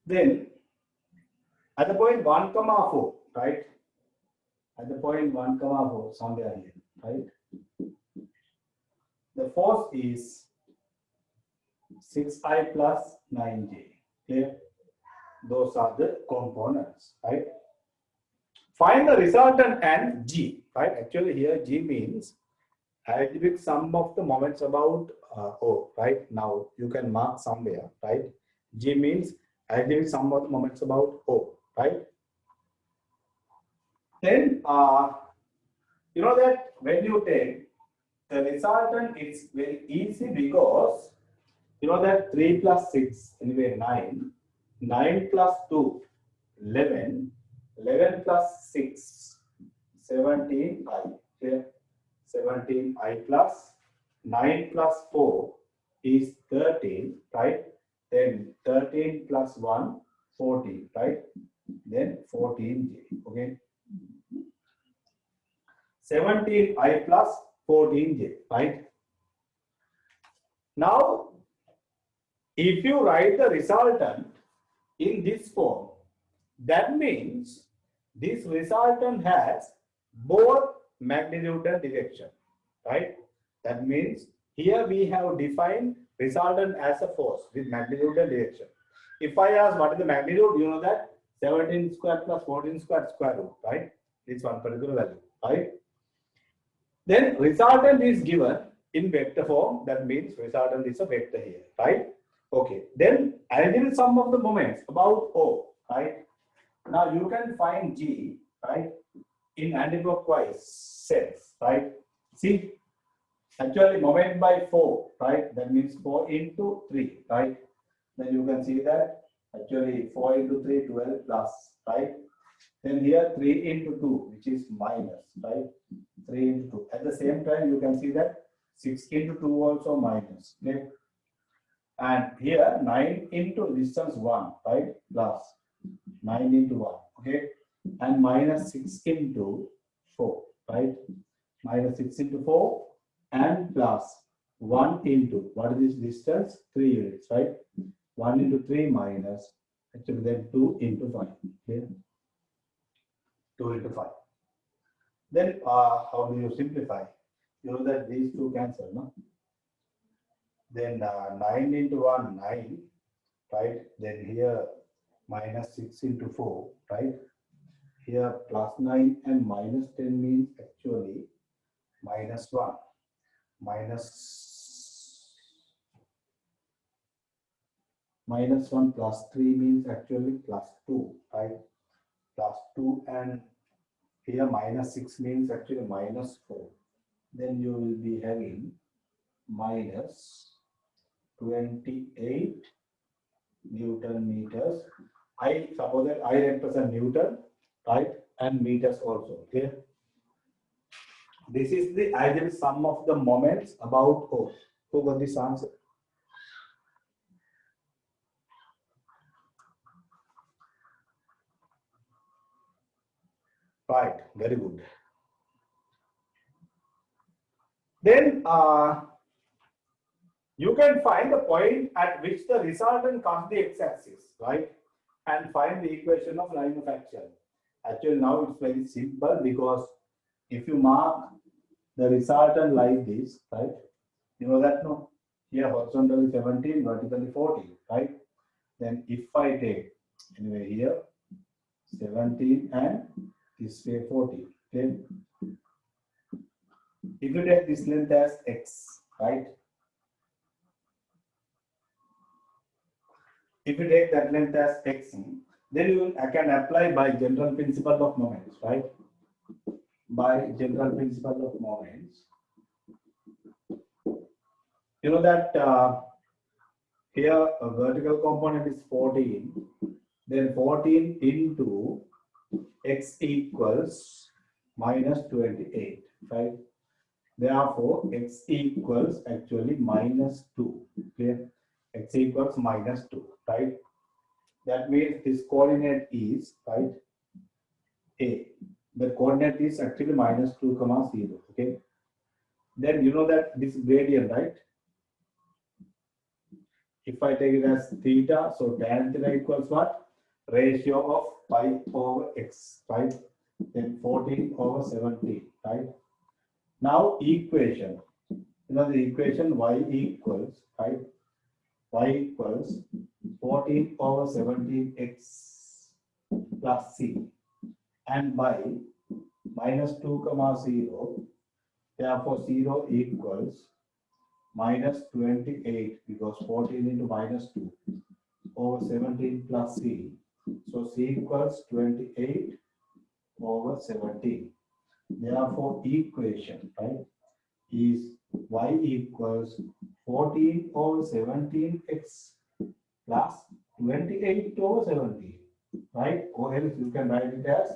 Then at the point 1 comma 4, right? At the point 1 comma 4, somewhere here, right? The force is 6i plus 9j. Clear? Those are the components, right? Find the resultant and G, right? Actually, here G means algebraic sum of the moments about O, right? Now you can mark somewhere, right? G means algebraic sum of the moments about O, right? Then you know that when you take the resultant, it's very easy because you know that 3 plus 6, anyway 9, 9 plus 2, 11, 11 plus 6, 17i, clear? 17i plus 9 plus 4 is 13, right? Then 13 plus 1, 14, right? Then 14j, okay? 17i plus 14j, right? Now, if you write the resultant in this form, that means this resultant has both magnitude and direction, right? That means here we have defined resultant as a force with magnitude and direction. If I ask what is the magnitude, you know that 17 square plus 14 square square root, right? It's one particular value, right? Then resultant is given in vector form. That means resultant is a vector here, right? Okay. Then algebraic sum of the moments about O, right? Now you can find G, right, in anti-clockwise sense, right? See, actually moment by 4, right? That means 4 into 3, right? Then you can see that actually 4 into 3, 12 plus, right? Then here 3 into 2, which is minus, right? 3 into 2. At the same time, you can see that 6 into 2 also minus, okay? And here 9 into distance 1, right? Plus 9 into 1, okay? And minus 6 into 4, right? Minus 6 into 4 and plus 1 into, what is this distance? 3 units, right? 1 into 3 minus, actually then 2 into 5, okay? 2 into 5. Then how do you simplify? You know that these two cancel, no? Then 9 into 1, 9, right? Then here minus 6 into 4, right? Here plus 9 and minus 10 means actually minus 1. Minus 1 plus 3 means actually plus 2, right? Plus 2 and here minus 6 means actually minus 4. Then you will be having minus 28 Newton meters. I suppose that I represent Newton, right? And meters also, okay? This is the algebraic sum of the moments about O. Who got this answer? Right, very good. Then you can find the point at which the resultant comes the x-axis, right? And find the equation of line of action. Actually, now it's very simple because if you mark the resultant like this, right? You know that, no? Here horizontally 17, vertically 14, right? Then if I take, anyway, here 17 and this way 14, then if you take this length as x, right? If you take that length as x, then I can apply by general principle of moments, right? By general principle of moments. You know that here a vertical component is 14, then 14 into x equals minus 28, right? Therefore, x equals actually minus 2, okay? X equals minus 2, right? That means this coordinate is, right, A. The coordinate is actually minus 2, 0, okay? then you know that this gradient, right? If I take it as theta, so tan theta equals what? Ratio of pi over x, right? Then 14 over 17, right? Now equation, you know the equation y equals, right? Y equals 14 over 17x plus c, and by minus 2 comma 0, therefore 0 equals minus 28, because 14 into minus 2 over 17 plus c. So c equals 28 over 17. Therefore equation, right, is y equals 14 over 17x plus 28 over 17, right? Or else you can write it as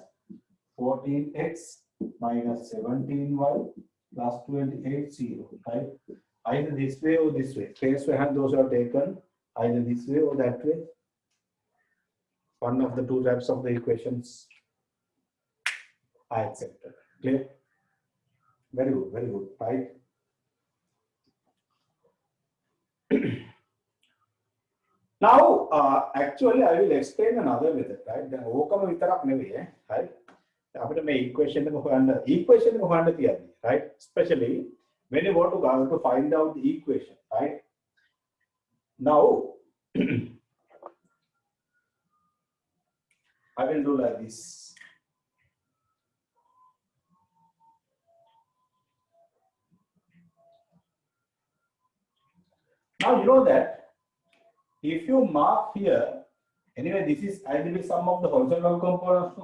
14x minus 17y plus 28 0, right? Either this way or this way. Case where those are taken either this way or that way. One of the two types of the equations I accepted. Clear? Very good, right? Now, actually, I will explain another method, right? The ඕකම විතරක් නෙවෙයි, right? අපිට මේ equation එක හොයන්න තියෙන්නේ, right? Especially when you want to find out the equation, right? Now, I will do like this. Now you know that if you mark here, anyway, this is ideally sum of the horizontal components.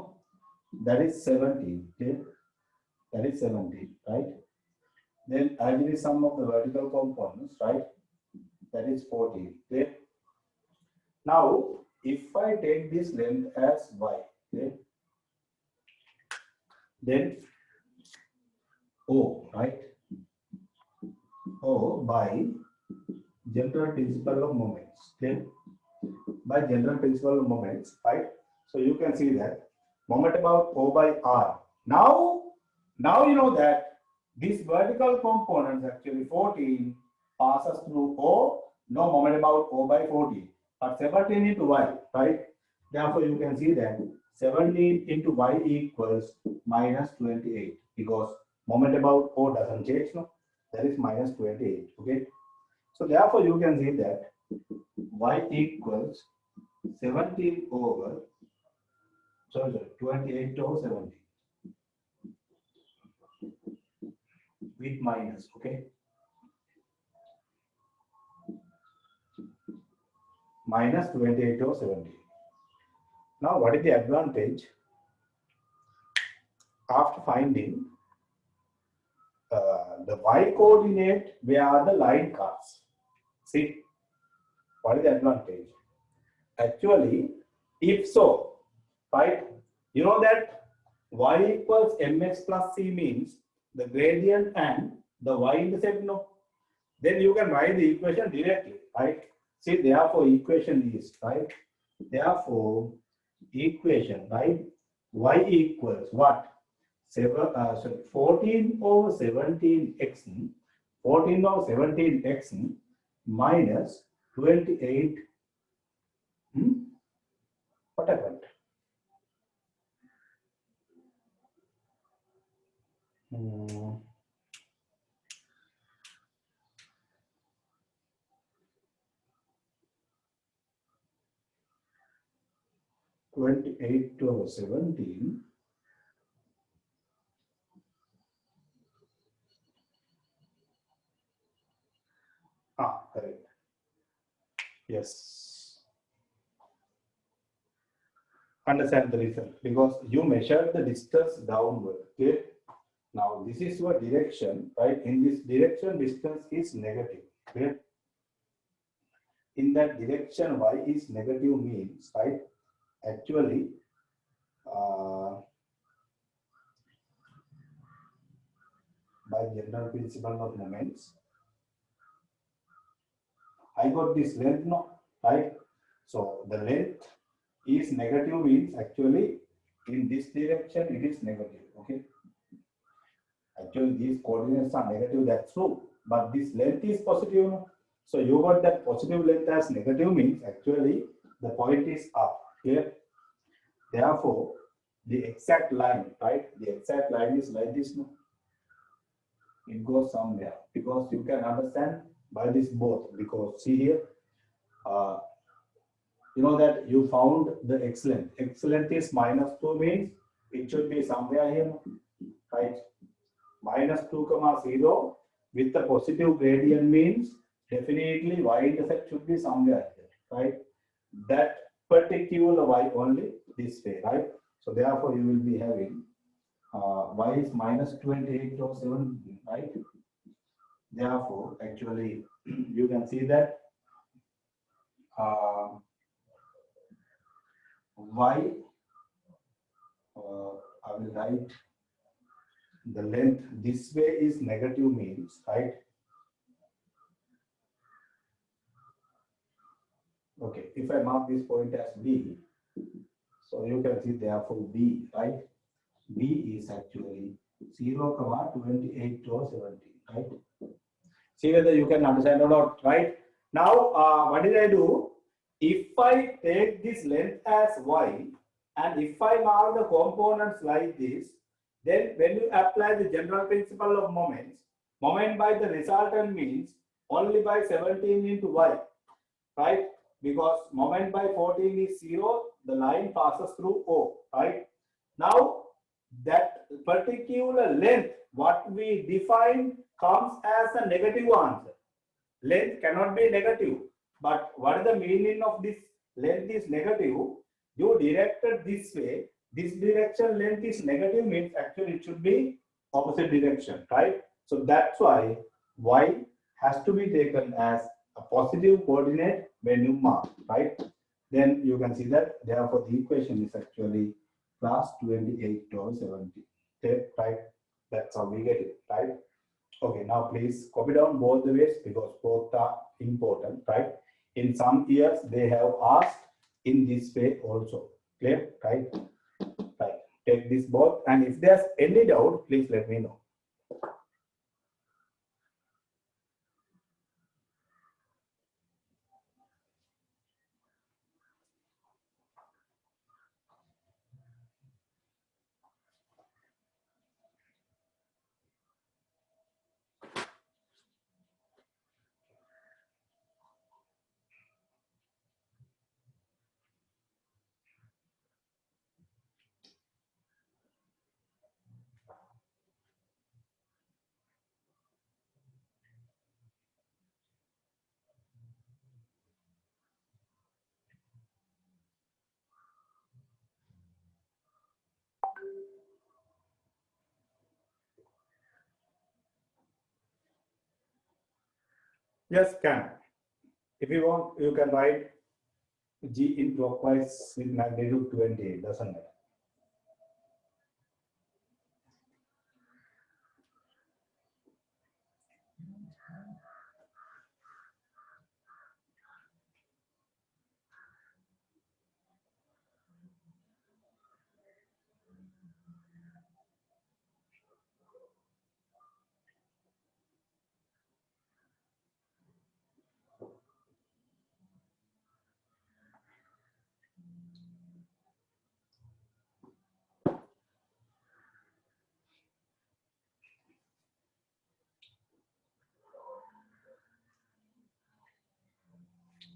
That is 17. Okay? That is 17, right? Then ideally sum of the vertical components, right? That is 14. Okay? Now, if I take this length as y, okay, then O, right? O by general principle of moments. Okay? By general principle of moments, right? So you can see that moment about O by R. Now you know that this vertical components actually 14 passes through O, no moment about O by 14, but 17 into y, right? Therefore, you can see that 17 into y equals minus 28, because moment about O doesn't change, no? That is minus 28, okay? So therefore, you can see that y equals 17 over, 28 over 17 with minus, okay? Minus 28 over 17. Now, what is the advantage? After finding the y coordinate, where are the line cuts? See, what is the advantage? Actually, if so, right, you know that y equals mx plus c means the gradient and the y-intercept, no? Then you can write the equation directly, right? See, therefore, equation is, right? Therefore, equation, right? Y equals what? 14 over 17x, 14 over 17x minus 28. What happened? 28 over 17. Correct. Yes. Understand the reason, because you measured the distance downward. Okay. Now this is your direction, right? In this direction, distance is negative. Okay. In that direction, y is negative means, right? Actually, by general principle of moments, I got this length, no, right? So the length is negative means actually in this direction it is negative. Okay. Actually, these coordinates are negative, that's true. But this length is positive. No? So you got that positive length as negative means actually the point is up here. Therefore, the exact line, right? The exact line is like this. No? It goes somewhere because you can understand by this both. Because see here, you know that you found the excellent. Excellent is -2 means it should be somewhere here, right? -2 comma 0 with the positive gradient means definitely y-intercept should be somewhere here, right? That particular y only this way, right? So therefore you will be having y is -28.7, right? Therefore, actually, you can see that y, I will write the length this way is negative means, right? Okay, if I mark this point as B, so you can see therefore B, right? B is actually 0, 28 to 17, right? See whether you can understand or not, right? Now, what did I do? If I take this length as y, and if I mark the components like this, then when you apply the general principle of moments, moment by the resultant means only by 17 into y, right? Because moment by 14 is 0, the line passes through O, right? Now, that particular length, what we define, comes as a negative answer. Length cannot be negative. But what is the meaning of this length is negative? You directed this way. This direction length is negative means actually it should be opposite direction, right? So that's why y has to be taken as a positive coordinate when you mark, right? Then you can see that therefore the equation is actually plus 28 to 70. Okay, right? That's how we get it, right? Okay, now please copy down both the ways because both are important, right? In some years they have asked in this way also. Clear, right? Right. Take this both, and if there's any doubt, please let me know. Yes, can. If you want, you can write G in clockwise with magnitude 20. Doesn't matter.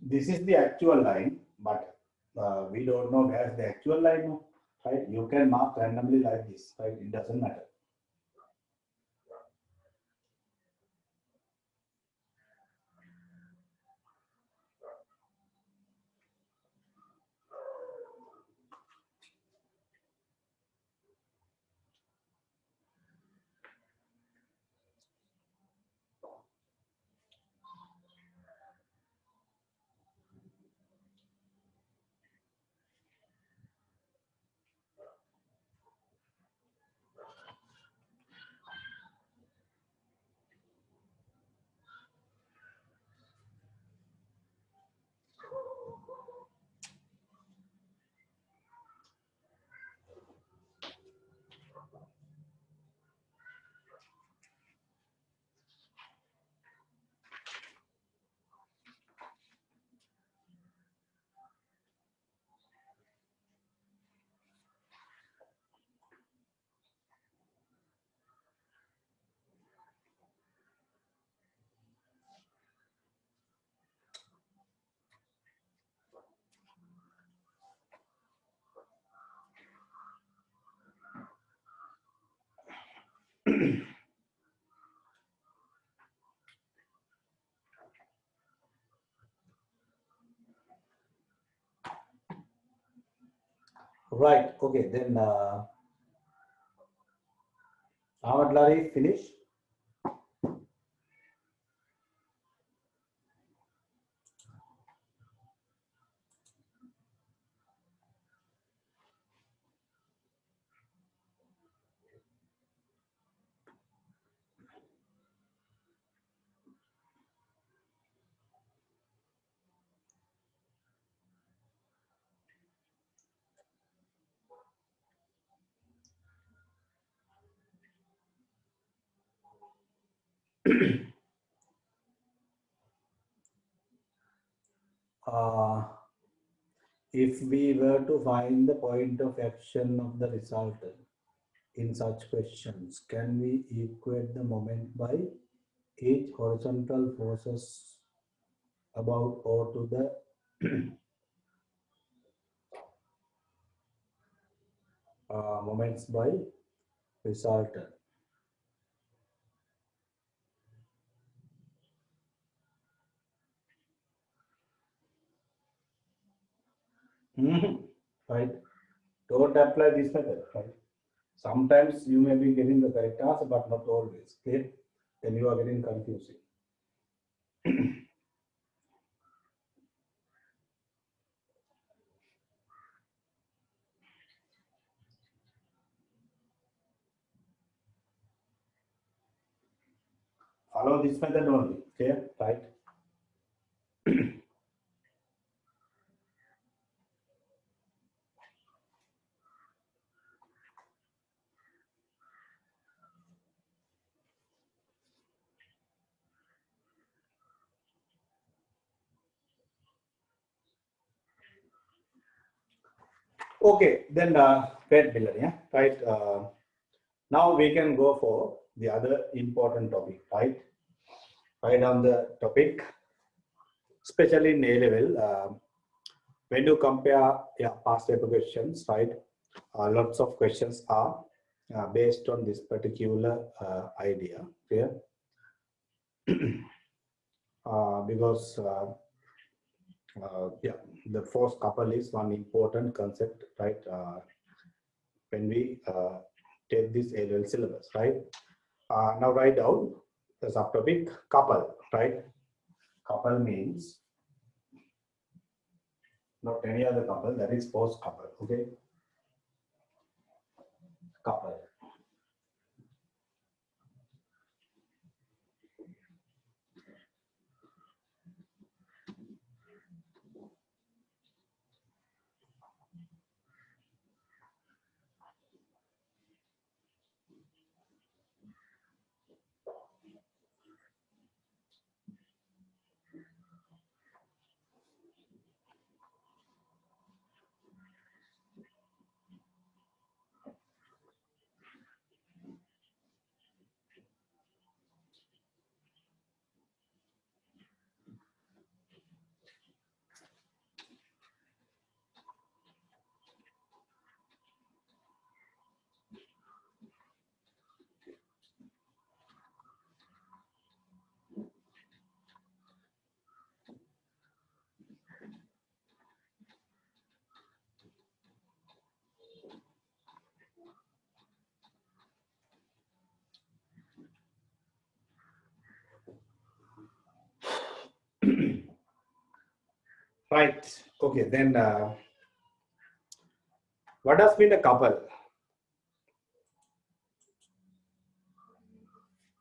This is the actual line, but we don't know where's the actual line, right? You can mark randomly like this, right? It doesn't matter. Right. Okay. Then Ahmad Lari, finish. Uh, if we were to find the point of action of the resultant in such questions, can we equate the moment by each horizontal forces about or to the moments by resultant? Right? Don't apply this method, right? Sometimes you may be getting the correct answer, but not always. Clear? Then you are getting confusing. Follow this method only. Clear? Right? Okay, then pet billion, yeah, right. Now we can go for the other important topic, right? Right on the topic, especially in A level, when you compare past paper questions, right? Lots of questions are based on this particular idea here, because the force couple is one important concept, right? When we take this A level syllabus, right? Now write down the subtopic couple, right? Couple means not any other couple, that is force couple, okay? Couple. Right, okay, then what does mean a couple?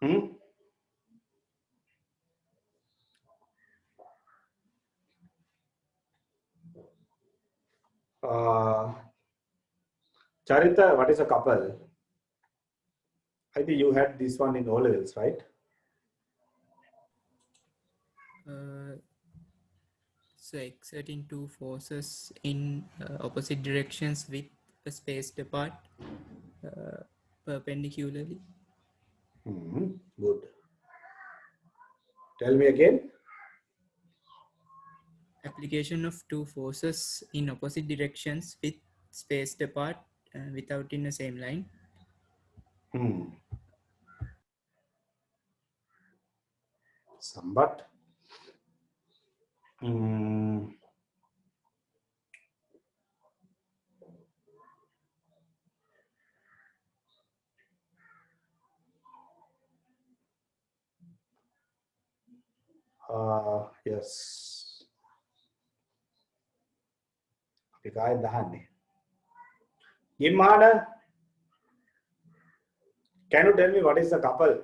Hmm? Uh, Charita, what is a couple? I think you had this one in O levels, right? So exerting two forces in opposite directions with a spaced apart perpendicularly. Good. Tell me again. Application of two forces in opposite directions with spaced apart without in the same line. Somewhat. Yes. අපි කායිද දහන්නේ? Gimhana, can you tell me what is the couple?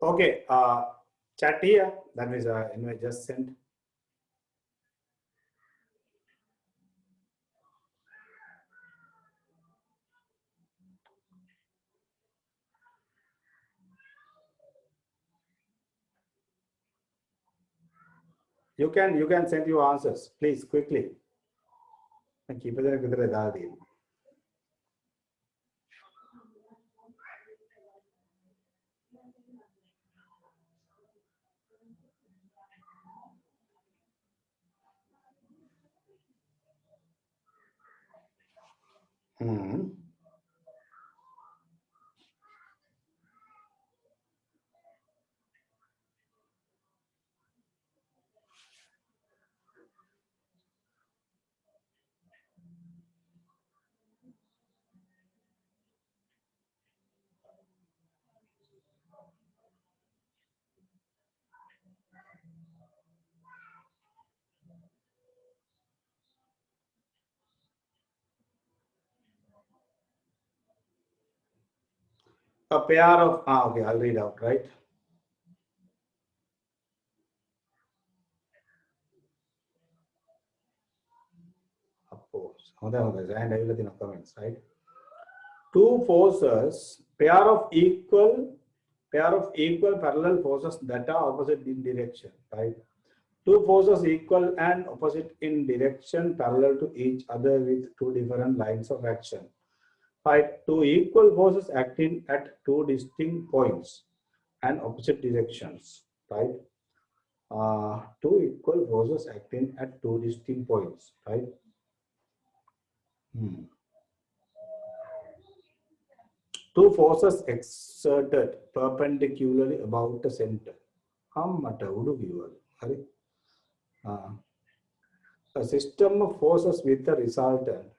Okay, chat here. That is anyway just sent. You can send your answers, please, quickly. And keep it there. A pair of, okay, I'll read out, right? Oppose. And I will in comments, right? Two forces, pair of equal parallel forces that are opposite in direction, right? Two forces equal and opposite in direction parallel to each other with two different lines of action. Right? Two equal forces acting at two distinct points and opposite directions, right? Two equal forces acting at two distinct points, right? Two forces exerted perpendicularly about the center. A system of forces with a resultant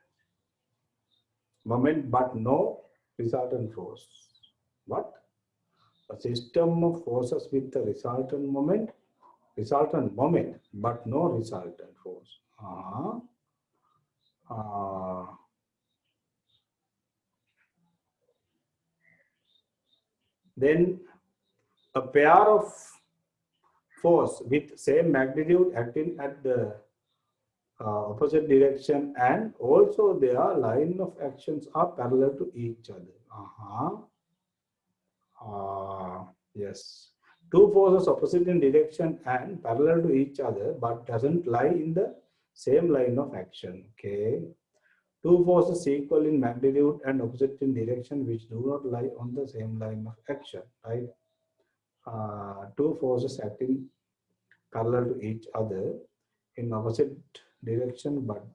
moment but no resultant force. What? A system of forces with a resultant moment but no resultant force. Then a pair of force with same magnitude acting at the opposite direction and also their line of actions are parallel to each other. Yes. Two forces opposite in direction and parallel to each other but doesn't lie in the same line of action. Okay. Two forces equal in magnitude and opposite in direction which do not lie on the same line of action, right? Two forces acting parallel to each other in opposite direction but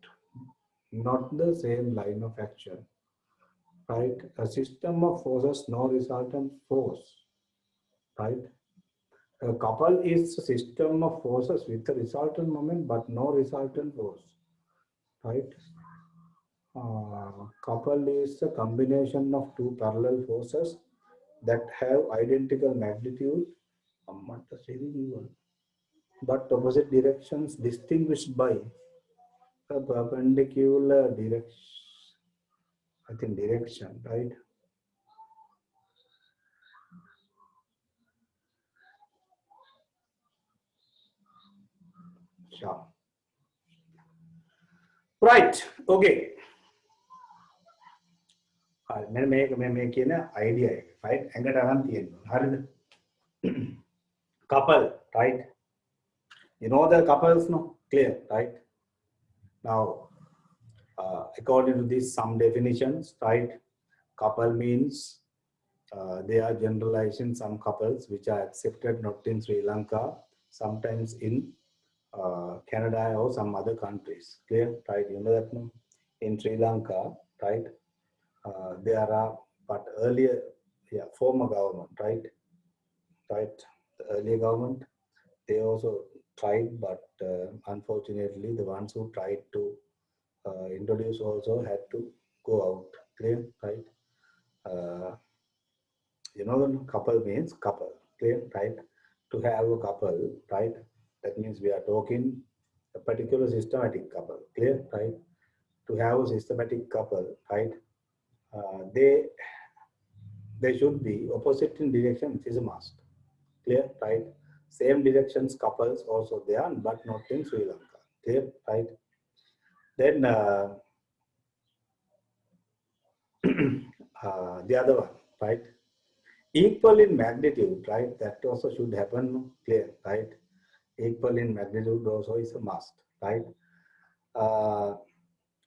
not the same line of action, right? A system of forces, no resultant force, right? A couple is a system of forces with a resultant moment but no resultant force, right? Couple is a combination of two parallel forces that have identical magnitude but opposite directions distinguished by a perpendicular direction, right? Sure. Right. Okay. Make an idea, right? Couple, right? You know the couples, no? Clear, right? Now, according to these some definitions, right? Couple means they are generalizing some couples which are accepted not in Sri Lanka, sometimes in Canada or some other countries. Clear, right? You know that, no? In Sri Lanka, right? There are, but earlier, yeah, former government, right? Right, the earlier government, they also tried, but unfortunately, the ones who tried to introduce also had to go out. Clear, right? You know, the couple means couple. Clear, right? To have a couple, right? That means we are talking a particular systematic couple. Clear, right? To have a systematic couple, right? They should be opposite in direction, which is a must. Clear, right? Same directions couples also there, but not in Sri Lanka. Clear, right? Then the other one, right? Equal in magnitude, right? That also should happen. Clear, right? Equal in magnitude also is a must, right?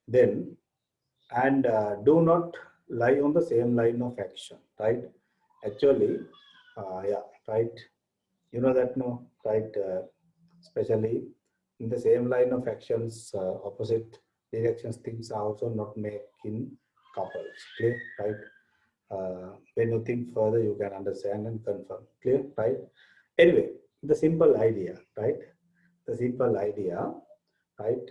Then and do not lie on the same line of action, right? Actually, yeah, right. You know that, no, right? Especially in the same line of actions, opposite directions, things are also not made in couples. Clear, right? When you think further, you can understand and confirm. Clear, right? Anyway, the simple idea, right? The simple idea, right?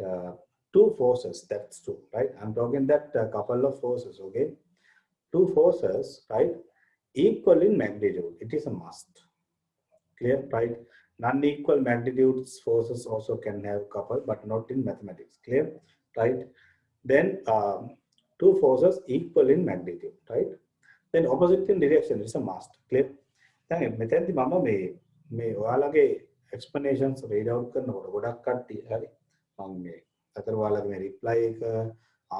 Two forces, that's true, right? I'm talking that couple of forces, okay? Two forces, right? Equal in magnitude, it is a must. Clear, right? Non-equal magnitudes forces also can have couple, but not in mathematics. Clear, right? Then two forces equal in magnitude, right? Then opposite in direction is a must. Clear? දැන් මෙතෙන්දි මම මේ ඔයාලගේ explanations read out කරනකොට ගොඩක් කට්ටිය හරි මම මේ අතර ඔයාලගේ මේ reply එක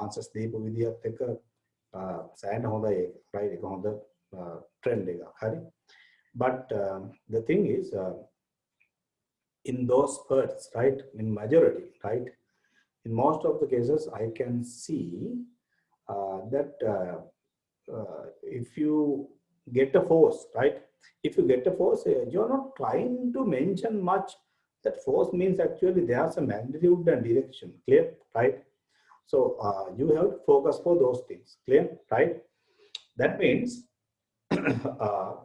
answers දීපු විදිහත් එක්ක සෑහෙන හොඳයි ඒක right ඒක හොඳ trend එකක් හරි but the thing is in those words, right, in majority, right, in most of the cases I can see that if you get a force, right, if you get a force, you're not trying to mention much that force means actually there's a magnitude and direction. Clear, right? So you have to focus for those things. Clear, right? That means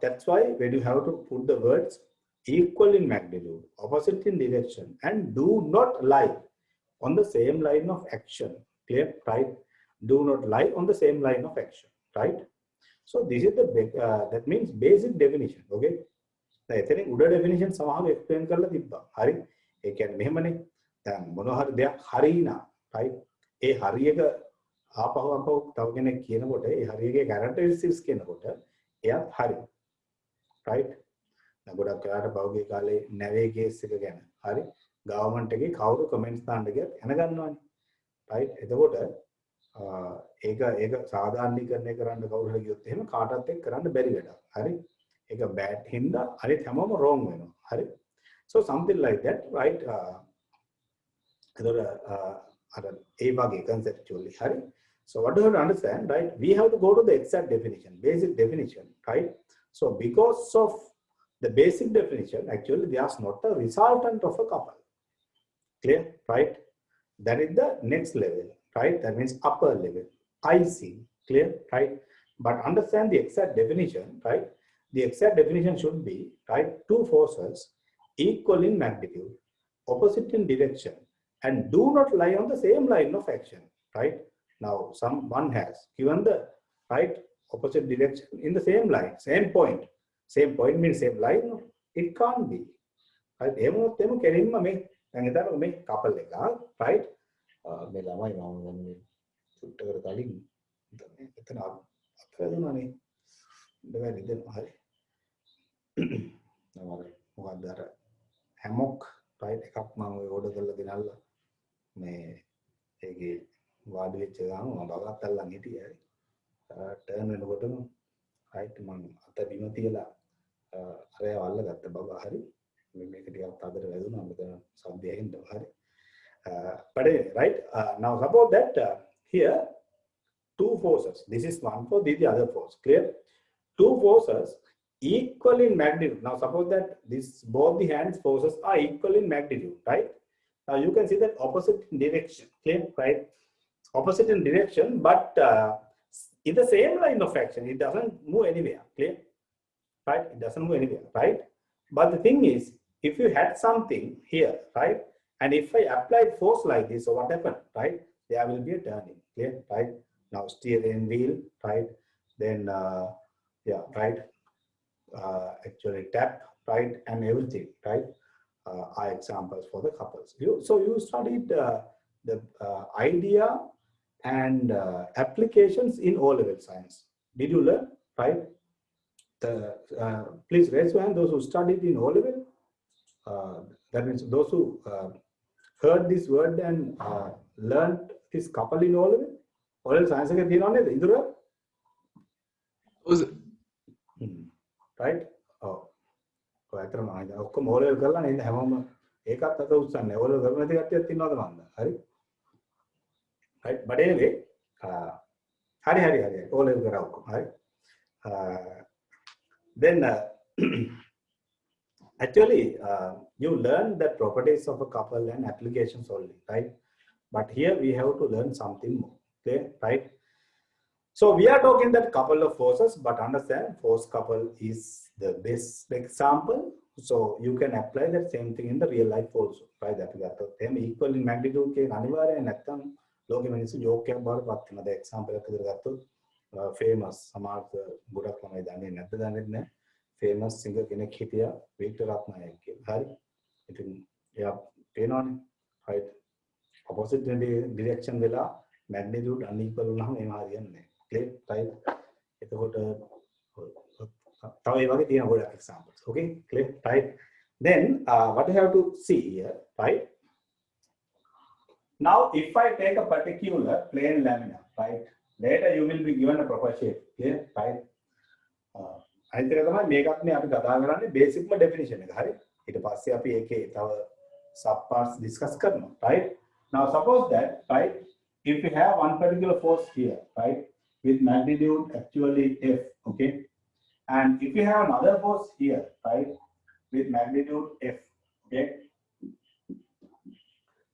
that's why when you have to put the words equal in magnitude, opposite in direction, and do not lie on the same line of action. Clear, right? Do not lie on the same line of action, right? So this is the that means basic definition. Okay. එතනින් උඩ definition සමහරව explain කරලා තිබ්බා. හරි. ඒ කියන්නේ මෙහෙමනේ. දැන් මොනවා හරි දෙයක් හරි නා, right? ඒ හරි එක ආපහු තව කෙනෙක් කියනකොට ඒ හරි එකේ characteristics කියනකොට එයා හරි. right? දැන් ගොඩක් වෙලාවට පහුගිය කාලේ නැවේ කේස් එක ගැන. හරි. government එකේ කවුරු comments දාන්න ගියත් දැනගන්නවානේ. right? එතකොට ඒක සාධාරණීකරණය කරන්න කවුරු හරි ගියොත් එහෙම කාටවත් එක්ක කරන්න බැරි වැඩක්. හරි. ඒක bad හින්දා අනිත් හැමෝම wrong වෙනවා. හරි. So something like that, right? අර ඒ වගේ conceptually. හරි. So what do you have to understand, right? We have to go to the exact definition, basic definition, right? So because of the basic definition, actually there's not a resultant of a couple. Clear, right? That is the next level, right? That means upper level, icing. Clear, right? But understand the exact definition, right? The exact definition should be, right, two forces equal in magnitude, opposite in direction, and do not lie on the same line of action, right? Now someone has given the right opposite direction in the same line, same point. Same point means same line. It can't be, right? එහෙම කෙලින්ම මේ දැන් හිතන්න මේ couple එක, right? මේ ළමයි මම මේ චුට්ටකට කලින් එතන අත්හැදුණානේ දෙවැනි දෙනවා හරි මොකක්ද අර හැමොක් රයිට් එකක් මම ඔය ඕඩර් කරලා ගෙනල්ලා මේ ඒකේ වාඩි වෙච්ච ගමන් මම බබලත් අල්ලන් හිටියේ හරි ටර්න් වෙනකොටම රයිට් මම අත බිම තියලා අරය අල්ලගත්ත බබා හරි මේක ටිකක් අතට වැදුනා මෙතන සද්දය හින්දා හරි but right now suppose that here two forces, this is one force, this is the other force. Clear? Two forces equal in magnitude. Now suppose that this both the hands forces are equal in magnitude, right? Now you can see that opposite in direction. Clear, right? Opposite in direction, but in the same line of action, it doesn't move anywhere. Clear, right? It doesn't move anywhere, right? But the thing is, if you had something here, right, and if I applied force like this, so what happened, right? there will be a turning. Clear, right? Now steering wheel, right? Then yeah, right. Actually tap, right, and everything, right, are examples for the couples. So you studied the idea and applications in O-level science. Did you learn, right? Please raise your hand those who studied in O-level. That means those who heard this word and learned this couple in O-level. O-level science එක තියෙනව නේද ඉඳුර? Right? Oh. ඇත්තටම ඔක්කොම O-level කරලා නේද හැමෝම ඒකත් අත උස්සන්නේ. O-level කරලා නැති කට්ටියක් ඉන්නවද මන්ද? හරි. Right? But anyway, හරි O-level කරා ඔක්කොම. හරි. Then actually you learn the properties of a couple and applications only, right? But here we have to learn something more. Okay, right? So we are talking that couple of forces, but understand force couple is the best example. So you can apply that same thing in the real life also, right? That we got them equal in magnitude ke අනිවාර්යයෙන් නැත්තම් ලෝකෙ මිනිස්සු joke එකක් බවට පත් වෙනවා. The example එකක් විදිහට ගත්තොත් famous සමාජ ගොඩක් ළමයි දන්නේ නැද්ද දන්නේ නැහැ. famous singer කෙනෙක් හිටියා වික්ටර් රත්නායක කියලා. හරි. ඉතින් එයා පේනවනේ. right? opposite direction වෙලා magnitude unequal වුණාම එහෙම හරියන්නේ නැහැ. clear, right? එතකොට තව ඒ වගේ තියෙන ගොඩක් examples. Okay, clear, right? Then what you have to see here, right? Now if I take a particular plane lamina, right, later you will be given a proper shape. Clear, right? අනිත් එක තමයි මේකත් නේ අපි කතා කරන්නේ බේසික්ම definition එක. හරි. ඊට පස්සේ අපි ඒකේ තව sub parts discuss කරනවා. Right? Now suppose that, right, if we have one particular force here, right, with magnitude actually F, okay, and if you have another force here, right, with magnitude F, okay,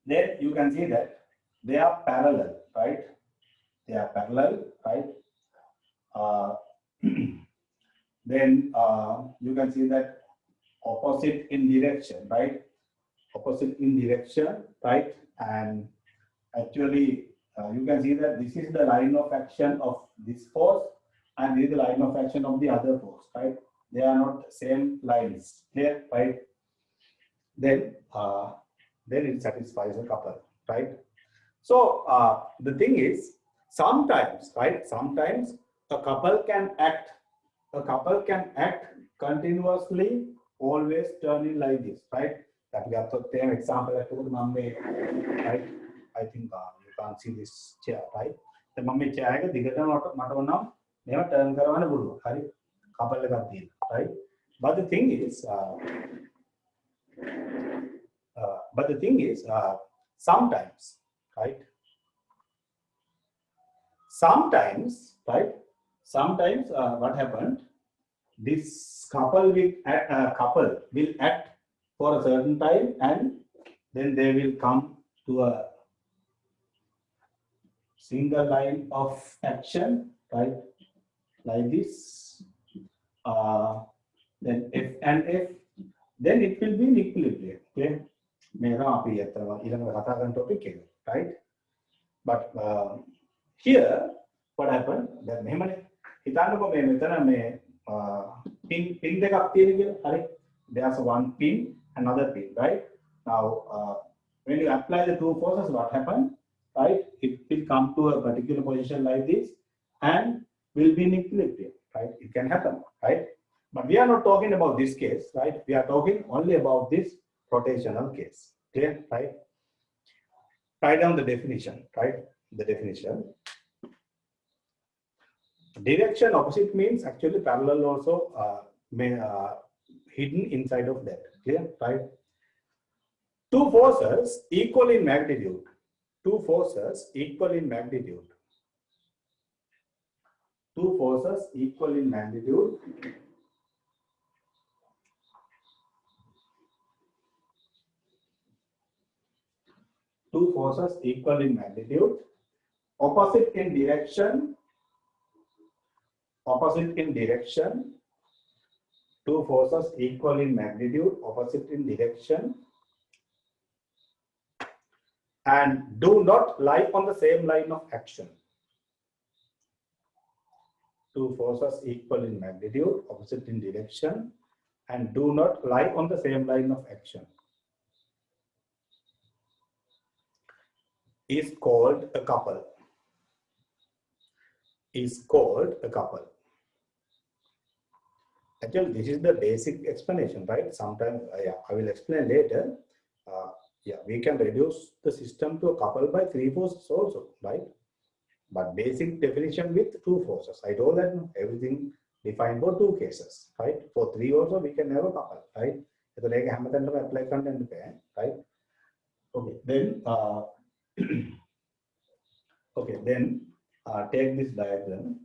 then you can see that they are parallel, right? They are parallel, right? Then you can see that opposite in direction, right? Opposite in direction, right? And actually you can see that this is the line of action of this force and this is the line of action of the other force, right? They are not same lines, clear, right? Then it satisfies a couple, right? So the thing is, sometimes, right, sometimes a couple can act continuously, always turning like this, right? That we have to take an example. Right? I think you can't see this chair, right? The mummy chair එක දිගටම මට වුණා මේව turn කරවන්න පුළුවන්. හරි. couple එකක් තියෙනවා, right? But the thing is sometimes, right? Sometimes what happened? This couple will act for a certain time and then they will come to a single line of action, right? Like this. Then F and F, then it will be in equilibrium. Okay? Right? But here, what happened? That pin දෙකක් තියෙන කියලා. හරි. There's one pin, another pin, right? Now when you apply the two forces, what happened? Right? It will come to a particular position like this and will be in equilibrium, right? It can happen, right? But we are not talking about this case, right? We are talking only about this rotational case. Clear, right? Write down the definition, right? The definition. Direction opposite means actually parallel also hidden inside of that. Clear, right? Two forces equal in magnitude. Two forces equal in magnitude. Two forces equal in magnitude. Two forces equal in magnitude. Opposite in direction. Opposite in direction. Two forces equal in magnitude, opposite in direction, and do not lie on the same line of action. Two forces equal in magnitude, opposite in direction, and do not lie on the same line of action is called a couple. Is called a couple. Actually, this is the basic explanation, right? Sometimes, I will explain later. We can reduce the system to a couple by three forces also, right? But basic definition with two forces. I told that everything defined for two cases, right? For three also we can have a couple, right? So like Hamilton apply content, right? Okay, then okay, then take this diagram.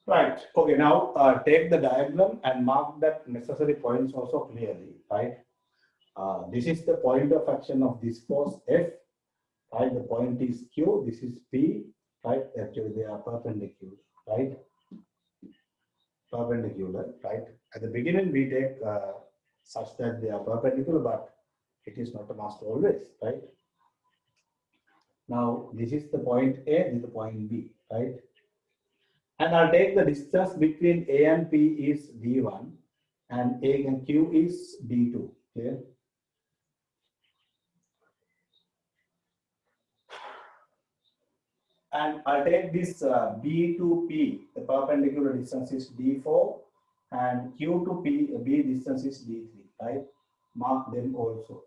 Right. Okay. Now take the diagram and mark that necessary points also clearly. Right. This is the point of action of this force F. Right. The point is Q. This is P. Right. Actually, they are perpendicular. Right. Perpendicular. Right. At the beginning, we take such that they are perpendicular, but it is not a must always. Right. Now, this is the point A. This is the point B. Right. And I'll take the distance between A and P is D1 and A and Q is D2. Clear? And I'll take this B to P, the perpendicular distance is D4, and Q to P, B distance is D3, right? Mark them also.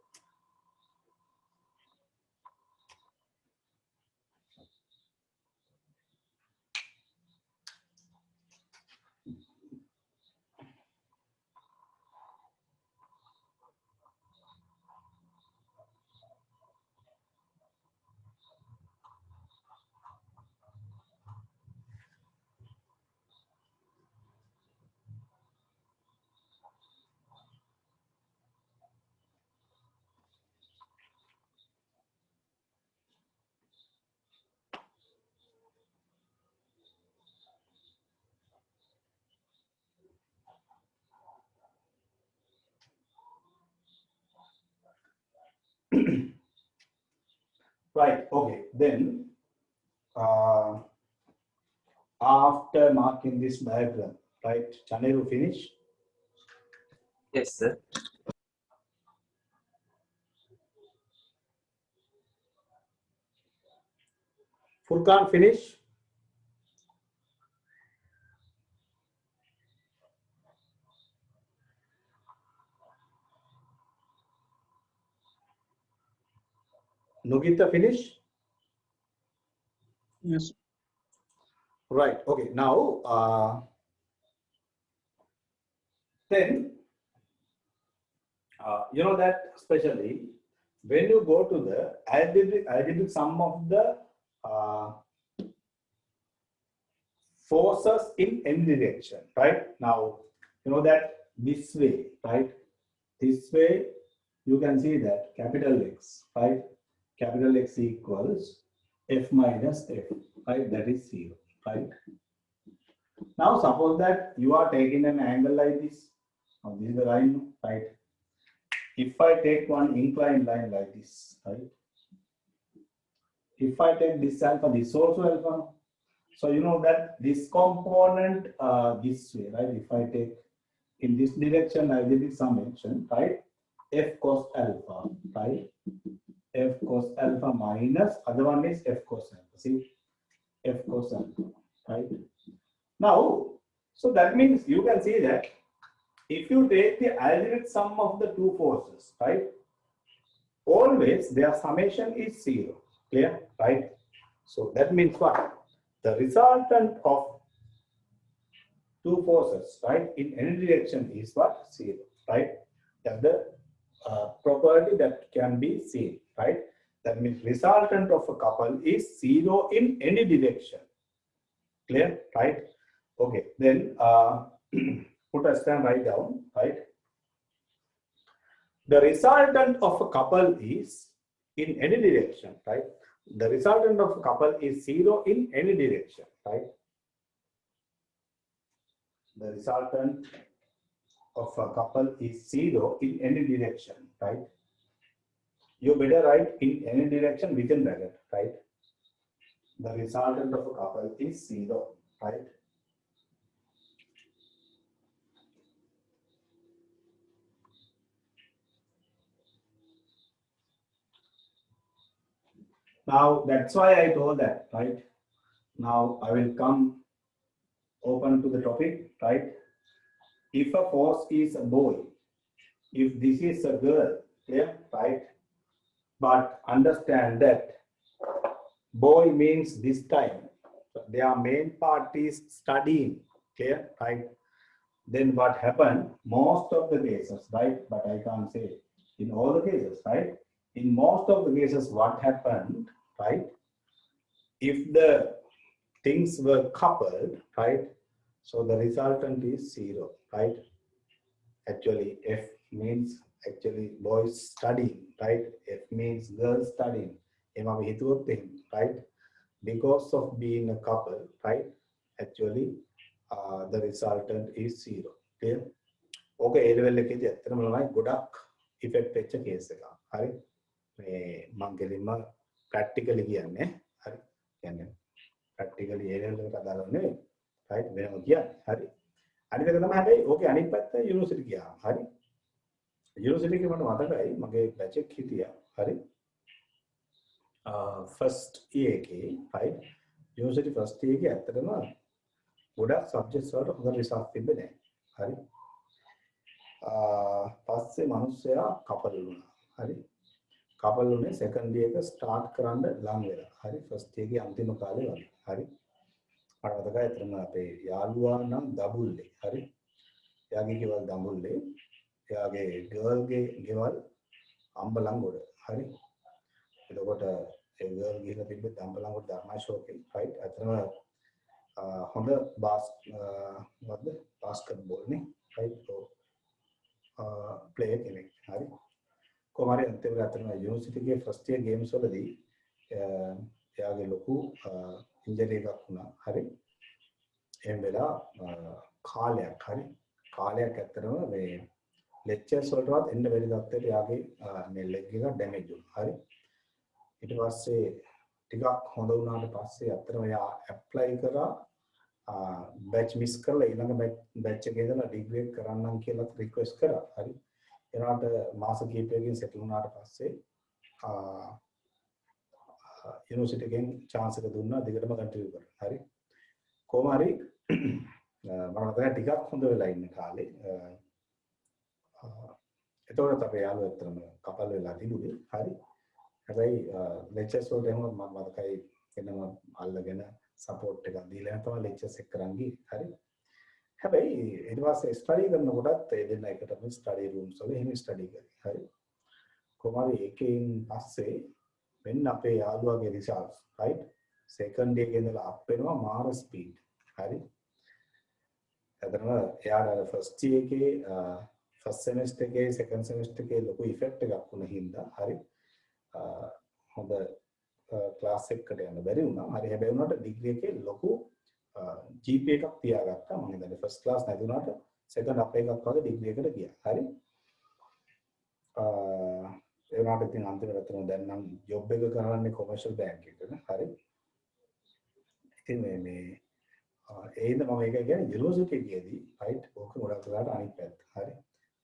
Right, okay, then after marking this diagram, right, Chaneru finish? Yes, sir. Furkan finish? Nugita finish? Yes. Right, okay, now then you know that especially when you go to the algebraic sum of the forces in any direction, right? Now, you know that this way, right? This way, you can see that capital X, right? Capital X equals F minus F, right? That is 0, right? Now suppose that you are taking an angle like this. Now this is the line, right? If I take one inclined line like this, right? If I take this alpha, this also alpha. So you know that this component this way, right? If I take in this direction, I did summation, right? F cos alpha, right? F cos alpha minus other one is F cos alpha. See, F cos alpha, right? Now, so that means you can see that if you take the algebraic sum of the two forces, right? Always their summation is 0. Clear, right? So that means what? The resultant of two forces, right, in any direction is what? 0, right? That's the property that can be seen, right? That means resultant of a couple is 0 in any direction. Clear, right? Okay, then put a stand right down, right? The resultant of a couple is in any direction, right? The resultant of a couple is 0 in any direction, right? The resultant of a couple is 0 in any direction, right? You better write in any direction within bracket, right? The resultant of a couple is 0, right? Now that's why I told that, right? Now I will come open to the topic, right? If a force is a boy, if this is a girl, clear, right? But understand that boy means this time their main part is studying, clear, right? Then what happened? Most of the cases, right? But I can't say in all the cases, right? In most of the cases, what happened, right? If the things were coupled, right? So the resultant is 0, right? Actually, F means actually boys studying, right? F means girls studying. Right? Because of being a couple, right? Actually, the resultant is 0. Clear? Okay, A level එකේදී ඇත්තටම නෝයි ගොඩක් effect වෙච්ච case එකක්. හරි. මේ මම ගෙලින්ම practically කියන්නේ. හරි. කියන්නේ ප්‍රැක්ටිකලි A level එකට අදාළව නෙවෙයි. right වෙනම කියන්නේ. හරි. අනිත් එක තමයි හැබැයි ඕකේ අනිත් පැත්ත යුනිවර්සිටි ගියා. හරි. යුනිවර්සිටි එකේ මට මතකයි මගේ බැච් එක හිටියා. හරි. ෆස්ට් ඉයර් එකේ right යුනිවර්සිටි ෆස්ට් ඉයර් එකේ ඇත්තටම ගොඩක් සබ්ජෙක්ට්ස් වලට හොඳ රිසල්ට් තිබ්බේ නැහැ. හරි. පස්සේ මිනිස්සයා කපල් වුණා. හරි. කපල් වුණේ සෙකන්ඩ් ඉයර් එක ස්ටාර්ට් කරන්න ලඟ වෙලා. හරි. ෆස්ට් ඉයර් එකේ අන්තිම කාලේ වගේ. හරි. මට මතකයි එතනම අපේ යාළුවා නම් දඹුල්ලේ. හරි. එයාගේ ගෙවල් දඹුල්ලේ. එයාගේ ගර්ල්ගේ ගෙවල් අම්බලන්ගොඩ. හරි. එතකොට ඒ ගර්ල් ගිහලා තිබ්බේ අම්බලන්ගොඩ ධර්මාශෝකේ. right. එතනම හොඳ බාස්කට්බෝල් නේ. right. player කෙනෙක්. හරි. කොහොම හරි අන්තිමට අතන යුනිවර්සිටි එකේ ෆස්ට් ඉයර් ගේම්ස් වලදී එයාගේ ලොකු ඉන්ජරි එකක් වුණා. හරි. එහෙම වෙලා කාලයක් හරි. කාලයක් ඇත්තටම මේ ලෙක්චර්ස් වලටවත් එන්න බැරි තත්ත්වයට එයාගේ මේ ලෙග් එක ඩැමේජ් වුණා. හරි. ඊට පස්සේ ටිකක් හොඳ වුණාට පස්සේ ඇත්තටම එයා ඇප්ලයි කරා බැච් මිස් කරලා ඊළඟ බැච් එකේ ඉඳලා ඩිග්‍රේඩ් කරන්නම් කියලා රික්වෙස්ට් කරා. හරි. එයාට මාස කිහිපයකින් සෙටල් වුණාට පස්සේ යුනිවර්සිටි එකෙන් chance එක දුන්නා දිගටම කන්ටිනියු කරන්න. හරි. කොහොම හරි මම මතකයි ටිකක් හොඳ වෙලා ඉන්න කාලේ එතකොට අපේ යාළුවා ඇත්තටම කපල් වෙලා තිබුණේ. හරි. හැබැයි ලෙක්චර්ස් වලට එහෙම මම මතකයි එනම අල්ලගෙන සපෝට් එකක් දීලා තමයි ලෙක්චර්ස් එක කරන් ගියේ. හරි. හැබැයි ඊට පස්සේ ස්ටඩි කරනකොටත් ඒ දෙන්න එකටම ස්ටඩි රූම්ස් වල එහෙම ස්ටඩි කරේ. හරි. කොහොමද ඒකෙන් පස්සේ වෙන්න අපේ යාළුවාගේ රිසල්ට්ස් right සෙකන්ඩ් එකේ ඉඳලා අප් වෙනවා මාර ස්පීඩ්. හරි. එතනම එයාට ෆස්ට් ඉයර් එකේ ෆස්ට් සෙමෙස්ටර් එකේ සෙකන්ඩ් සෙමෙස්ටර් එකේ ලොකු ඉෆෙක්ට් එකක් වුණ හින්දා හරි හොඳ ක්ලාස් එකකට යන්න බැරි වුණා. හරි. හැබැයි උනාට ඩිග්‍රී එකේ ලොකු GP එකක් තියාගත්තා. මම හිතන්නේ ෆස්ට් ක්ලාස් නැතුණාට සෙකන්ඩ් අප් එකක් වගේ ඩිග්‍රී එකට ගියා. හරි. ඒ වුණාට ඉතින් අන්තිමට තමයි දැන් නම් ජොබ් එක කරන්නේ කොමර්ෂල් බැංක් එකක. හරි. ඉතින් මේ ඒ ඉඳ මම ඒක කියන්නේ යුනිවර්සිටි එකේදී රයිට් ඕක ගොඩක් වෙලාට අනිත් පැත්ත. හරි.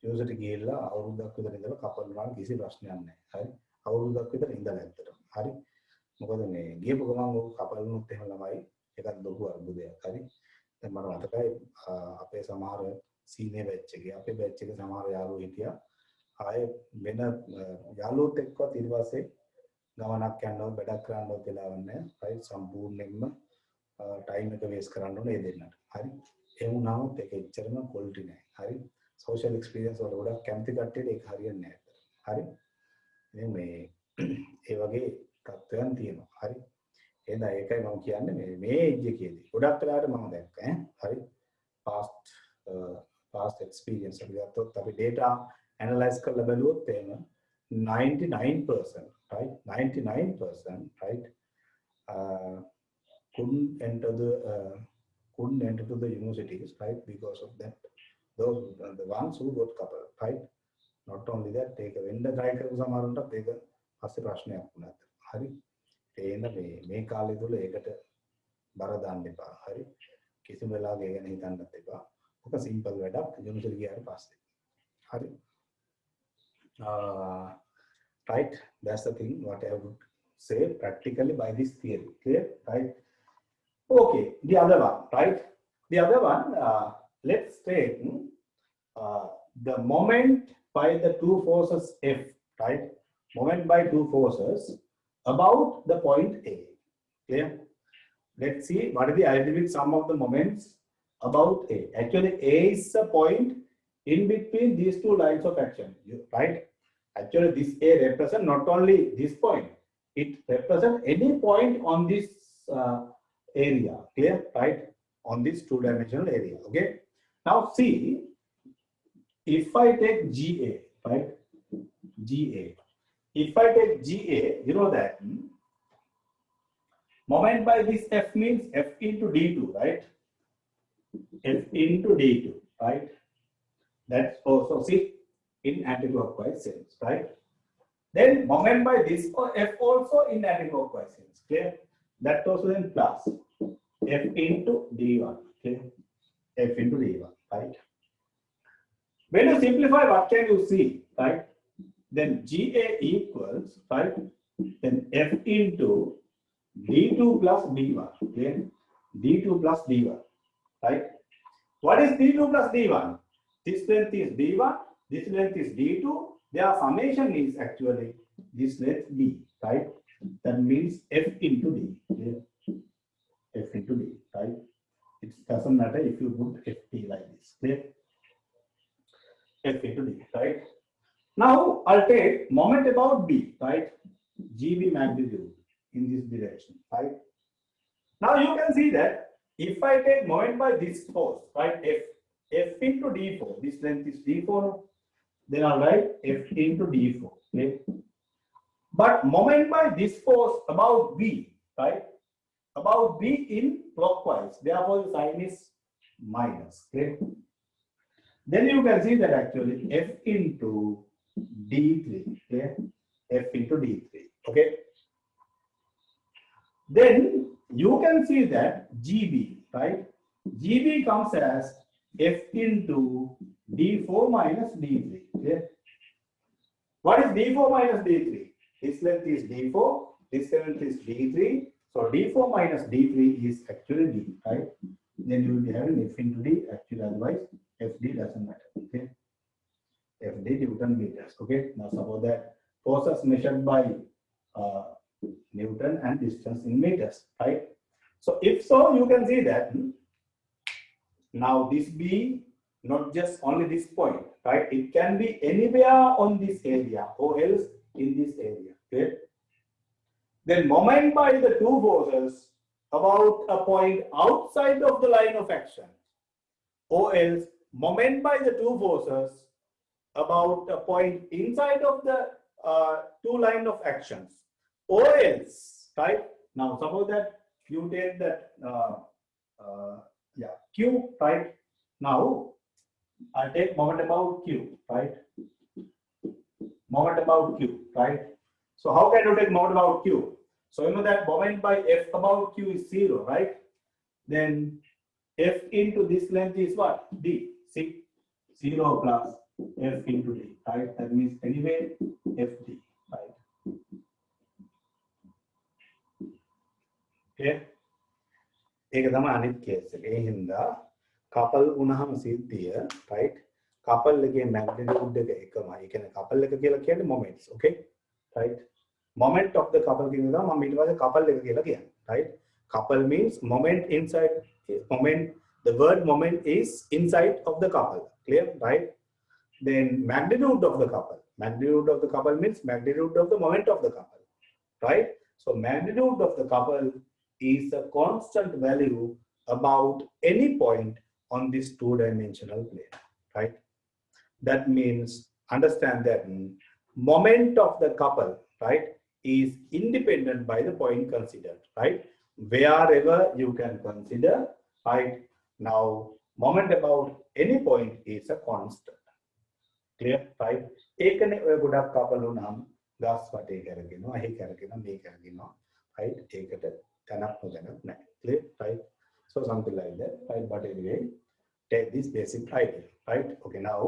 යුනිවර්සිටි ගිහිල්ලා අවුරුද්දක් විතර ඉඳලා කපල් වුණාම කිසි ප්‍රශ්නයක් නැහැ. හරි. අවුරුද්දක් විතර ඉඳලා ඇත්තට. හරි. මොකද මේ ගියපු ගමන් ඕක කපල් වුණොත් එහෙම ළමයි ඒකත් ලොකු අර්බුදයක්. හරි. දැන් මට මතකයි අපේ සමහර සීනියර් බැච් එකේ අපේ බැච් එකේ සමහර යාළුවෝ හිටියා. ආයේ වෙන යාළුවොත් එක්කවත් ඊට පස්සේ ගමනක් යනවා වැඩක් කරන්නවත් වෙලාවක් නැහැ. රයිට් සම්පූර්ණයෙන්ම ටයිම් එක වේස්ට් කරන්න ඕනේ ඒ දෙන්නට. හරි. ඒ වුණාම ඒක එච්චරම ක්වොලිටි නැහැ. හරි. සෝෂල් එක්ස්පීරියන්ස් වල ගොඩක් කැමති කට්ටියට ඒක හරියන්නේ නැහැ. හරි. ඉතින් මේ ඒ වගේ තත්ත්වයන් තියෙනවා. හරි. එහෙනම් ඒකයි මම කියන්නේ මේ ඒජ් එකේදී ගොඩක් වෙලාවට මම දැක්කා හරි past experience අපි ගත්තොත් අපි data analyze කරලා බලුවොත් එහෙම 99% right 99% right couldn't enter to the universities right because of that those the ones who got couple right not only that take a vendor try කරපු සමහරුන්ටත් ඒක පස්සේ ප්‍රශ්නයක් වුණා. හරි. ඒන මේ කාලය තුල ඒකට බර දාන්න එපා. හරි. කිසිම වෙලාවක ඒ ගැන හිතන්නත් එපා. ඔක සිම්පල් වැඩක් යුනිවර්සිටි ගියාට පස්සේ. හරි. Right, that's the thing what I would say practically by this theory. Clear? Right. Okay, the other one, right? The other one, let's take the moment by the two forces F, right? Moment by two forces about the point A. Clear? Let's see what is the algebraic sum of the moments about A. Actually, A is a point in between these two lines of action, right? Actually, this A represents not only this point, it represents any point on this area. Clear? Right? On this two-dimensional area. Okay. Now see, if I take GA, right? GA. If I take GA, you know that moment by this F means F into D2, right? F into D2, right? That's also see in anti-clockwise sense, right? Then moment by this F also in anti-clockwise sense. Clear? That also then plus F into D1. Clear? F into D1, right? When you simplify, what can you see, right? Then GA equals, right? Then F into D2 plus D1. Clear? D2 plus D1, right? What is D2 plus D1? This length is D1, this length is D2. Their summation is actually this length D, right? That means F into D. Clear? F into D, right? It doesn't matter if you put FT like this. Clear? F into D, right? Now I'll take moment about B, right? GB magnitude in this direction, right? Now you can see that if I take moment by this force, right? F into D4, this length is D4, then I'll write F into D4. Okay? But moment by this force about B, right? About B in clockwise, therefore the sign is minus. Okay? Then you can see that actually F into D3, okay? F into D3, okay? Then you can see that GB, right? GB comes as F into D4 minus D3, okay? What is D4 minus D3? This length is D4, this length is D3. So D4 minus D3 is actually D, right? Then you will be having F into D, actually otherwise FD doesn't matter, okay? FD Newton meters, okay? Now suppose that forces measured by Newton and distance in meters, right? So if so, you can see that now this B, not just only this point, right? It can be anywhere on this area or else in this area, okay? Then moment by the two forces about a point outside of the line of action, or else moment by the two forces about a point inside of the two line of actions, or else, right? Now suppose that you take that yeah, Q, right? Now, I'll take moment about Q, right? Moment about Q, right? So how can you take moment about Q? So you know that moment by F about Q is 0, right? Then F into this length is what? D. See? 0 plus F into D, right? That means anyway, FD, right? Okay? ඒක තමයි අනිත් case එක. ඒ හින්දා couple වුණාම සිද්ධිය right couple එකේ magnitude එක එකමයි. ඒ කියන්නේ කපල් එක කියලා කියන්නේ moments. Okay? Right? Moment of the couple කියන එක මම ඊට පස්සේ කපල් එක කියලා කියන්නේ. Right? Couple means moment inside moment. The word moment is inside of the couple. Clear? Right? Then magnitude of the couple. Magnitude of the couple means magnitude of the moment of the couple. Right? So magnitude of the couple is a constant value about any point on this two-dimensional plane, right? That means understand that moment of the couple, right, is independent by the point considered, right? Wherever you can consider, right? Now, moment about any point is a constant. Clear, right? ඒකනේ ඔය ගොඩක් couple උනහම ගස් වටේ කරගෙනවා, එහි කරගෙනවා, මේ කරගෙනවා, right? ඒකට තැනක් නොදැනක් නැහැ. Clear, right? So something like that, right? But anyway, take this basic idea, right? Okay, now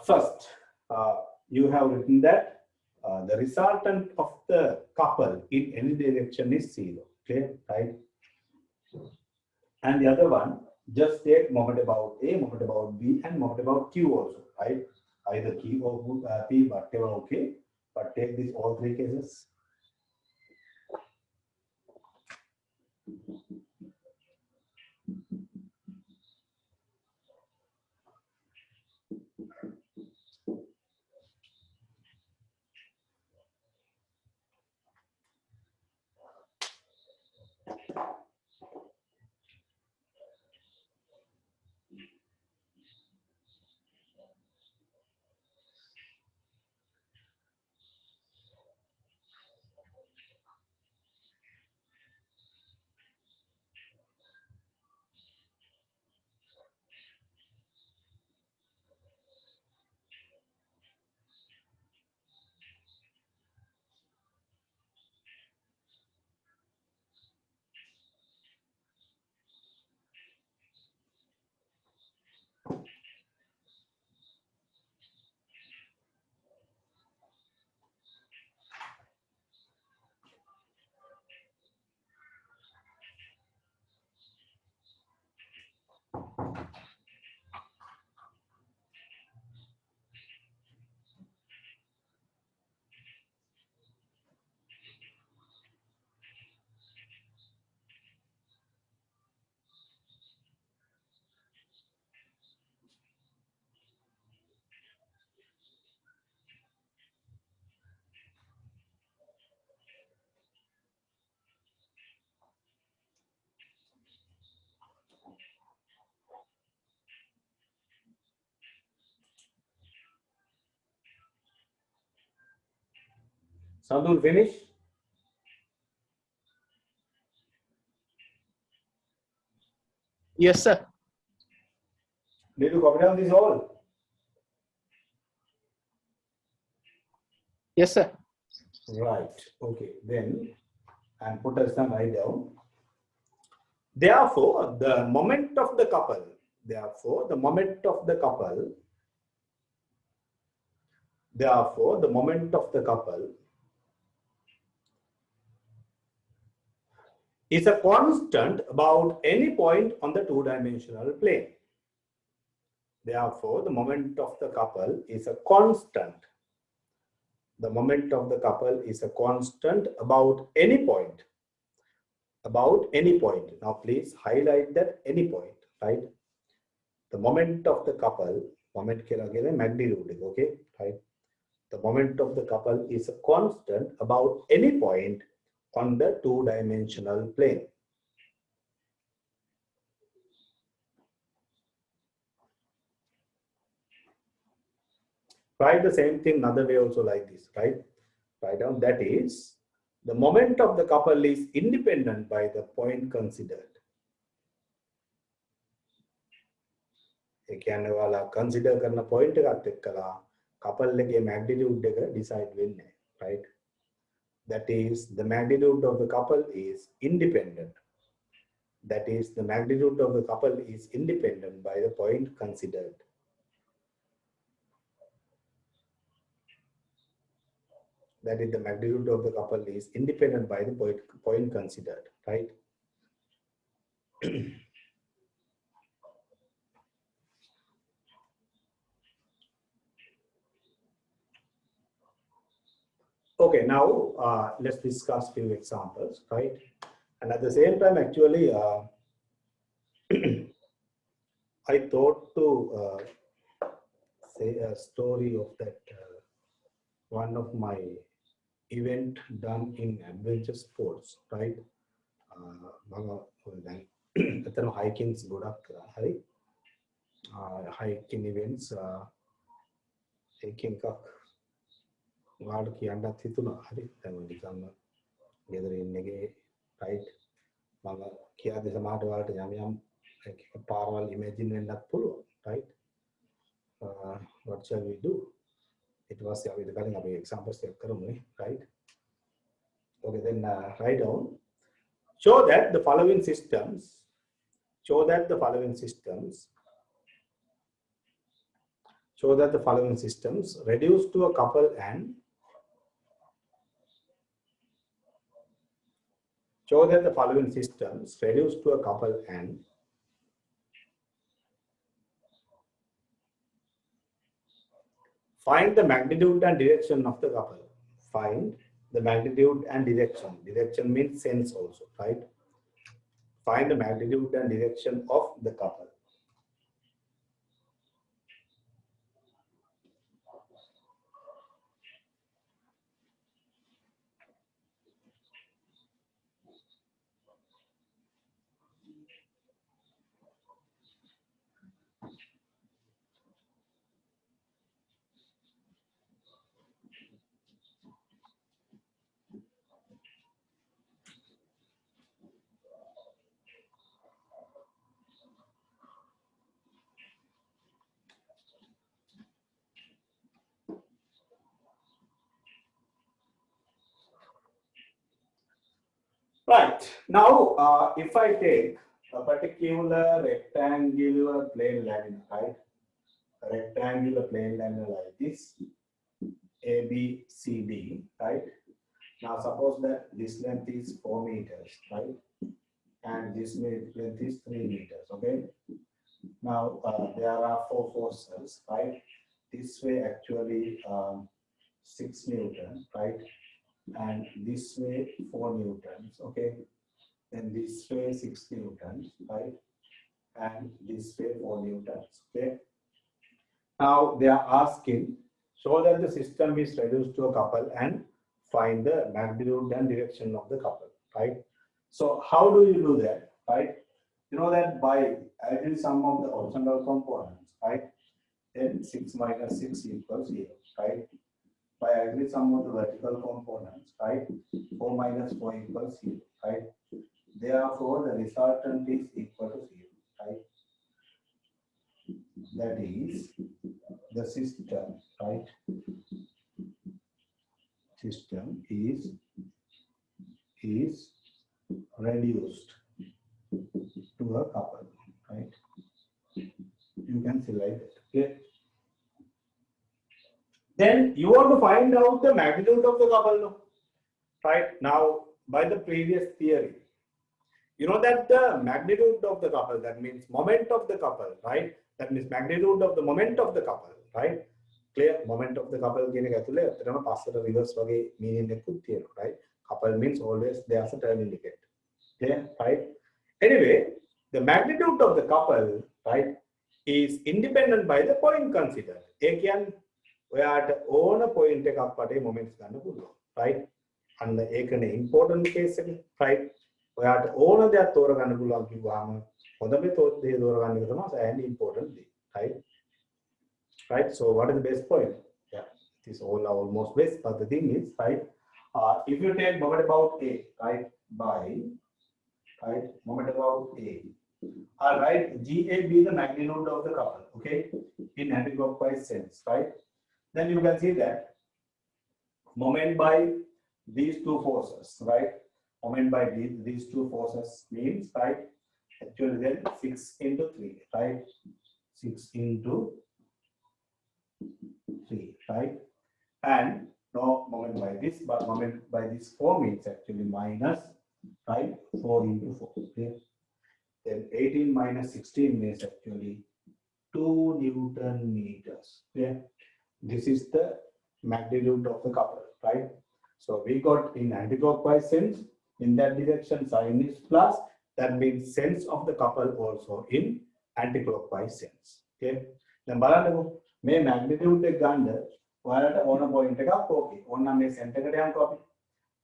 first you have written that the resultant of the couple in any direction is 0. Clear, right? And the other one, just take moment about A, moment about B, and moment about Q also, right? Either Q or P, whatever, okay. But take these all three cases. Sadhul, finish? Yes, sir. Did you copy down this all? Yes, sir. Right. Okay. Then, and put us some right down. Therefore, the moment of the couple. Therefore, the moment of the couple. Therefore, the moment of the couple is a constant about any point on the two-dimensional plane. Therefore, the moment of the couple is a constant. The moment of the couple is a constant about any point. About any point. Now, please highlight that any point, right? The moment of the couple, moment ke lage magnitude, okay, right? The moment of the couple is a constant about any point on the two-dimensional plane. Write the same thing another way also like this, right? Write down that is the moment of the couple is independent by the point considered. ඒ කියන්නේ ඔයාලා consider කරන point එකත් එක්කලා couple එකේ magnitude එක decide වෙන්නේ, right? That is, the magnitude of the couple is independent. That is, the magnitude of the couple is independent by the point considered. That is, the magnitude of the couple is independent by the point considered, right? Okay, now let's discuss few examples, right? And at the same time, actually, I thought to say a story of that one of my event done in adventure sports, right? Then hikings ගොඩක් කරා හරි hiking events එකකින් එකක් ඔයාලට කියන්නත් හිතුණා හරි දැන් නිකම්ම ගෙදර ඉන්න එකේ right මම කියාද සමහරට ඔයාලට යම් පාරවල් imagine වෙන්නත් පුළුවන් right what shall we do it was අපි කලින් අපි examples එක කරමුනේ right okay then write down show that the following systems reduce to a couple and find the magnitude and direction of the couple. Find the magnitude and direction. Direction means sense also, right? Find the magnitude and direction of the couple. Right, now if I take a particular rectangular plane lamina, right? A rectangular plane lamina like this, ABCD, right? Now suppose that this length is 4 meters, right? And this length is 3 meters, okay? Now there are 4 forces, right? This way actually 6 Newton, right? And this way 4 newtons, okay? Then this way 6 newtons, right? And this way 4 newtons, okay? Now they are asking, show that the system is reduced to a couple and find the magnitude and direction of the couple, right? So how do you do that, right? You know that by adding sum of the horizontal components, right? Then 6 minus 6 equals 0, right? By adding sum of the vertical components, right? 4 minus 4 equals 0, right? Therefore, the resultant is equal to 0, right? That is the system, right? System is reduced to a couple, right? You can see like that, okay? Then you want to find out the magnitude of the couple, no? Right? Now, by the previous theory, you know that the magnitude of the couple, that means moment of the couple, right? That means magnitude of the moment of the couple, right? Clear? Moment of the couple කියන එක ඇතුලේ අතරම පස්සට reverse වගේ meaning එකකුත් තියෙනවා, right? Couple means always there's a term indicator. Okay, right? Anyway, the magnitude of the couple, right, is independent by the point considered. ඒ කියන්නේ ඔයාට ඕන point එකක් වටේ moments ගන්න පුළුවන්, right? අන්න ඒකනේ important case එක, right? ඔයාට ඕන දෙයක් තෝරගන්න පුළුවන් කිව්වම හොඳම දේ තෝරගන්න එක තමයි සෑහෙන important thing, right? Right? So what is the best point? Yeah, it is all almost best, but the thing is, right, If you take moment about A, right, moment about A. All right, GA be the magnitude of the couple, okay, in anti-clockwise sense, right? Then you can see that moment by these two forces, right? Moment by these two forces means, right? Actually, then 6 into 3, right? 6 into 3, right? And no moment by this, but moment by this 4 means actually minus, right? 4 into 4. Okay? Then 18 minus 16 means actually 2 Newton meters. Okay? This is the magnitude of the couple, right? So we got in anti-clockwise sense, in that direction sign is plus, that means sense of the couple also in anti-clockwise sense. Okay? Then බලන්නකෝ මේ magnitude එක ගන්න ඔයාලට ඕන point එකක් okay. ඕන නම් මේ center එකට යන්න අපි.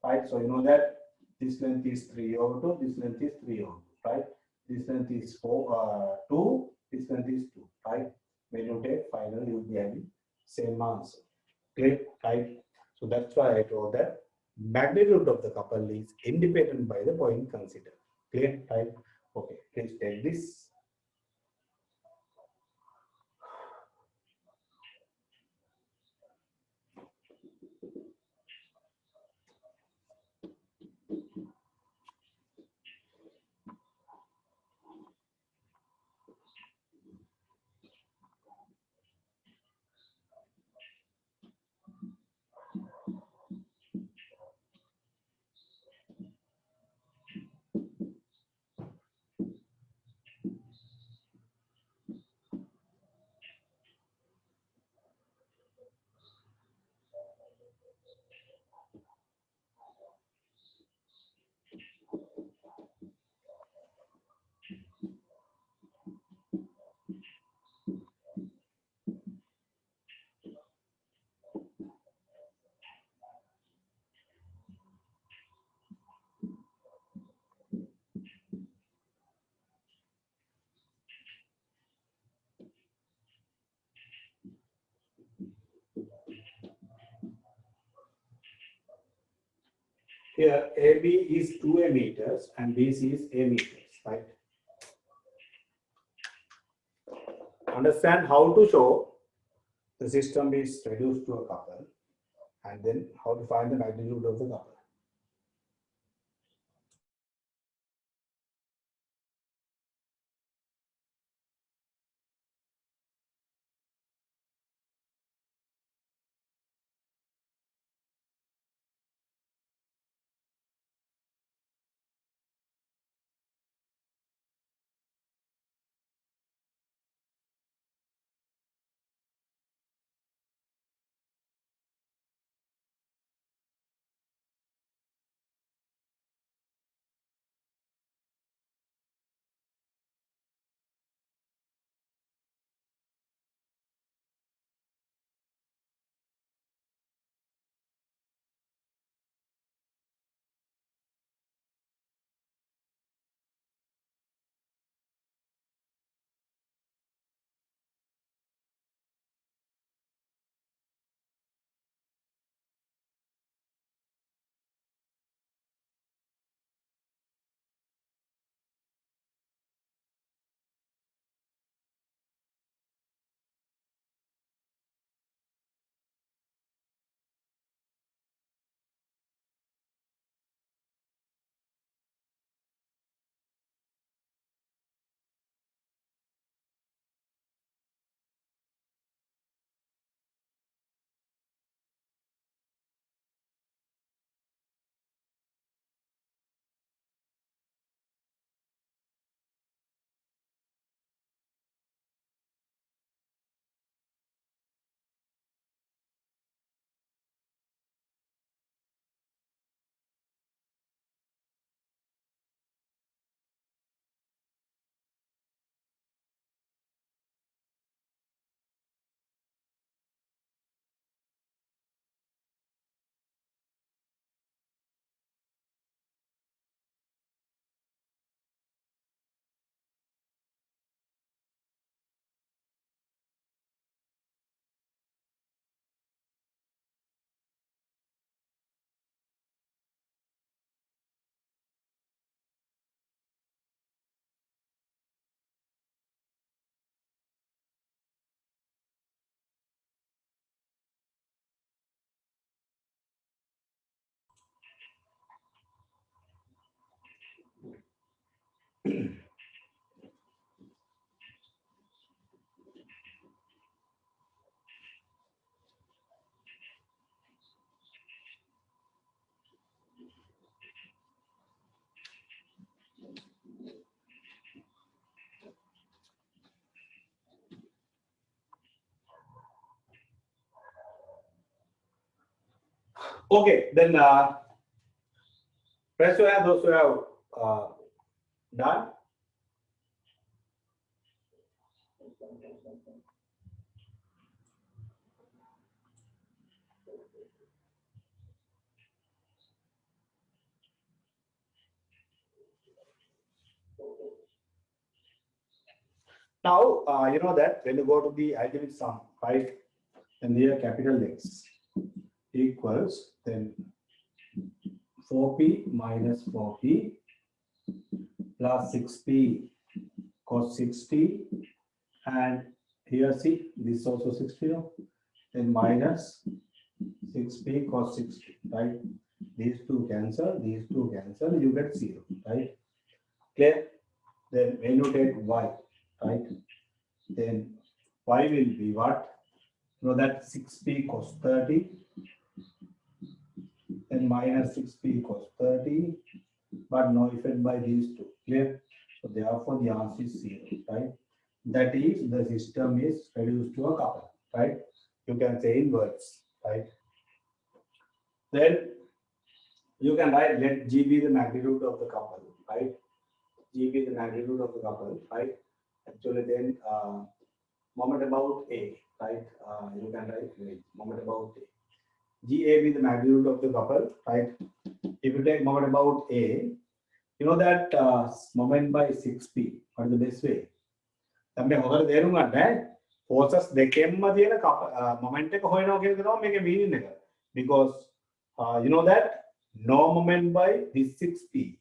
Right? So you know that this length is 3 over 2, this length is 3 over 2, right? This length is 2, this length is 2, right? When you take final, you will be having same answer. Clear? Right? So that's why I told that magnitude of the couple is independent by the point considered. Clear? Right? Okay, please take this. Here AB is 2 meters and BC is A meters, right? Understand how to show the system is reduced to a couple and then how to find the magnitude of the couple. Okay, then press your hand, those who have done. Now, you know that when you go to the algebraic sum, right, and here capital X equals then 4p minus 4p plus 6p cos 60, and here see this also 60, no? Then minus 6p cos 60, right? These two cancel, you get 0, right? Clear? Then when you take y, right, then y will be what? You know that 6p cos 30, then minus 6p cos 30, but no effect by these two. Clear? So therefore the answer is 0, right? That is, the system is reduced to a couple, right? You can say in words, right? Then you can write let G be the magnitude of the couple, right? G be the magnitude of the couple, right? Actually, then moment about A, right? You can write moment about A. GA be the magnitude of the couple, right? If you take moment about A, you know that moment by 6p, what is the best way? Tambe hogara තේරුම් ගන්න forces දෙකෙන්ම තියෙන moment එක හොයනවා කියන එක තමයි මේකේ meaning එක. Because you know that no moment by this 6p,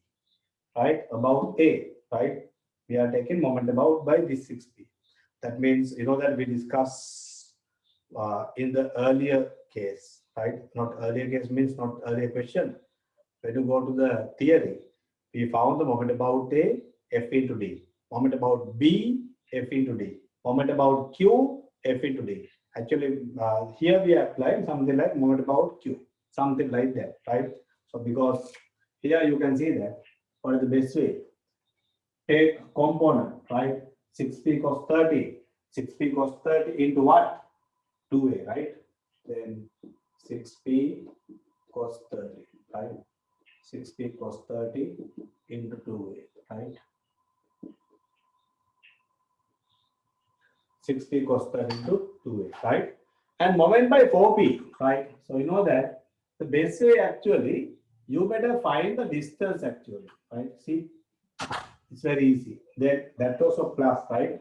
right, about A, right? We are taking moment about by this 6p. That means, you know that we discussed in the earlier case, right? Not earlier case means not earlier question. When you go to the theory, we found the moment about A, F into D. Moment about B, F into D. Moment about Q, F into D. Actually, here we apply something like moment about Q, something like that, right? So because here you can see that, what is the best way? Take component, right? 6p cos 30. 6p cos 30 into what? 2a, right? Then 6p cos 30, right? 6p cos 30 into 2a, right? 6p cos 30 into 2a, right? And moment by 4p, right? So you know that the best way actually, you better find the distance actually, right? See, it's very easy. Then that also plus, right?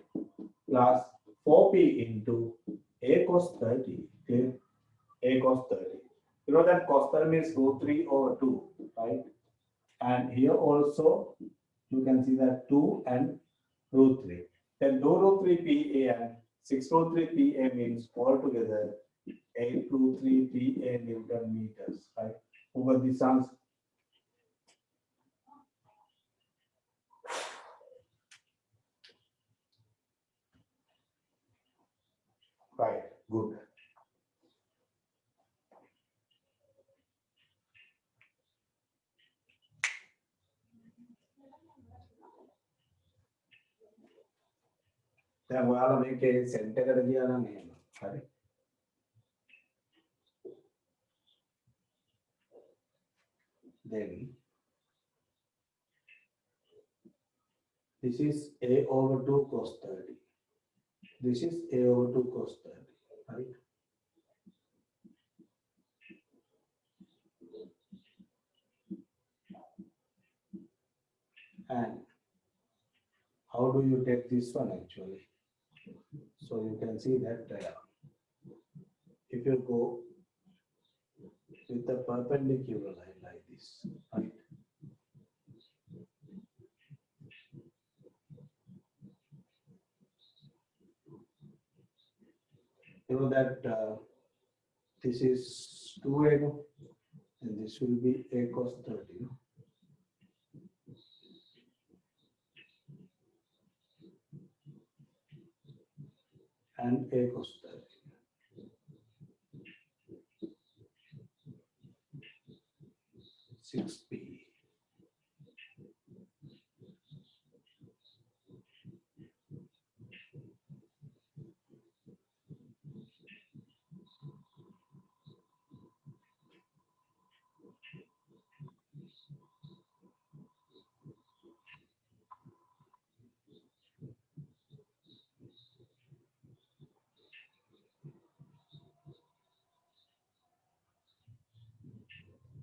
Plus 4p into a cos 30, okay? A cos 30. You know that cos 30 means root 3 over 2, right? And here also you can see that 2 and root 3. Then 2 root 3 PA and 6 root 3 PA means altogether 8 root 3 PA Newton meters, right? Over this answer. Right, good. දැන් ඔයාලා මේකේ scent එකට ගියා නම් එහෙම. හරි. Then this is a over 2 cos 30. This is a over 2 cos 30, right? And how do you take this one actually? So you can see that if you go with the perpendicular line like this, right? You know that this is 2a, and this will be a cos 30. and A cos 30. Six P.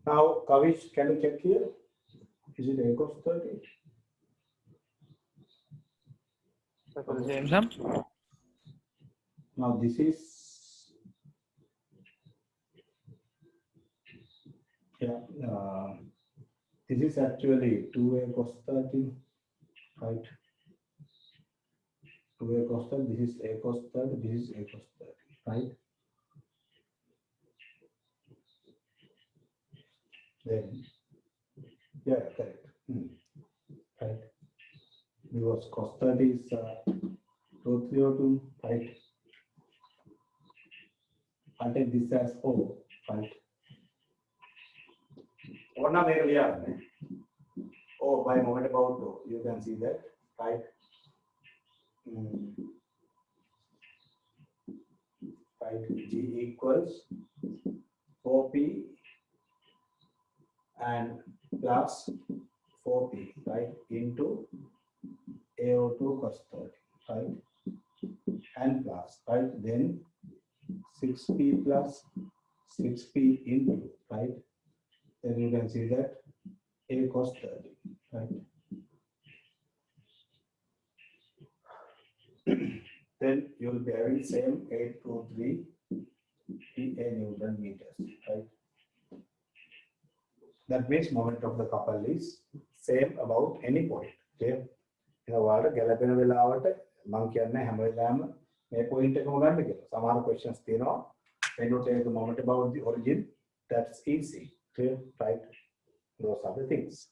Now, Kavish, can you check here? Is it A cos 30? For the same sum. Now, this is, yeah, this is actually 2A cos 30, right? 2A cos 30, this is A cos 30, this is A cos 30, right? Then, yeah, correct. Right. Because cos 30 is 2302, right? I'll take this as O, right? What now, oh, by moment about O, you can see that, right? Right, G equals 4P and plus 4P, right, into AO2 cos 30, right, and plus, right, then 6P plus 6P into, right, then you can see that A cos 30, right. Then you will be having same 823 PA Newton meters, right. That means moment of the couple is same about any point. Okay. In a water, ගැලපෙන වෙලාවට මම කියන්නේ හැම වෙලාවෙම මේ point එකම ගන්න කියලා. සමහර questions තියෙනවා. When you take the moment about the origin, that's easy. Clear, right? Those are the things.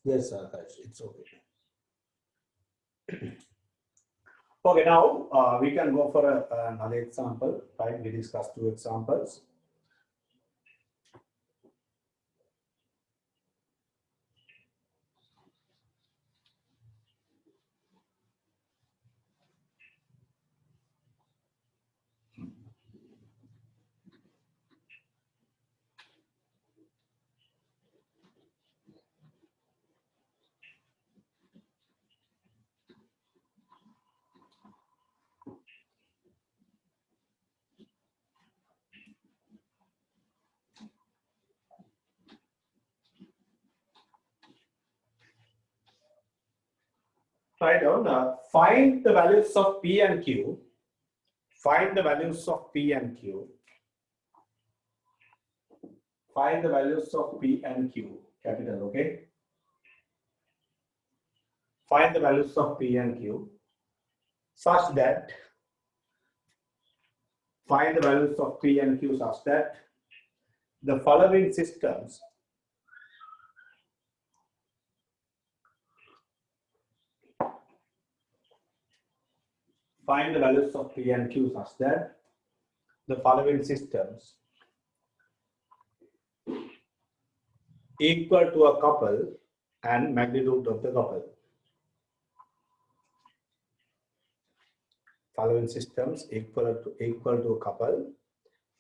Yes, Akash, it's okay. Okay, now we can go for another example. Right, we discussed two examples. Write down. Find the values of P and Q. Find the values of P and Q. Find the values of P and Q. Capital, okay? Find the values of P and Q such that find the values of P and Q such that the following systems find the values of P and Q such that the following systems equal to a couple and magnitude of the couple. Following systems equal to a couple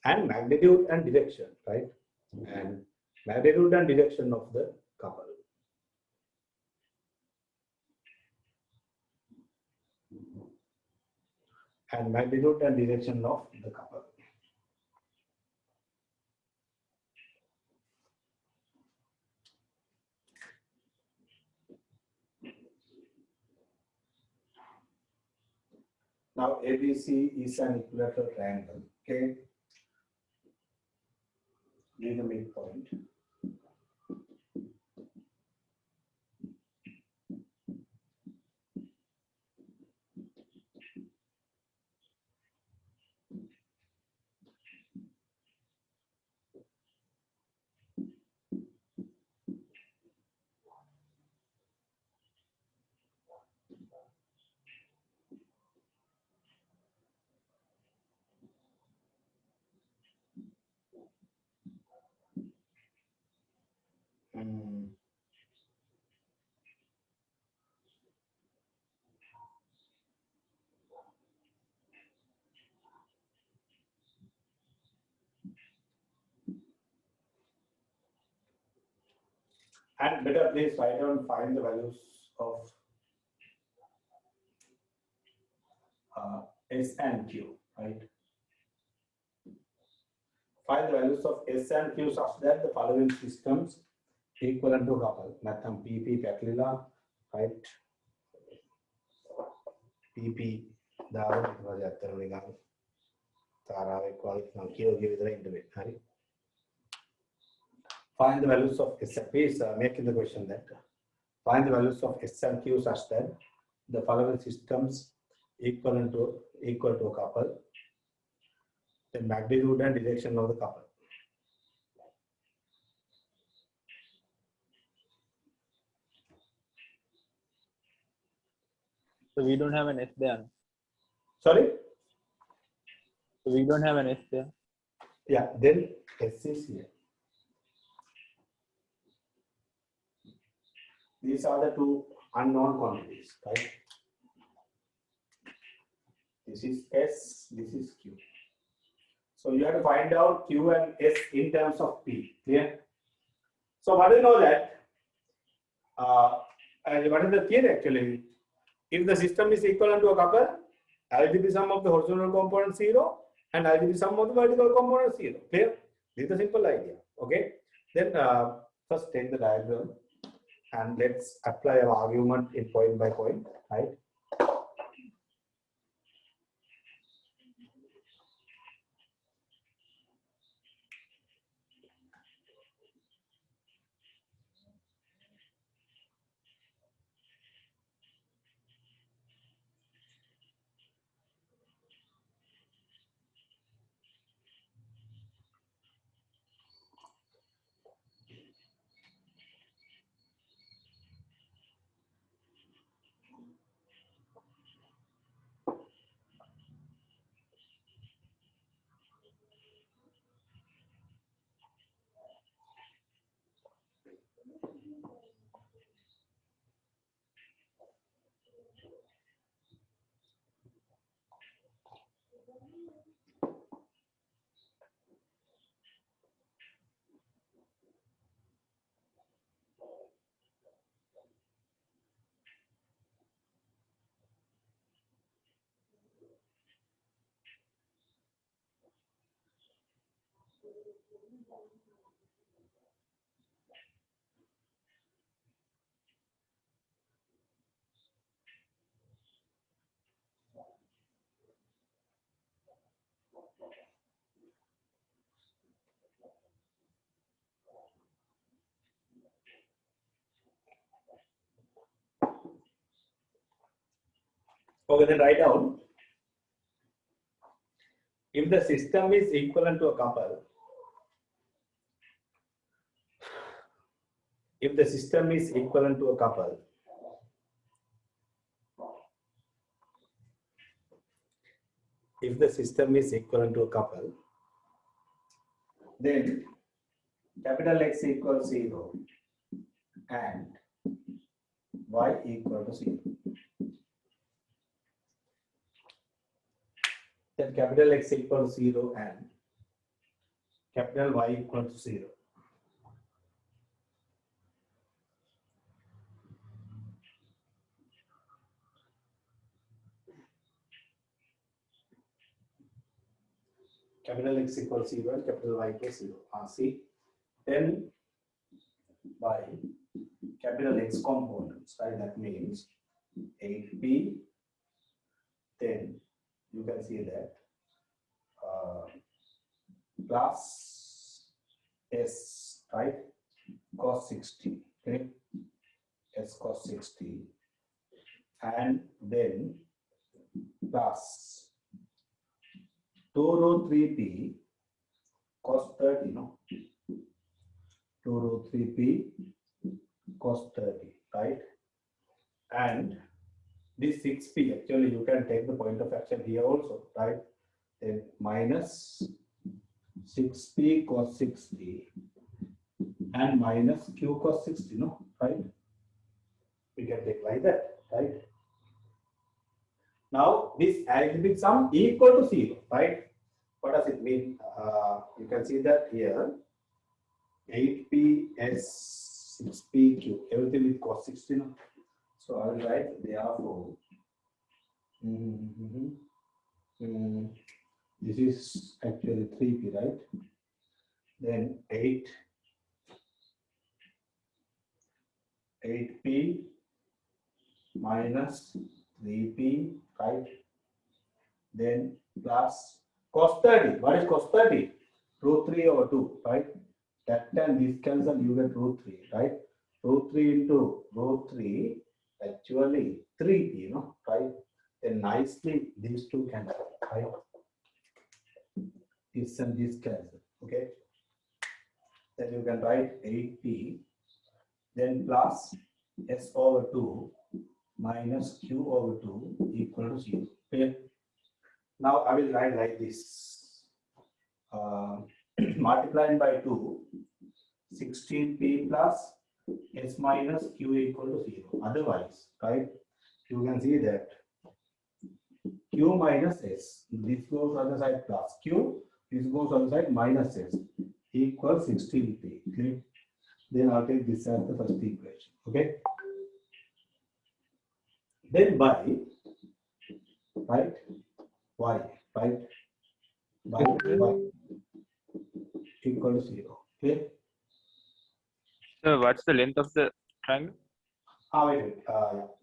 and magnitude and direction, right? And magnitude and direction of the couple. And magnitude and direction of the couple. Now ABC is an equilateral triangle. Okay. Give the midpoint. And better please write down, find the values of S and Q, right? Find the values of S and Q such that the following systems equivalent to couple. Natham PP Patlila, right? PP Daru Rajatarunigan Tara equal Kilo give the into it. Find the values of S. Please make the question that find the values of S and Q such that the following systems equal to a couple. The magnitude and direction of the couple. So we don't have an S there. Sorry? So we don't have an S there. Yeah, then S is here. These are the two unknown quantities, right? This is S, this is Q. So you have to find out Q and S in terms of P. Clear? So what do you know that? And what is the theory actually? If the system is equivalent to a couple, algebraic sum of the horizontal component 0 and algebraic sum of the vertical component 0. Clear? This is the simple idea. Okay. Then first take the diagram and let's apply our argument in point by point. Right? Okay, then write down. If the system is equivalent to a couple, if the system is equivalent to a couple, if the system is equivalent to a couple, then capital X equals 0 and Y equal to 0. Then capital X equals 0 and capital Y equal to 0. Capital X equals 0 and capital Y equals 0. See, then by capital X components, right? That means 8P, then you can see that plus S, right, cos 60, okay, S cos 60, and then plus 2 root 3p cos 30, no? 2 root 3p cos 30, right? And this 6p, actually you can take the point of action here also, right? Then minus 6p cos 60 and minus q cos 60, no? Right? We can take like that, right? Now this algebraic sum equal to 0, right? What does it mean? You can see that here 8p s 6p q, everything with cos 60, no? So I will write therefore this is actually 3p, right? Then 8p minus 3p, right? Then plus cos 30. What is cos 30? Root 3 over 2, right? That time this cancel, you get root 3, right? Root 3 into root 3, actually 3p, you know, right? Then nicely these two cancel, right? This and this cancel, okay? Then you can write 8p, then plus s over 2 minus q over 2 equal to 0, okay? Now I will write like this. Multiplying by 2, 16p plus s minus q equal to 0. Otherwise, right, you can see that q minus s, this goes on the side plus q, this goes on the side minus s, equals 16p. Okay? Then I'll take this as the first equation. Okay? Then by, right, y, right, by y equal to 0. Okay? So what's the length of the triangle? Wait.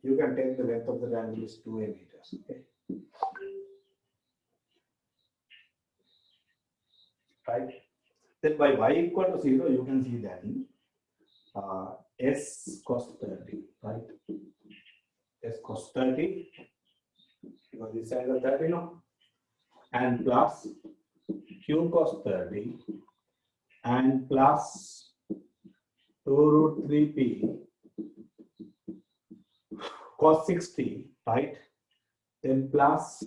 You can take the length of the triangle is 2 meters. Okay? Right? Then by y equal to 0, you can see then s cos 30, right? S cos 30, because this side of 30, no? And plus q cos 30 and plus 2 root 3p cos 60, right? Then plus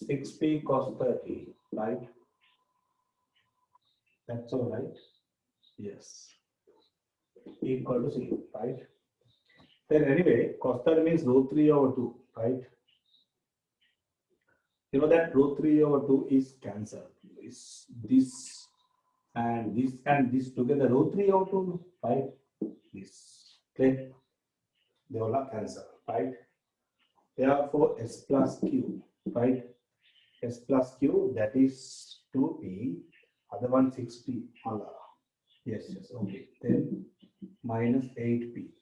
6p cos 30, right? That's all right. Yes. Equal to 0, right? Then anyway, cos 30 means root 3 over 2, right? You know that root 3 over 2 is cancelled. Is this and this together, root 3 over 2, right? This. Okay. They all are cancelled, right? Therefore, s plus q, right? S plus q, that is 2p, other one 6p. Allah. Yes, okay. Then minus 8p.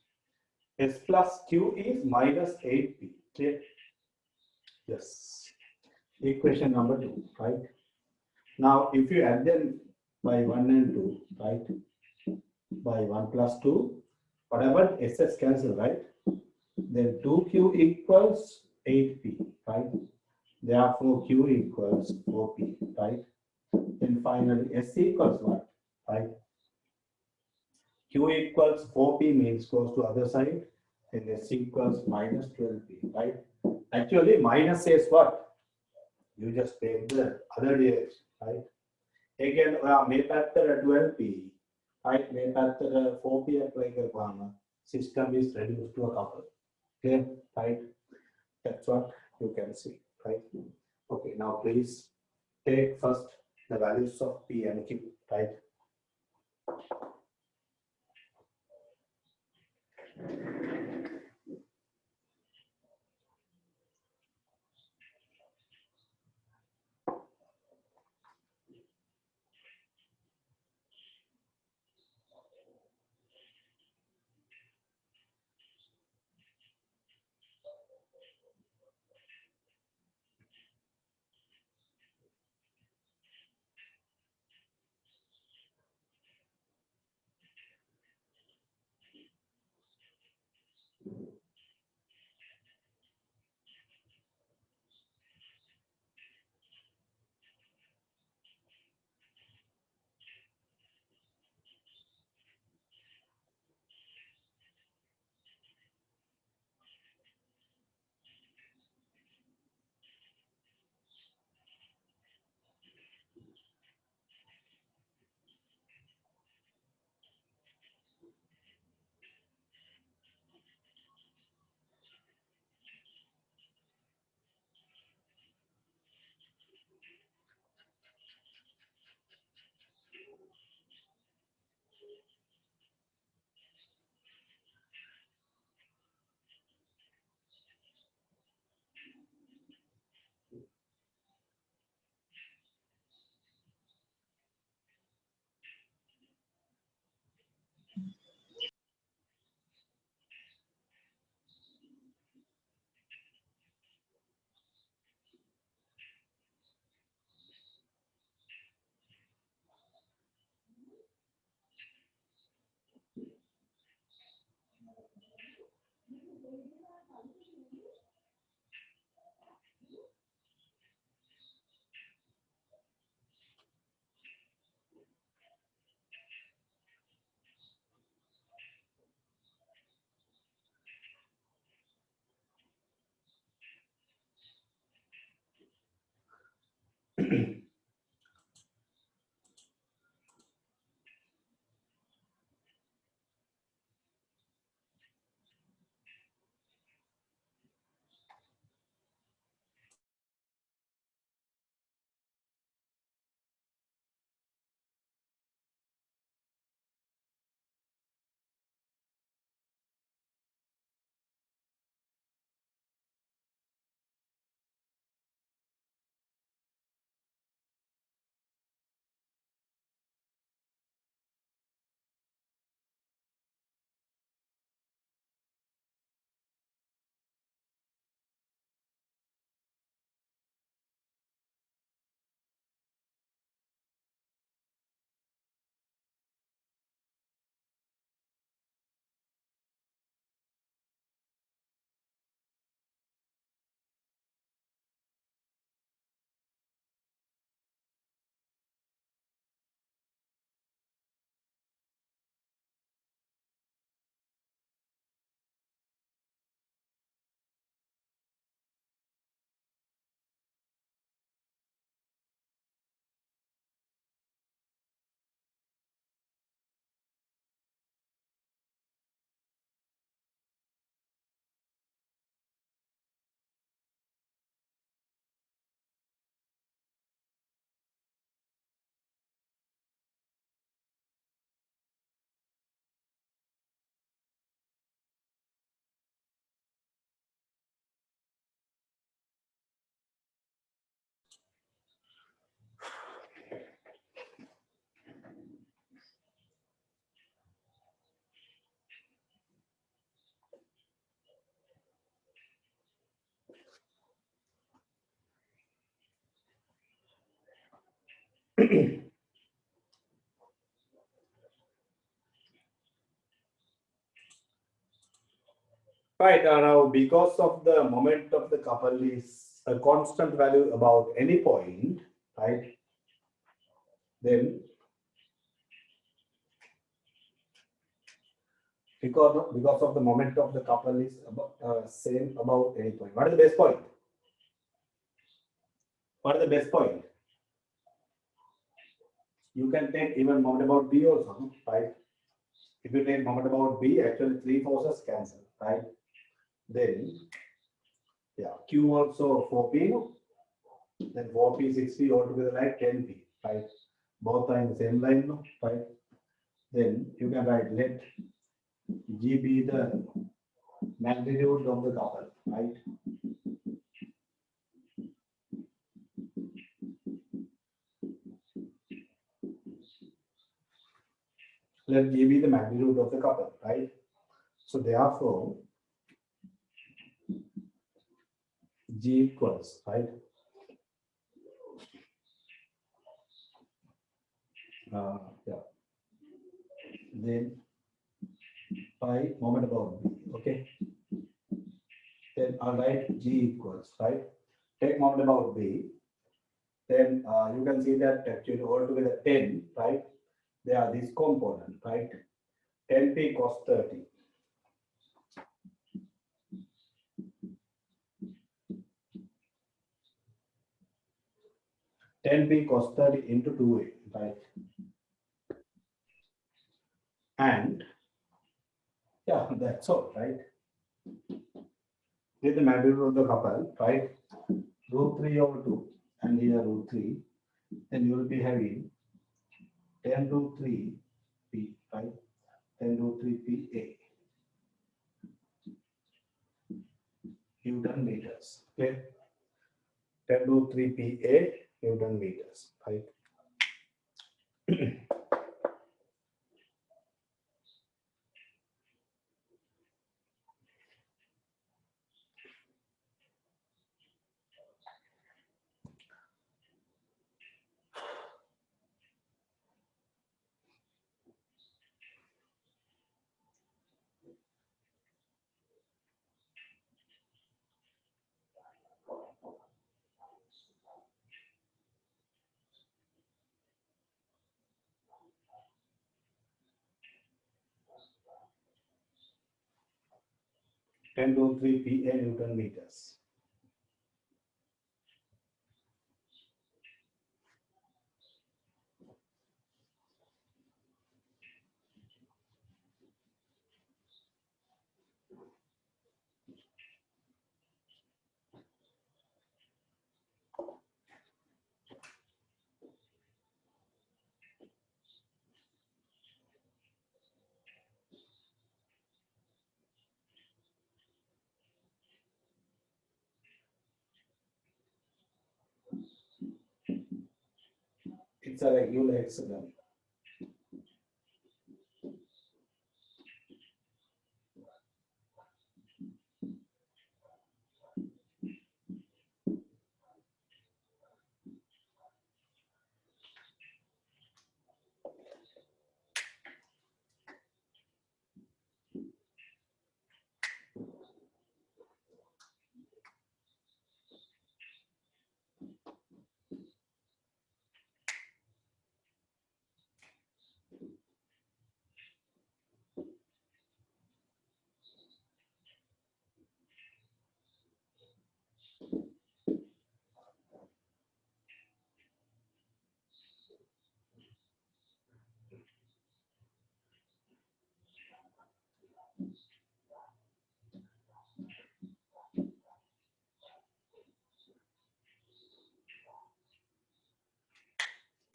S plus q is minus 8p. Clear? Yes. Equation number 2, right? Now, if you add them by 1 and 2, right? By 1 plus 2, whatever SS cancel, right? Then 2q equals 8p, right? Therefore, q equals 4p, right? Then finally, s equals what, right? Q equals 4p means goes to other side, and s equals minus 12p, right? Actually, minus says what? You just take the other direction, right? Again, may factor 12p, right? May factor 4p apply karana. System is reduced to a couple. Okay, right? That's what you can see, right? Okay, now please take first the values of p and q, right? Right, now because of the moment of the couple is a constant value about any point, right? Then because of the moment of the couple is about, same about any point. What is the best point? What is the best point? You can take even moment about B also, right? If you take moment about B, actually three forces cancel, right? Then, yeah, Q also 4P, then 4P, 6P altogether like 10P, right? Both are in the same line, no? Right? Then you can write let G be the magnitude of the couple, right? Let G be the magnitude of the couple, right? So therefore, G equals, right? Yeah. Then pi moment about B, okay? Then I'll write G equals, right? Take moment about B. Then you can see that actually altogether 10, right? They are this component, right? 10p cos 30. 10p cos 30 into 2a, right? And yeah, that's all, right? With the magnitude of the couple, right? Root 3 over 2, and here root 3. Then you will be having 10 root 3 p, right? 10 root 3 p a. Newton meters. Okay? 10 root 3 p a Newton meters, right? Ten root 3 p a Newton meters. It's a regular hexagon.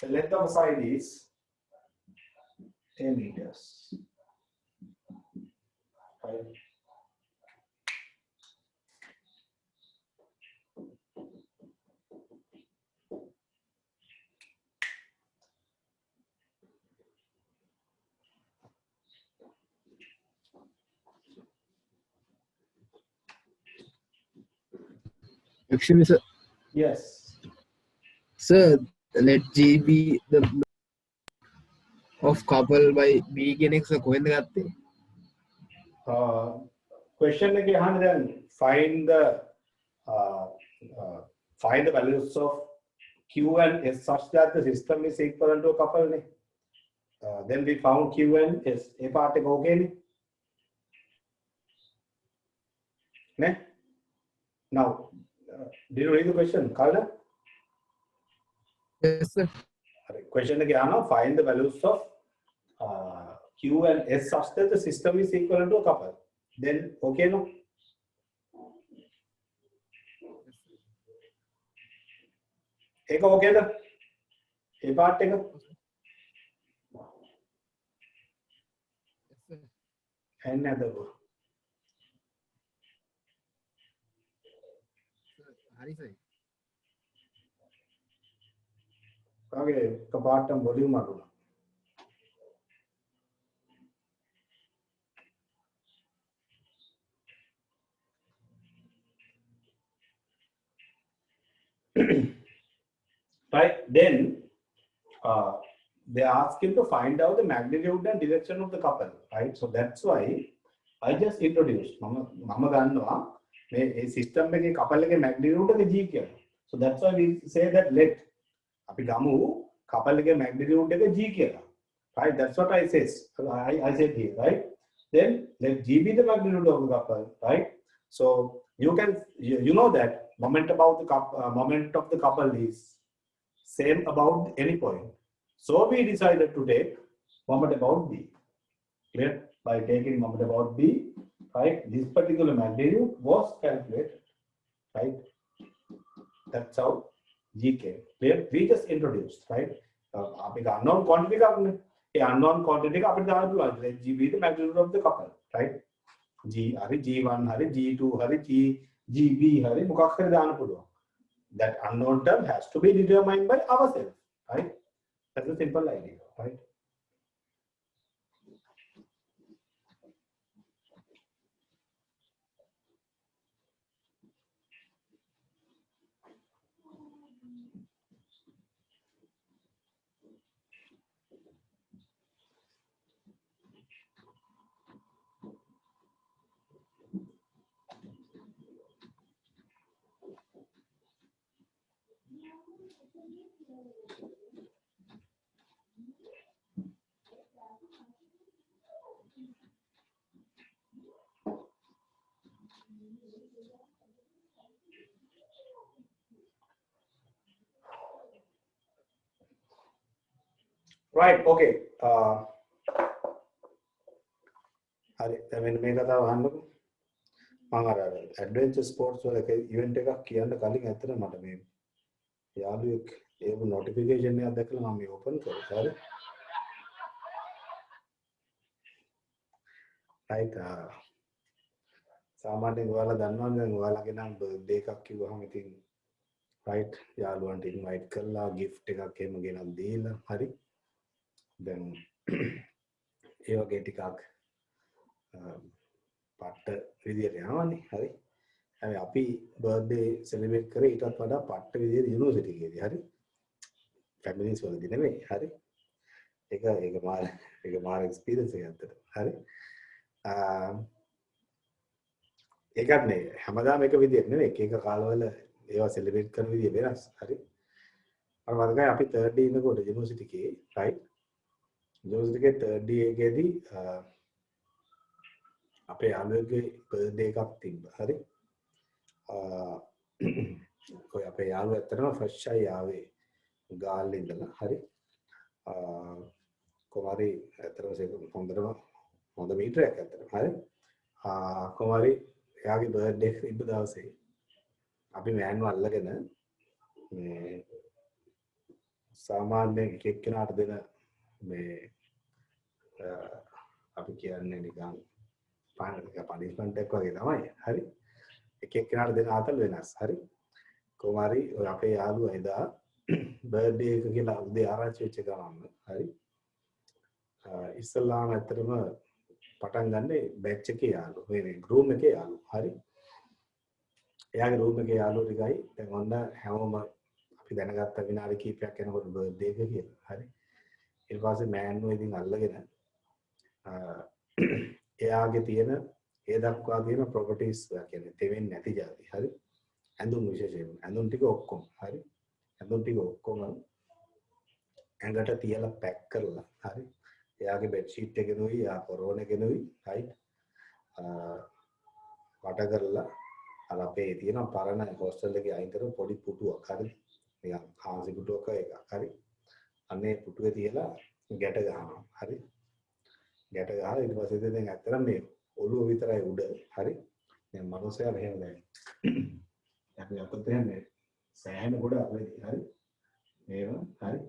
The length of a side is 10 meters. Right? Excuse me, sir. Yes. Sir, let G be the of couple by B කියන එක කොහෙන්ද ගත්තේ? Question එකේ අහන්නේ දැන් find the values of Q and S such that the system is equivalent to a couple නේ. Then we found Q and S. A part එක okay නේ? නේ? Now, did you read the question, Karla? Yes sir. Question again, find the values of Q and S such that the system is equivalent to a couple. Then, okay, no? Eka okay da? A part eka? And another one. හරි sir. Okay, kapatam volume aduna. Right, then they ask him to find out the magnitude and direction of the couple, right? So that's why I just introduced mama gannawa මේ system එකේ couple එකේ magnitude එක G කියලා. So that's why we say that let අපි ගමු couple එකේ magnitude එක G කියලා. Right, that's what I says. I said here, right? Then let G be the magnitude of the couple, right? So you can you know that moment about the moment of the couple is same about any point. So we decided to take moment about B. Clear? By taking moment about B, right? This particular magnitude was calculated, right? That's how G came. Clear? We just introduced, right? Apika unknown quantity ka apne. A unknown quantity ka apne dana puluwan. Let G be the magnitude of the couple, right? G hari G1 hari G2 hari GB hari mokak hari dana puluwan. That unknown term has to be determined by ourselves, right? That's a simple idea, right? Right, okay. හරි දැන් මේ කතාව අහන්නකෝ. මම අර adventure sports වල event එකක් කියන්න කලින් ඇත්තට මට මේ යාළුවෙක් ඒව නොටිෆිකේෂන් එකක් දැකලා මම මේ ඕපන් කරා. හරි. right සාමාන්‍යයෙන් ඔයාලා දන්නවනේ දැන් ඔයාලගේ නම් බර්ත්ඩේ එකක් කිව්වහම ඉතින් right යාළුවන්ට ඉන්වයිට් කරලා gift එකක් එහෙම ගෙනත් දීලා හරි. දැන් ඒ වගේ ටිකක් පට්ට විදියට යනවනේ හරි. හැබැයි අපි බර්ත්ඩේ සෙලිබ්‍රේට් කරේ ඊටත් වඩා පට්ට විදියට යුනිවර්සිටි එකේදී හරි. ෆැමිලිස් වලදී නෙමෙයි හරි. ඒක මාර එක්ස්පීරියන්ස් එකක් අතට හරි. ඒකත් නේ හැමදාම එක විදියට නෙමෙයි එක කාලවල ඒවා සෙලිබ්‍රේට් කරන විදිය වෙනස් හරි. අර වගේ අපි 3rd year ඉන්නකොට යුනිවර්සිටි එකේ right යුනිවර්සිටි එකේ 3rd year එකේදී අපේ යාළුවෙක්ගේ බර්ත්ඩේ එකක් තිබ්බා හරි. ඔය අපේ යාළුවා ඇත්තටම ෆ්‍රෙෂ් අය ආවේ ගාල්ලේ ඉඳලා හරි. කොහරි ඇත්තටම හොඳ මීටරයක් ඇත්තටම හරි. කොහරි එයාගේ බර්ත්ඩේ එක තිබ්බ දවසේ අපි මෑන්ව අල්ලගෙන මේ සාමාන්‍ය එක්කෙනාට දෙන මේ අපි කියන්නේ නිකන් පනිෂ්මන්ට් එකක් වගේ තමයි හරි. එක්කෙනාට දෙන ආතල් වෙනස් හරි. කොහරි ඔය අපේ යාළුවා එදා බර්ත්ඩේ එක කියලා උදේ ආරංචි වෙච්ච ගමන් හරි. ඉස්ලාම ඇත්තටම පටන් ගන්නේ බැච් එකේ යාළුවෝ මේ ගෲම් එකේ යාළුවෝ හරි. එයාගේ රූම් එකේ යාළුවෝ ටිකයි දැන් ඔන්න හැමෝම අපි අපි දැනගත්ත විනාඩි කිහිපයක් යනකොට බර්ත්ඩේ එක කියලා. හරි. ඊට පස්සේ මෑන්ව ඉතින් අල්ලගෙන එයාගේ තියෙන ඒ දක්වා තියෙන ප්‍රොපර්ටිස් කියන්නේ තෙවෙන්නේ නැති જાති. හරි. ඇඳුම් විශේෂයෙන් ඇඳුම් ටික ඔක්කොම. හරි. ඇඳුම් ටික ඔක්කොම ඇඟට තියලා පැක් කරලා. හරි. එයාගේ බෙඩ් ෂීට් එකෙනුයි යා පොරෝන එකෙනුයි right වට කරලා අර අපේ තියෙන පරණ හොස්ටල් එකේ අයින් කරපු පොඩි පුටුවක්. හරි. නිකන් කාන්සි පුටුවක එකක්. හරි. අනේ පුටුවේ තියලා ගැට ගහනවා. හරි. ගැට ගහලා ඊට පස්සේ දැන් ඇත්තටම මේ ඔළුව විතරයි උඩ. හරි. දැන් මනුස්සයා මෙහෙම දැන් අපි අතට යන්නේ සෑහෙන ගොඩ අපේ. හරි. මේව හරි.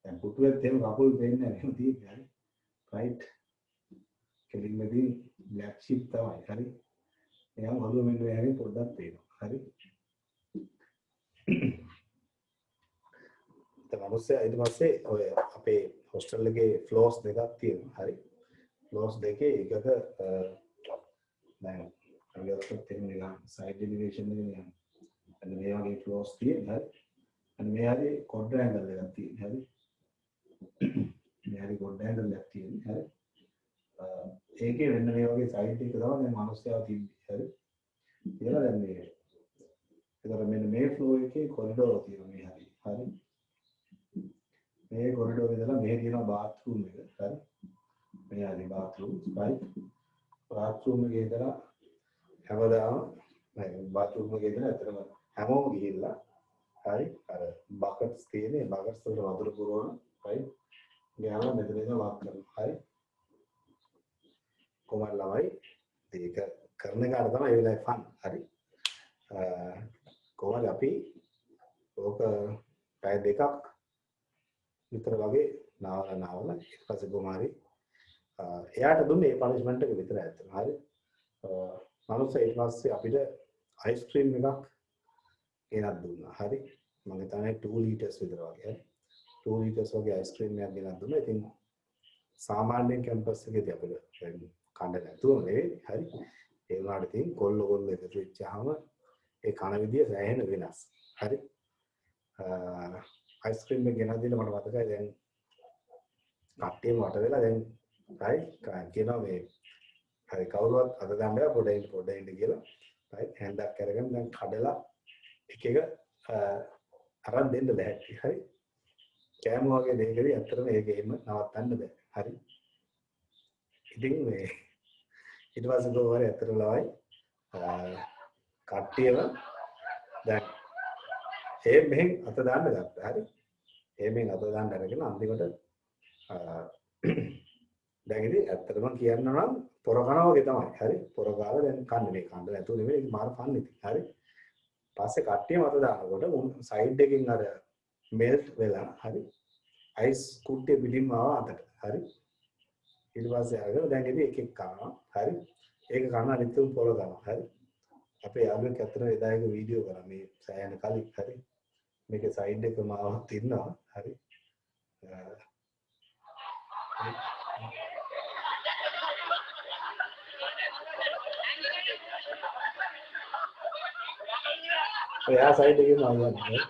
දැන් පුටුවෙත් එහෙම කකුල් දෙන්නේ නැහැ. එහෙම තියෙන්නේ. හරි. right කෙලින්මදී black sheep තමයි. හරි. එයාම ඔළුව මෙන්න මෙයාගේ පොඩ්ඩක් පේනවා. හරි. ඒ මනුස්සයා ඊට පස්සේ ඔය අපේ හොස්ටල් එකේ ෆ්ලෝර්ස් දෙකක් තියෙනවා. හරි. ෆ්ලෝර්ස් දෙකේ එකක දැන් අපි ඔක්කොම තියෙන සයිඩ් එලිවේෂන් එකේ යන අන්න මේ වගේ ෆ්ලෝර්ස් තියෙනවා. හරි. අන්න මේ හරි quadrangle එකක් තියෙනවා. හරි. මේ හරි quadrangle එකක් තියෙනවා. හරි. ඒකේ වෙන්න මේ වගේ සයිඩ් එක තමයි දැන් මනුස්සයාව තිබ්බේ. හරි. කියලා දැන් මේ ඒතර මෙන්න මේ ෆ්ලෝ එකේ කොරිඩෝර තියෙනවා මේ හරි. හරි. මේ කොරිඩෝර ඉඳලා මෙහෙ තියෙනවා බාත්රූම් එක. හරි. මේ හරි බාත්රූම් right. බාත්රූම් එකේ ඉඳලා හැමදාම මේ බාත්රූම් එකේ ඉඳලා අතරම හැමෝම ගිහිල්ලා හරි අර බකට්ස් තියෙනේ බකට්ස් වල වතුර පුරවන right. ගියාම මෙතන ඉඳලා වාක් කරනවා. හරි. කොමල් ළමයි ඒක කරන කාට තමයි ඒ වෙලාවේ ෆන්. හරි. කොහොමද අපි ඕක පැය දෙකක් විතර වගේ නාවලා ඊට පස්සේ කොමාරි එයාට දුන්නේ ඒ පනිෂ්මන්ට් එක විතරයි ඇත්තටම. හරි. මනුස්සයා ඊට පස්සේ අපිට අයිස්ක්‍රීම් එකක් ගෙනත් දුන්නා. හරි. මම හිතන්නේ 2 ලීටර්ස් විතර වගේ. හරි. 2 ලීටර්ස් වගේ අයිස්ක්‍රීම් එකක් ගෙනත් දුන්නා. ඉතින් සාමාන්‍ය කැම්පස් එකේදී අපිට කන්න නැතුව නෙවෙයි. හරි. ඒ වුණාට ඉතින් කොල්ල එකතු වෙච්චාම ඒ කන විදිය සෑහෙන වෙනස්. හරි. අයිස්ක්‍රීම් එක ගෙනත් දීලා මට මතකයි දැන් කට්ටියම වට වෙලා දැන් right කියනවා මේ හරි කවුරුවත් අත දාන්න බෑ පොඩ ඉන්න කියලා right හැන්දක් අරගෙන දැන් කඩලා එක අරන් දෙන්න බෑ. හරි. කෑම වගේ දෙයකදී ඇත්තටම ඒක එහෙම නවත්තන්න බෑ. හරි. ඉතින් මේ ඊට පස්සේ කොහොමද ඇත්තටම ලවයි කට්ටියම දැන් මෙහෙන් අත දාන්න ගත්තා. හරි. මෙහෙන් අත දාන්න අරගෙන අන්තිමට දැන් ඉතින් ඇත්තටම කියන්න නම් පොර කනවා වගේ තමයි. හරි. පොර කාලා දැන් කන්නේ මේ කන්න නැතුව නෙමෙයි ඒක මාර ෆන් ඉතින්. හරි. පස්සේ කට්ටියම අත දානකොට සයිඩ් එකකින් අර මෙල්ට් වෙලා හරි අයිස් කුට්ටිය පිටින්ම ආවා අතට. හරි. ඊට පස්සේ අරගෙන දැන් ඉතින් එකෙක් කනවා. හරි. ඒක කන අනිත් උන් පොර ගන්නවා. හරි. අපේ යාළුවෙක් අතර එදා එක වීඩියෝ කරා මේ සෑහෙන කලින්. හරි. මේකේ සයිඩ් එකම ආවත් ඉන්නවා. හරි. ඔයා සයිඩ් එකේම ආවනේ.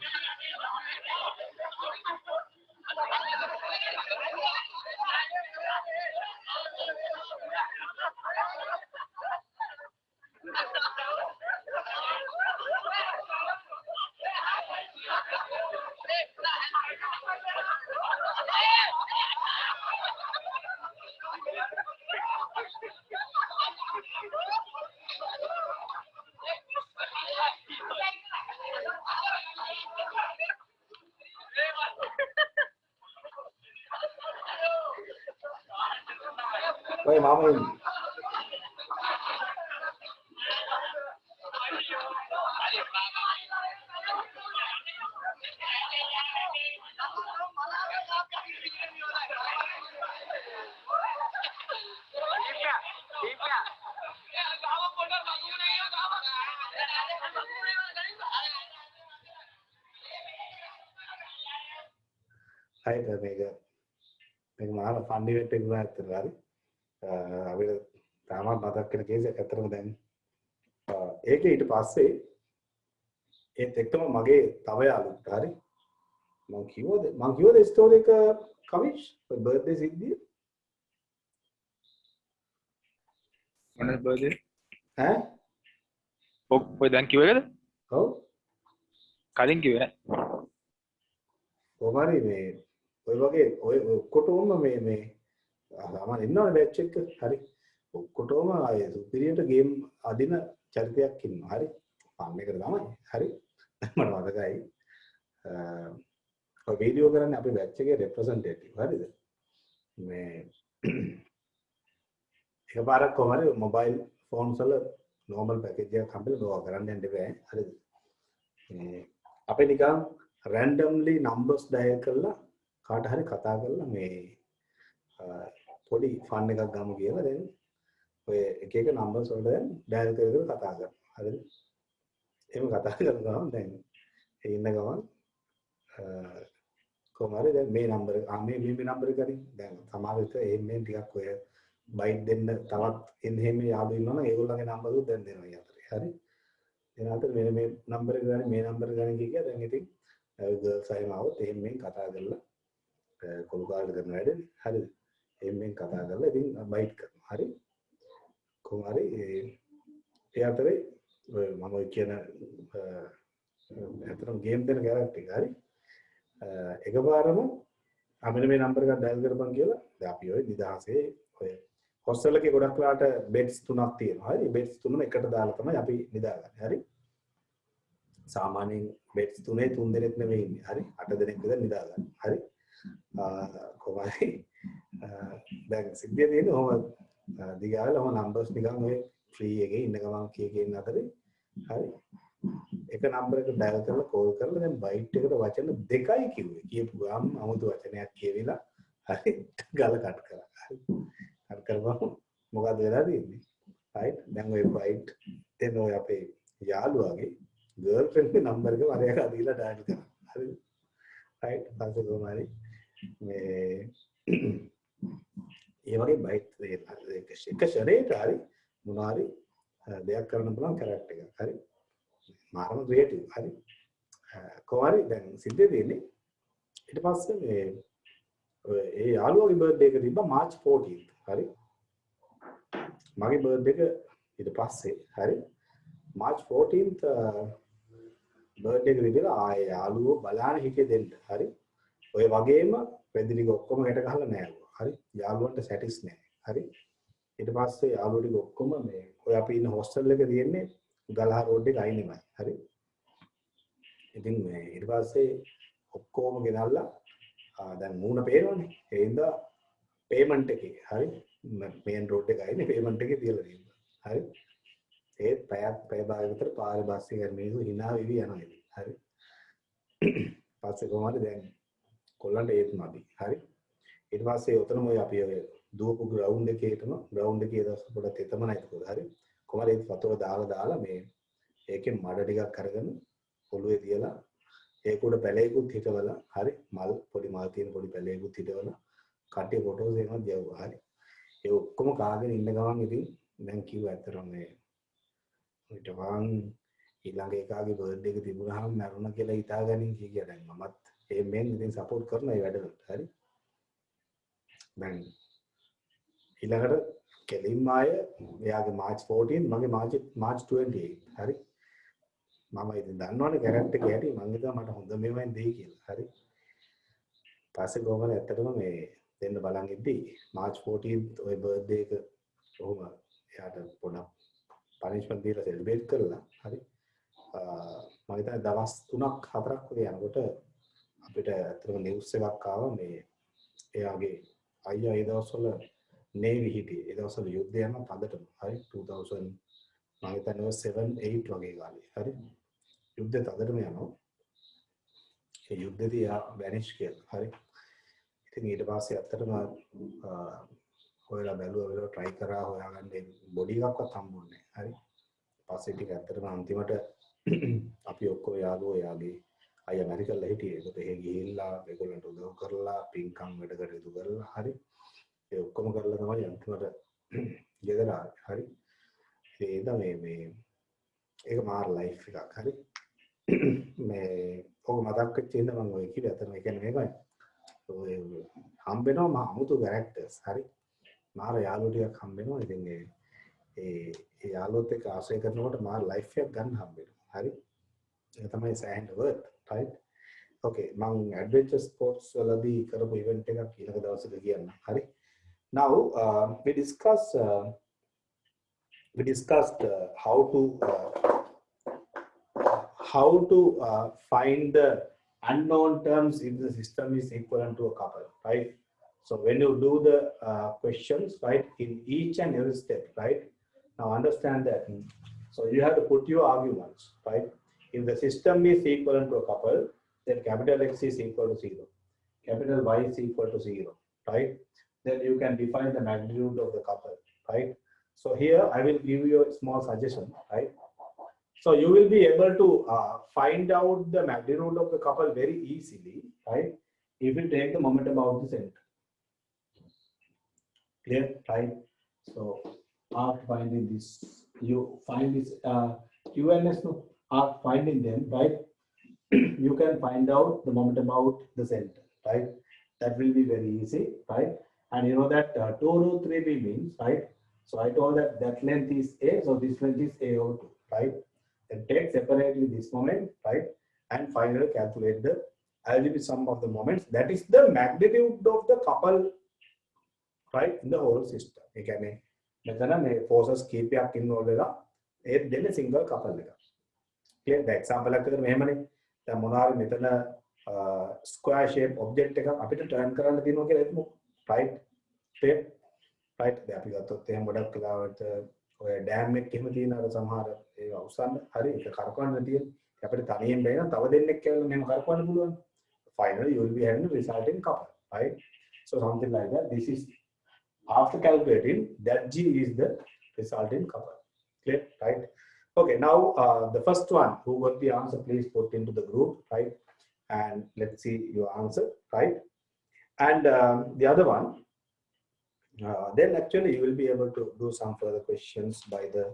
ඔය මාමා ඉන්නේ. හයි මේක මාන ෆන් ඉවෙන්ට් එකක් වුණා ඇත්තට. හරි. අපිට තාමත් මතක් වෙන කේස් එකක් අතරම දැන් ඒකේ ඊට පස්සේ ඒත් එක්කම මගේ තව යාළුවෙක් හරි මං කිව්වද ස්ටෝරි එක කවිෂ් ඔය බර්ත්ඩේ සිද්ධිය මොනවද බර්ත්ඩේ ඈ ඔය දැන් කිව්වේද ඔව් කලින් කිව්වේ කොහමරි මේ ඔය වගේ ඔය ඔක්කොටම මේ සාමාන්‍ය ඉන්නවනේ බැච් එක හරි ඔක්කොටම ආය සුපිරියට ගේම් අදින චරිතයක් ඉන්නවා හරි ෆන් එකට තමයි හරි මට මතකයි ඔය වීඩියෝ කරන්නේ අපේ බැච් එකේ රෙප්‍රසන්ටේටිව් හරිද මේ එකපාරක් කොහමරි මොබයිල් ෆෝන්ස් වල නෝමල් පැකේජ් එකක් හම්බෙලා ගෝවා කරන්න යන්න බෑ හරිද මේ අපේ නිකන් randomly numbers dial කරලා කාට හරි කතා කරලා මේ පොඩි ෆන් එකක් ගමු කියලා දැන් ඔය එක එක numbers වලට දැන් dial කර කර කතා කරනවා හරිද එහෙම කතා කරනවා දැන් ඒ ඉන්න ගමන් කොහමද දැන් මේ නම්බර මේ නම්බර එකයි දැන් සමහර විට මේ ටිකක් ඔය බයිට් දෙන්න තවත් එහෙම යාළු ඉන්නවනම් ඒගොල්ලන්ගේ නම්බර උත් දැන් දෙනවා යතරේ හරි එන අතර මේ නම්බර එක ගන්න මේ නම්බර ගන්න කිය දැන් ඉතින් ගර්ල්ස් අයම આવොත් එහෙම කතා කරලා කොල් කාල් කරන වැඩනේ හරිද එහෙම කතා කරලා ඉතින් බයිට් කරනවා හරි කොහොම හරි ඒ අතරේ ඔය මම ඔය කියන අතරම ගේම් දෙන කැරක්ටර් එක හරි එකපාරම අපිට මේ නම්බර එකක් ඩයල් කරපන් කියලා දැන් අපි ඔය නිදහසේ ඔය හොස්ටල් එකේ ගොඩක් වෙලාට බෙඩ්ස් තුනක් තියෙනවා හරි බෙඩ්ස් තුනම එකට දාලා තමයි අපි නිදාගන්නේ හරි සාමාන්‍යයෙන් බෙඩ්ස් තුනේ තුන් දෙනෙක් නෙවෙයි ඉන්නේ හරි 8 දෙනෙක් විතර නිදාගන්න හරි කොහොමයි දැන් සිද්ධිය තියෙන්නේ ඔහොම දිගාවල ඔහොම නම්බර්ස් නිකන් ඔය ෆ්‍රී එකේ ඉන්න ගමන් කීකේ ඉන්න අතරේ හරි එක නම්බර එක ඩයල් කරලා කෝල් කරලා දැන් බයිට් එකට වචන දෙකයි කිව්වේ කියපු ගාම 아무තු වචනයක් කියවිලා හරි ගල කට් කරා හරි කට් කරපුවම මොකද වෙලා තියෙන්නේ රයිට් දැන් ඔය බයිට් දෙන ඔය අපේ යාළුවාගේ ගර්ල්ෆ්‍රෙන්ඩ් ගේ නම්බර එක වරයක් අදීලා ඩයල් කරා හරි රයිට් පස්සේ කොහමරි මේ ඒ වගේ බයිට් එක ෂරේට හරි මොනවා හරි දෙයක් කරන්න පුළුවන් කැරක්ටර් එකක් හරි මාරම ක්‍රියේටිව් හරි කොහරි දැන් සිද්ධ වෙන්නේ ඊට පස්සේ මේ ඒ යාළුවාගේ බර්ත්ඩේ එක තිබ්බා මාර්ච් 14th හරි මගේ බර්ත්ඩේ එක ඊට පස්සේ හරි මාර්ච් 14th බර්ත්ඩේ එක විදිහට ආයේ යාළුවෝ බලාන හිටියේ දෙන්න හරි ඔය වගේම වෙදිලික ඔක්කොම ගැට ගහලා නෑ හරි යාළුවන්ට සැටිස් නෑ හරි ඊට පස්සේ යාළුවෝ ටික ඔක්කොම මේ ඔය අපි ඉන්න හොස්ටල් එක තියෙන්නේ ගලහ රෝඩ් එක අයිනෙමයි හරි ඉතින් මේ ඊට පස්සේ ඔක්කොම ගෙනල්ලා දැන් මූණ පේනවනේ ඒ හින්දා පේමන්ට් එකේ හරි මේන් රෝඩ් එක අයිනේ පේමන්ට් එකේ තියලා තියෙනවා හරි ඒ පැය භාගයක් විතර පාරේ බස් එකේ මිනිස්සු hina වෙවි යනවා ඉතින් හරි පස්සේ කොහමද දැන් කොල්ලන්ට ඒත් නැති හරි ඊට පස්සේ උතනම ඔය අපි ඔය දුවපු ග්‍රවුන්ඩ් එකේටම ග්‍රවුන්ඩ් එකේ දවස් පොඩක් තෙතමන ඒකද හරි කොහමද ඒ වතුර දාලා මේ ඒකේ මඩ ටිකක් අරගෙන පොළවේ තියලා ඒක උඩ පැලයකුත් හිටවලා හරි මල් පොඩි මල් තියෙන පොඩි පැලයකුත් හිටවලා කට්ටිය ෆොටෝස් එකක් දියවුවා හරි ඒ ඔක්කොම කාගෙන ඉන්න ගමන් ඉතින් දැන් කිව්වා ඇත්තටම මේ ඊට වන් ඊළඟ එකාගේ බර්ත්ඩේ එක තිබුණාම මරුණා කියලා හිතාගනින් කිය දැන් මමත් ඒ මෙන් ඉතින් සපෝට් කරන ඒ වැඩවලට හරි දැන් ඊළඟට කෙලින්ම ආය එයාගේ මාර්ච් 14 මගේ මාර්ච් 28 හරි මම ඉතින් දන්නවනේ කැරක්ටර් එක හැටි මම හිතුවා මට හොඳ මේවෙන් දෙයි කියලා හරි පස්සේ ගෝමල ඇත්තටම මේ දෙන්න බලන් ඉද්දි මාර්ච් 14 ඔය බර්ත්ඩේ එක කොහොම එයාට පොඩක් පනිෂ්මන්ට් දීලා සෙලිබ්‍රේට් කරලා හරි මම හිතන්නේ දවස් 3ක් 4ක් වගේ යනකොට අපිට ඇත්තටම නිවුස් එකක් ආවා මේ එයාගේ අයියා ඒ දවස්වල නේවි හිටියේ ඒ දවස්වල යුද්ධය යන පදටම හරි 2000 මම හිතන්නේ 7 8 වගේ කාලේ හරි යුද්ධය තදටම යනවා ඒ යුද්ධෙදී වැනිෂ් කියලා හරි ඉතින් ඊට පස්සේ ඇත්තටම හොයලා බැලුවා try කරා හොයාගන්න බොඩි එකක්වත් හම්බුන්නේ නැහැ හරි පස්සේ ටික ඇත්තටම අන්තිමට අපි ඔක්කොම යාළුවෝ යාගේ අය ඇමරිකල්ලා හිටියේ ඒකට එහෙ ගිහිල්ලා ඒගොල්ලන්ට උදව් කරලා පින්කම් වැඩ කටයුතු කරලා හරි ඒ ඔක්කොම කරලා තමයි අන්තිමට ගෙදර ආවේ හරි ඒක මාර ලයිෆ් එකක් හරි මේ ඔක මතක් වෙච්ච ඉඳ මම ඔය කිව්වේ අතන ඒ කියන්නේ මේකයි. ඔය හම්බෙනවා මම අමුතු කැරක්ටර්ස්. හරි. මාර යාළුවෝ ටිකක් හම්බෙනවා. ඉතින් ඒ යාළුවොත් එක්ක ආශ්‍රය කරනකොට මාර ලයිෆ් එකක් ගන්න හම්බෙනවා. හරි. ඒක තමයි සෑහෙන වර්ත්. right. okay මම ඇඩ්වෙන්චර් ස්පෝර්ට්ස් වලදී කරපු ඉවෙන්ට් එකක් ඊළඟ දවසක කියන්න. හරි. now we discussed how to find the unknown terms if the system is equivalent to a couple, right? So when you do the questions, right, in each and every step, right? Now understand that. So you have to put your arguments, right? If the system is equivalent to a couple, then capital X is equal to 0, capital Y is equal to 0, right? Then you can define the magnitude of the couple, right? So here I will give you a small suggestion, right? So you will be able to find out the magnitude of the couple very easily, right? If you take the momentum out the center. Clear, right? So after finding this, you find this Q and S after finding them, right? You can find out the momentum out the center, right? That will be very easy, right? And you know that 2 root 3b means, right? So I told that length is A, so this length is A over 2, right? Then take separately this moment, right? And finally calculate the algebraic sum of the moments. That is the magnitude of the couple, right, in the whole system. ඒ කියන්නේ මෙතන මේ forces කීපයක් involved වෙලා ඒ දෙන්නේ single couple එක. Clear? The example එකකට මෙහෙමනේ. දැන් මොනවාරි මෙතන square shape object එකක් අපිට turn කරන්න තියෙනවා කියලා හිතමු. Right? Clear? Right? දැන් අපි ගත්තොත් එහෙනම් ගොඩක් වෙලාවට ඔය ඩෑම් එකක් එහෙම තියෙන අර සමහර ඒ අවසන් හරි ඒක කරකවන්න තියෙන. අපිට තනියෙන් බැිනා තව දෙන්නෙක් කියලා මෙහෙම කරකවන්න පුළුවන්. Finally you will be having the resulting couple, right? So something like that. This is after calculating that G is the resulting couple. Clear, right? Okay, now the first one who got the answer, please put into the group, right? And let's see your answer, right? And the other one, then actually you will be able to do some further questions by the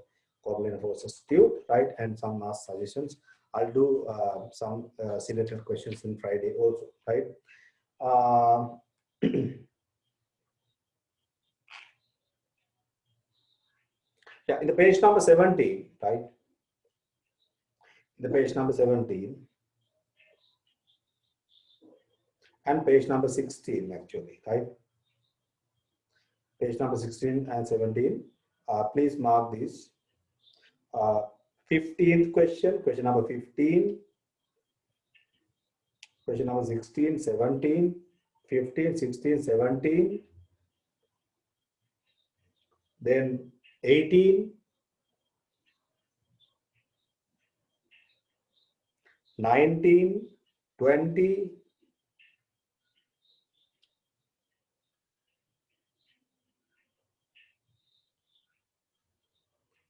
Covalent Forces Institute, right? And some mass suggestions. I'll do some selected questions in Friday also, right? Yeah, in the page number 17, right? In the page number 17 and page number 16 actually, right? Page number 16 and 17. Please mark this. 15th question, question number 15, question number 16, 17, 15, 16, 17, then 18, 19, 20,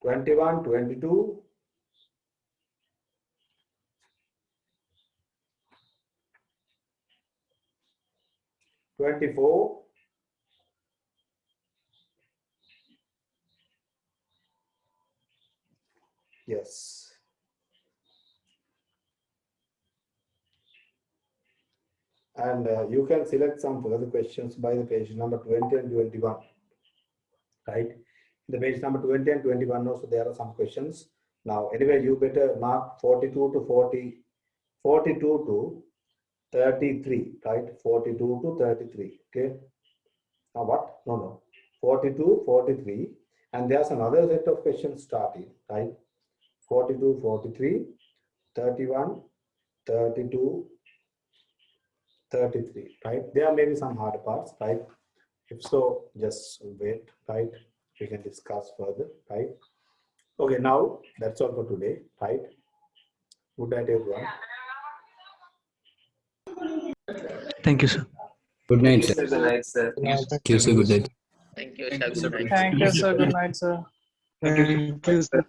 21, 22, 24, yes. And you can select some further questions by the page number 20 and 21, right? In the page number 20 and 21 also there are some questions. Now anyway, you better mark 42 to 33, right? 42 to 33, okay? Now what? No. 42, 43, and there's another set of questions starting, right? 42, 43, 31, 32, 33, right? There may be some hard parts, right? If so, just wait, right? We can discuss further, right? Okay, now that's all for today, right? Good night, everyone. Thank you, sir. Good night, sir. Good night, sir. Thank you, sir. Good night. Thank you, sir. Good night. Thank you, sir. Good night, sir. Thank you, sir.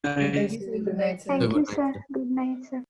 Thank you, sir. Good night, sir.